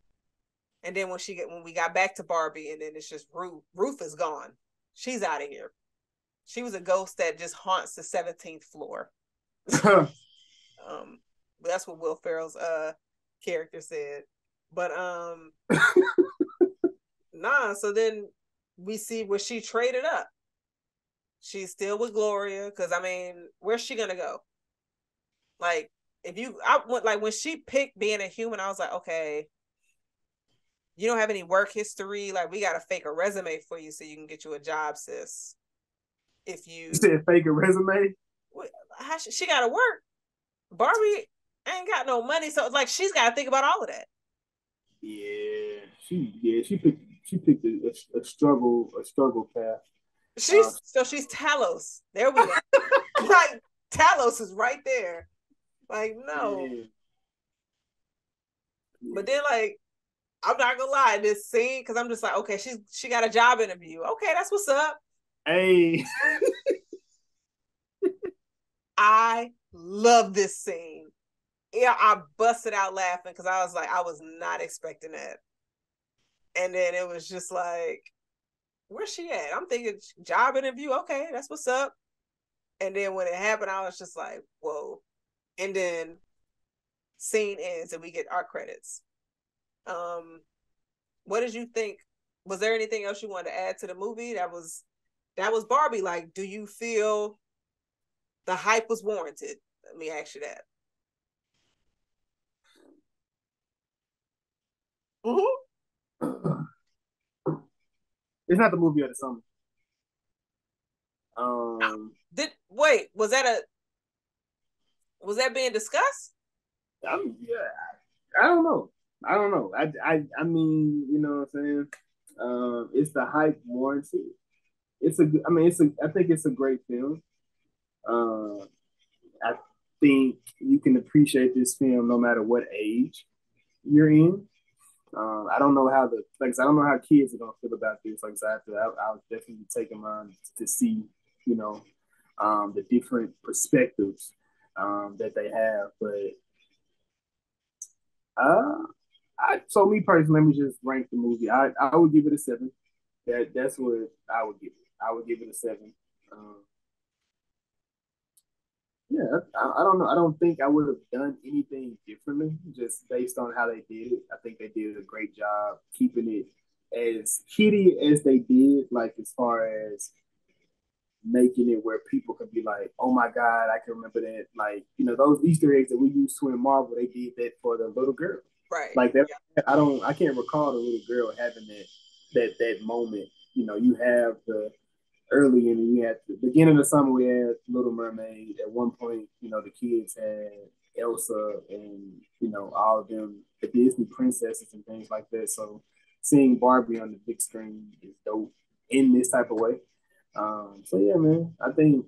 and then when we got back to Barbie, and then it's just Ruth. Ruth is gone. She's out of here. She was a ghost that just haunts the 17th floor. That's what Will Ferrell's character said. But nah. So then we see where she traded up. She's still with Gloria, because I mean, where's she gonna go? Like, I went like when she picked being a human, I was like, okay, you don't have any work history. Like, we gotta fake a resume for you so you can get you a job, sis. If You you, said fake a resume? she gotta work. Barbie ain't got no money, so like she's gotta think about all of that. She picked a struggle path. She's Talos. There we go. Like, Talos is right there. Like, no. Yeah. But then, like, I'm not gonna lie, this scene, because I'm just like, okay, she got a job interview. Okay, that's what's up. Hey. I love this scene. Yeah, I busted out laughing because I was like, I was not expecting that. And then it was just like, where's she at? I'm thinking job interview. Okay, that's what's up. And then when it happened, I was just like, whoa. And then scene ends and we get our credits. What did you think? Was there anything else you wanted to add to the movie? That was Barbie. Like, do you feel the hype was warranted? Let me ask you that. It's not the movie of the summer. Um, Wait, was that being discussed? I don't know. I don't know. I mean, you know what I'm saying? It's the hype warranted. I think it's a great film. Uh, I think you can appreciate this film no matter what age you're in. I don't know how I don't know how kids are gonna feel about this. Like I said, I'll definitely take them on to see, you know, the different perspectives that they have. But uh, so me personally, let me just rank the movie. I would give it a 7. That's what I would give it. I would give it a 7. Um, yeah, I don't know. I don't think I would have done anything differently just based on how they did it. I think they did a great job keeping it as kiddie as they did, like as far as making it where people can be like, "Oh my God, I can remember that." Like, those Easter eggs that we used to in Marvel, they did that for the little girl. Right. Like that, yeah. I can't recall the little girl having that moment. You have the early in the at the beginning of the summer we had Little Mermaid. At one point, the kids had Elsa and all of them, the Disney princesses and things like that. So seeing Barbie on the big screen is dope in this type of way. So yeah, man, I think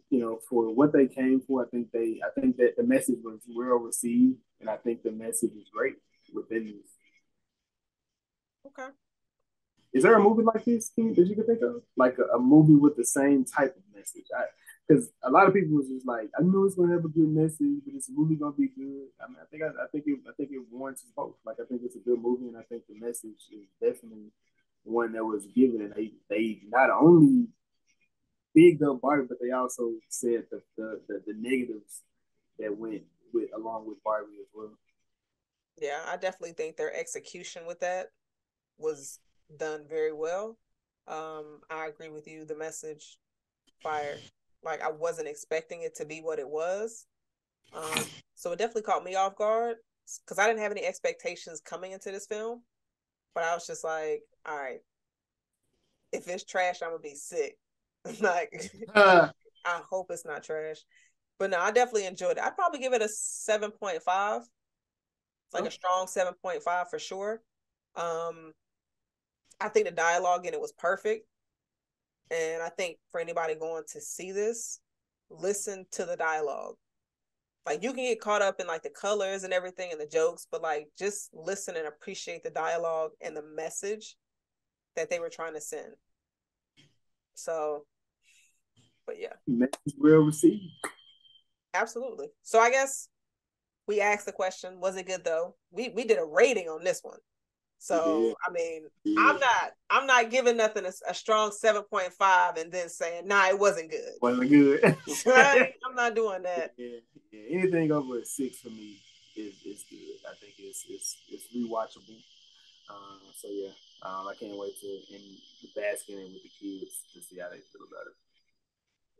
for what they came for, I think that the message was well received, and I think the message is great within this. Okay. Is there a movie like this that you can think of, like a movie with the same type of message? Because a lot of people was just like, I know it's gonna have a good message, but it's really gonna be good. I mean, I think it warrants both. Like, I think it's a good movie, and I think the message is definitely one that was given. And they not only bigged up Barbie, but they also said the negatives that went with along with Barbie as well. Yeah, I definitely think their execution with that was done very well. I agree with you. The message, fire. Like, I wasn't expecting it to be what it was. So it definitely caught me off guard. because I didn't have any expectations coming into this film, but I was just like, all right, if it's trash, I'm gonna be sick. Like, I hope it's not trash. But no, I definitely enjoyed it. I'd probably give it a 7.5. It's like a strong 7.5 for sure. I think the dialogue in it was perfect. And I think for anybody going to see this, listen to the dialogue. Like, you can get caught up in like the colors and everything and the jokes, but like just listen and appreciate the dialogue and the message that they were trying to send. So, but yeah. Message well received. Absolutely. So I guess we asked the question, was it good though? We did a rating on this one. So I mean, I'm not giving nothing a strong 7.5 and then saying, nah, it wasn't good. Wasn't good. Right? I'm not doing that. Yeah. Anything over a 6 for me is good. I think it's rewatchable. So yeah, I can't wait to bask in it with the kids to see how they feel about it.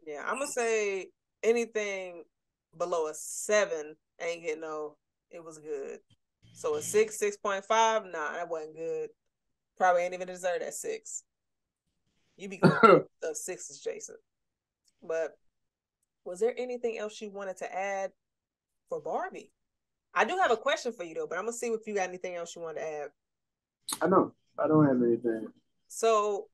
Yeah, I'm gonna say anything below a 7 ain't getting no. It was good. So a 6, 6.5, nah, that wasn't good. Probably ain't even deserve that 6. You be going the 6s, Jason. But was there anything else you wanted to add for Barbie? I do have a question for you though, but I'm gonna see if you got anything else you want to add. I don't have anything. So,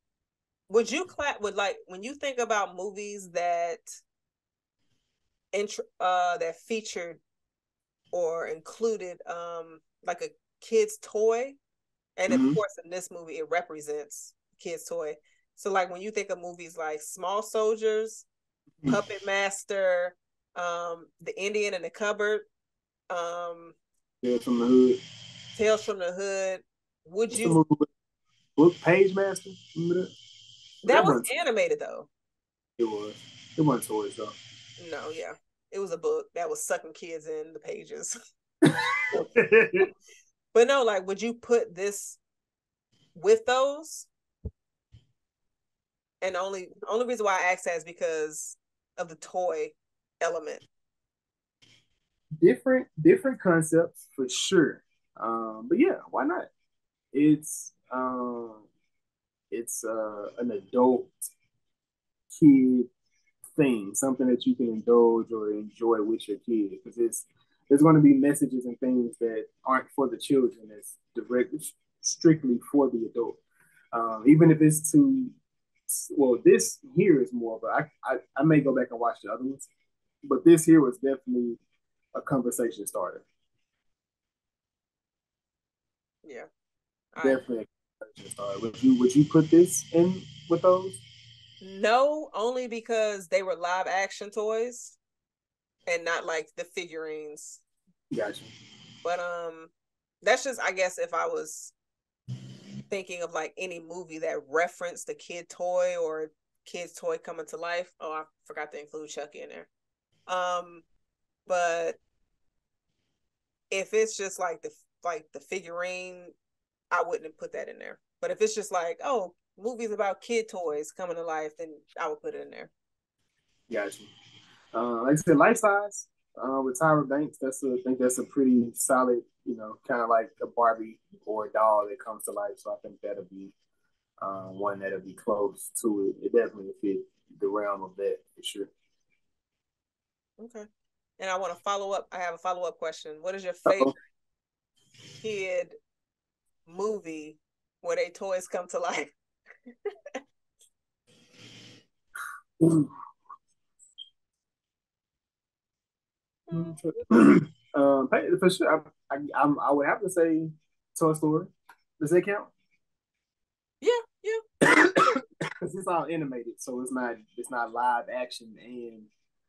would you clap with, like, when you think about movies that that featured or included like a kid's toy, and of course in this movie it represents kid's toy. So like when you think of movies like Small Soldiers, Puppet Master, The Indian in the Cupboard, Tales from the Hood. Tales from the Hood, would What's the you? movie with Book Page Master? Remember that? That was animated though. It was. It wasn't toys though. No, yeah. It was a book that was sucking kids in the pages. But no, like, would you put this with those? And only reason why I asked that is because of the toy element. Different concepts for sure. But yeah, why not? It's an adult kid thing, something that you can indulge or enjoy with your kid, because there's going to be messages and things that aren't for the children. That's directed strictly for the adult. Even if it's to, well, this here is more, but I may go back and watch the other ones. But this here was definitely a conversation starter. Yeah. Definitely a conversation starter. Would you put this in with those? No, only because they were live action toys and not like the figurines. Gotcha. But that's just, I guess, if I was thinking of like any movie that referenced a kid toy or kid's toy coming to life. Oh, I forgot to include Chucky in there. But if it's just like the figurine, I wouldn't have put that in there. But if it's just like, oh, movies about kid toys coming to life, then I would put it in there. Gotcha. Like I said, life size with Tyra Banks. I think that's a pretty solid, kind of like a Barbie or a doll that comes to life. So I think that'll be one that'll be close to it. It definitely fit the realm of that for sure. Okay. And I want to follow up. I have a follow up question. What is your Uh-oh. favorite kid movie where they toys come to life? For sure, I would have to say Toy Story. Does that count? Yeah, yeah. Because it's all animated, so it's not live action and.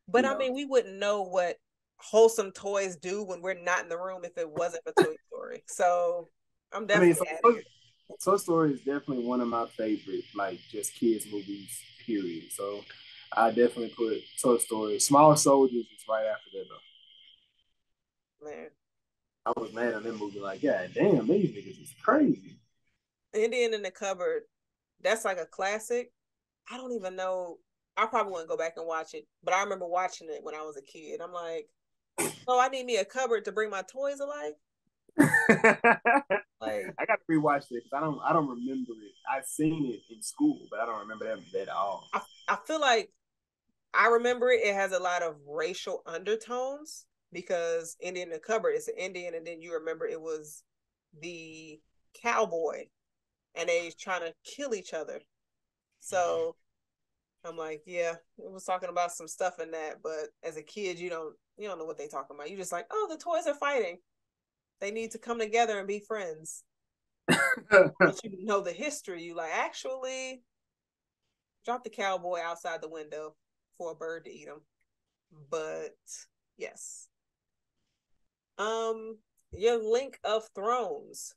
But I mean, we wouldn't know what wholesome toys do when we're not in the room if it wasn't for Toy Story. So I'm definitely adding it. Toy Story is definitely one of my favorite, like, just kids movies, period. So I definitely put Toy Story. Small Soldiers is right after that though. Man, I was mad on that movie. Like, God damn, these niggas is crazy. Indian in the Cupboard, that's like a classic. I don't even know. I probably wouldn't go back and watch it, but I remember watching it when I was a kid. I'm like, oh, I need me a cupboard to bring my toys alive. Like, I got to rewatch it because I don't remember it. I've seen it in school, but I don't remember that at all. I feel like I remember it. It has a lot of racial undertones because Indian in the Cupboard is an Indian, and then you remember it was the cowboy, and they trying to kill each other. So I'm like, yeah, it was talking about some stuff in that, but as a kid, you don't know what they talking about. You just like, oh, the toys are fighting. They need to come together and be friends. Once you know the history, you like actually drop the cowboy outside the window for a bird to eat him. But yes, your Link of Thrones.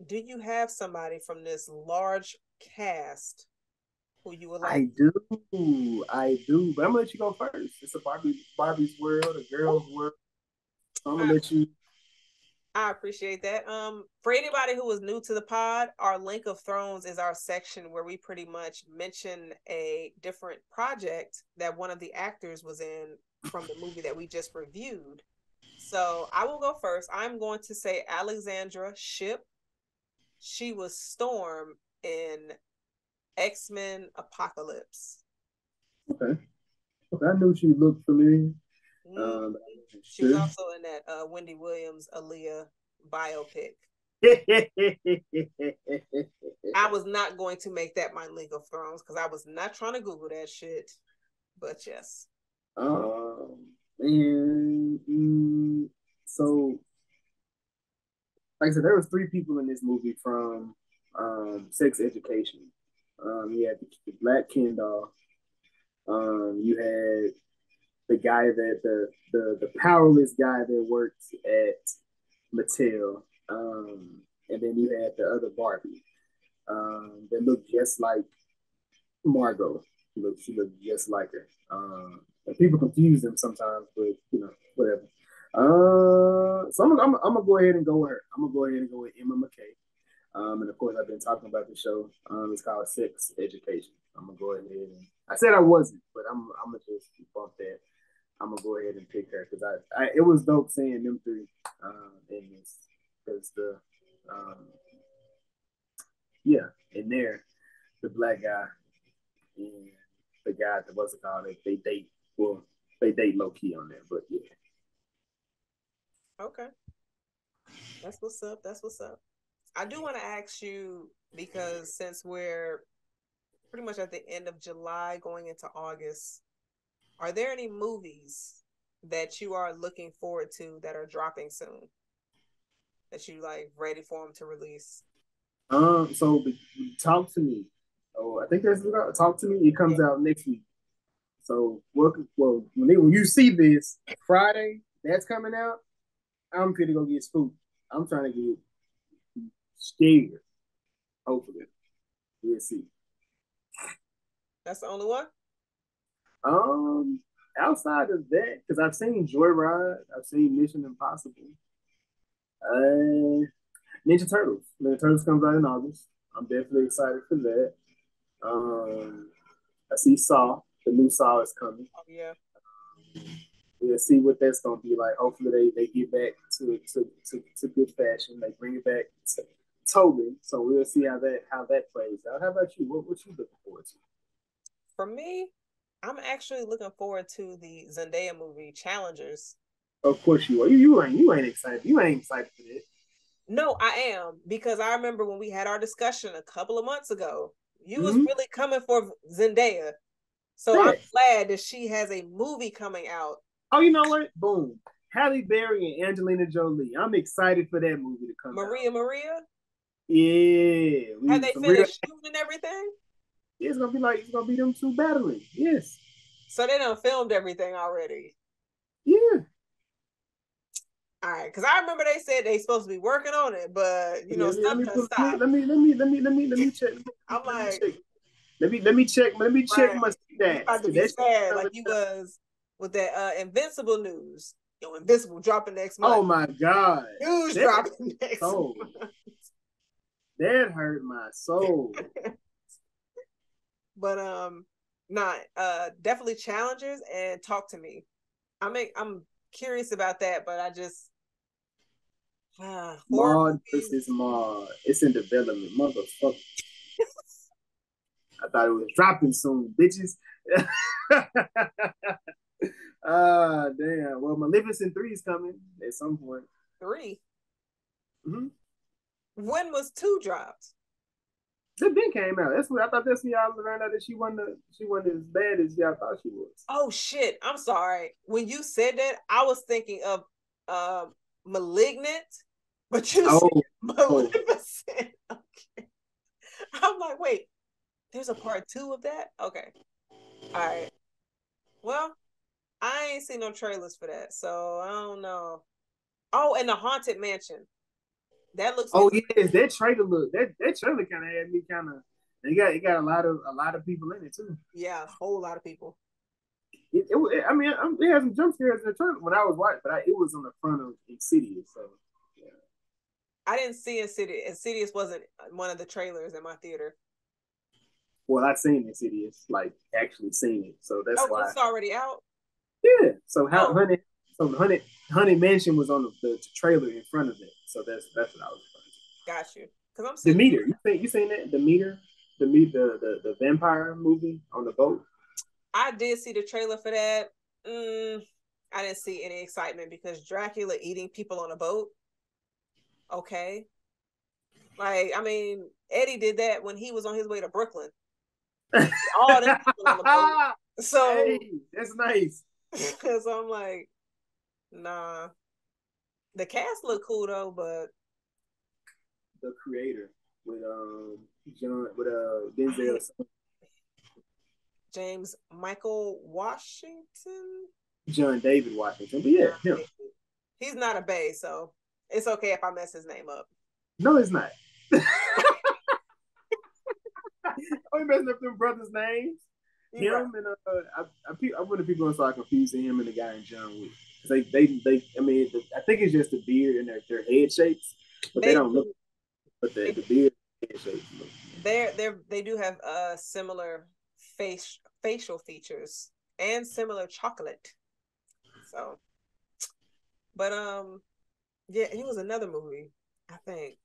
Do you have somebody from this large cast who you would like? I I do. But I'm gonna let you go first. It's a Barbie's world, a girl's world. So I'm gonna I, let you. I appreciate that. For anybody who is new to the pod, our Link of Thrones is our section where we pretty much mention a different project that one of the actors was in from the movie that we just reviewed. So I will go first. I'm going to say Alexandra Shipp. She was Storm in X-Men Apocalypse. Okay. Okay. I knew she looked familiar. Mm. She was Sure. also in that Wendy Williams Aaliyah biopic. I was not going to make that my League of Thrones because I was not trying to Google that shit. But yes. And so, like I said, there was three people in this movie from Sex Education. You had the Black Ken doll. You had the guy that the powerless guy that worked at Mattel. And then you had the other Barbie that looked just like Margot. She looked just like her. And people confuse them sometimes, but you know, whatever. So I'm gonna go ahead and go with her. I'm gonna go ahead and go with Emma McKay. And of course, I've been talking about the show. It's called Sex Education. I'm gonna go ahead and I said I wasn't, but I'm gonna just bump that. I'm gonna go ahead and pick her because I it was dope seeing them three in this because um, yeah, in there the black guy and the guy that was it called they date well they date low key on there, but yeah. Okay. That's what's up. That's what's up. I do want to ask you because since we're pretty much at the end of July going into August, are there any movies that you are looking forward to that are dropping soon? That you like ready for them to release? So talk to me. Oh, I think that's talk to me. It comes out next week. So when you see this Friday, that's coming out. I'm gonna go get spooked. I'm trying to get scared. Hopefully, we'll see. That's the only one? Um, Outside of that, because I've seen Joyride, I've seen Mission Impossible, Ninja Turtles. Ninja Turtles comes out in August. I'm definitely excited for that. I see Saw. The new Saw is coming. Oh yeah. We'll see what that's gonna be like. Hopefully they get back to good fashion. They bring it back to Toby. So we'll see how that plays out. How about you? What you looking forward to? For me, I'm actually looking forward to the Zendaya movie Challengers. Of course you are. You ain't excited. You ain't excited for this. No, I am because I remember when we had our discussion a couple of months ago, you was Mm-hmm. really coming for Zendaya. So I'm glad that she has a movie coming out. Oh, you know what? Boom. Halle Berry and Angelina Jolie. I'm excited for that movie to come Maria out. Maria? Yeah. Have they Some real finished shooting and everything? it's gonna be them two battling. Yes. So they done filmed everything already. Yeah. All right, because I remember they said they supposed to be working on it, but you know, Let stuff me done put, stopped. let me check. I'm Let me like, check. Let me check right, my you stats about to because be that shit sad coming like you out. was with that Invincible news. Yo, Invincible dropping next Oh month. my god. News That dropping next soul. month. That hurt my soul. But not definitely challengers and talk to me. I'm curious about that, but I just Horror Maud movies. versus Maud. It's in development, motherfucker. I thought it was dropping soon, bitches. Damn. Well, Maleficent 3 is coming at some point. 3. Mm-hmm. When was 2 dropped? That been came out. That's what I thought. That's when y'all learned out that she wasn't as bad as y'all thought she was. Oh shit! I'm sorry. When you said that, I was thinking of Malignant, but you said Oh, Maleficent. Okay. I'm like, wait, there's a part 2 of that? Okay. All right. Well, I ain't seen no trailers for that, so I don't know. Oh, and the Haunted Mansion. That looks oh interesting. yes, that trailer look. That trailer kind of had me kind of. It got a lot of people in it too. Yeah, a whole lot of people. I mean, it had some jump scares in the trailer when I was watching, but it was on the front of Insidious, so yeah. I didn't see Insidious. Insidious wasn't one of the trailers in my theater. Well, I seen Insidious, like actually seen it, so that's Oh, why. it's already out. Yeah. So Oh, Honey Mansion was on the trailer in front of it, so that's what I was referring to. got you. Because I'm The sitting Meter, you seen that? The Meter, the vampire movie on the boat. I did see the trailer for that. I didn't see any excitement because Dracula eating people on a boat. Okay. Like, I mean, Eddie did that when he was on his way to Brooklyn. All them people on the boat. So, Hey, that's nice. so I'm like, nah. The cast looked cool though, but The creator with John with Denzel. James Michael Washington. John David Washington. But yeah, him. He's not a bae, so it's okay if I mess his name up. No, it's not. I'm messing up them brothers' names. You're right. Him and I wonder people gonna start confusing him and the guy in John Wick. They I mean, I think it's just the beard and their head shapes, but they They don't look. do. But the beard and head shapes look. They do have similar facial features and similar chocolate. So, but yeah, he was another movie. I think.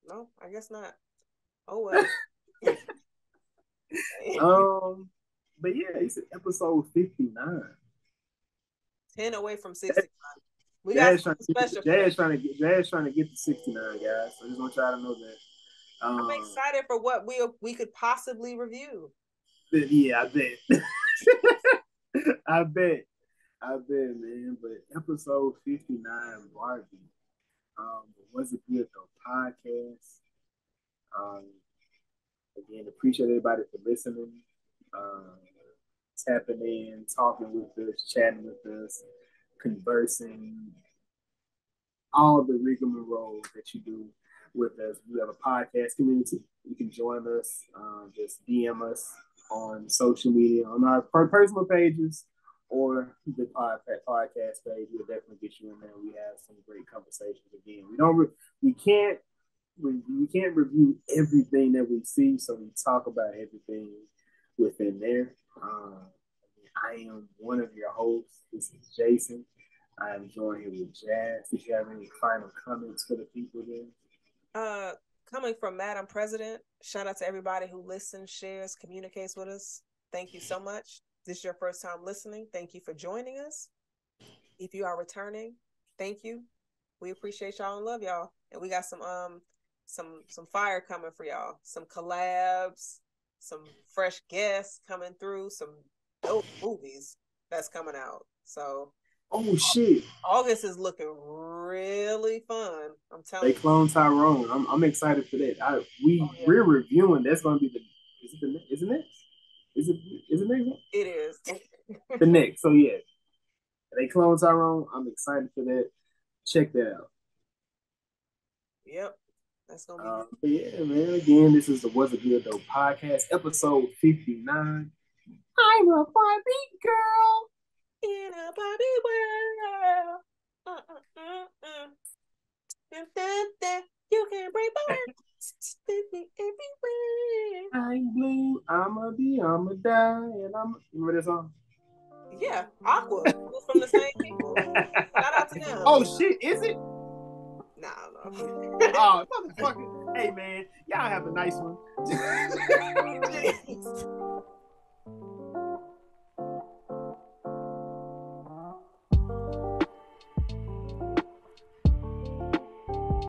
No, I guess not. Oh well. But yeah, it's episode 59. 10 away from 60. We got some special Jazz trying to get to 69, guys. So I just want y'all to know that. I'm excited for what we could possibly review. Yeah, I bet. I bet. Man. But episode 59, Barbie. Was it good though? Podcast. Um, again, appreciate everybody for listening. Tapping in, talking with us, chatting with us, conversing, all the rigmarole that you do with us. We have a podcast community. You can join us. Just DM us on social media, on our personal pages, or the podcast page. We'll definitely get you in there. We have some great conversations. Again, we can't review everything that we see, so we talk about everything within there. I am one of your hosts. This is Jason. I'm joined here with Jazz. Did you have any final comments for the people there? Coming from Madam President, shout out to everybody who listens, shares, communicates with us. Thank you so much. If this is your first time listening, thank you for joining us. If you are returning, thank you. We appreciate y'all and love y'all. And we got some fire coming for y'all. Some collabs, some fresh guests coming through, some dope movies that's coming out. So oh shit, August is looking really fun. I'm telling you. They clone Tyrone. I'm excited for that. We're reviewing. That's going to be is it next? Is it next? It is. The next. So yeah, they clone Tyrone. I'm excited for that. Check that out. Yep. That's gonna be yeah, man. Again, this is the Was It Good Though podcast, episode 59. I'm a Barbie girl in a Barbie world. You can bring birds everywhere. I'm blue. I'ma die, and I'm. Remember this song? Yeah, Aqua was from the same people. Shout out to them. Oh shit, is it? Nah, no. Oh motherfucker! Hey man, y'all have a nice one.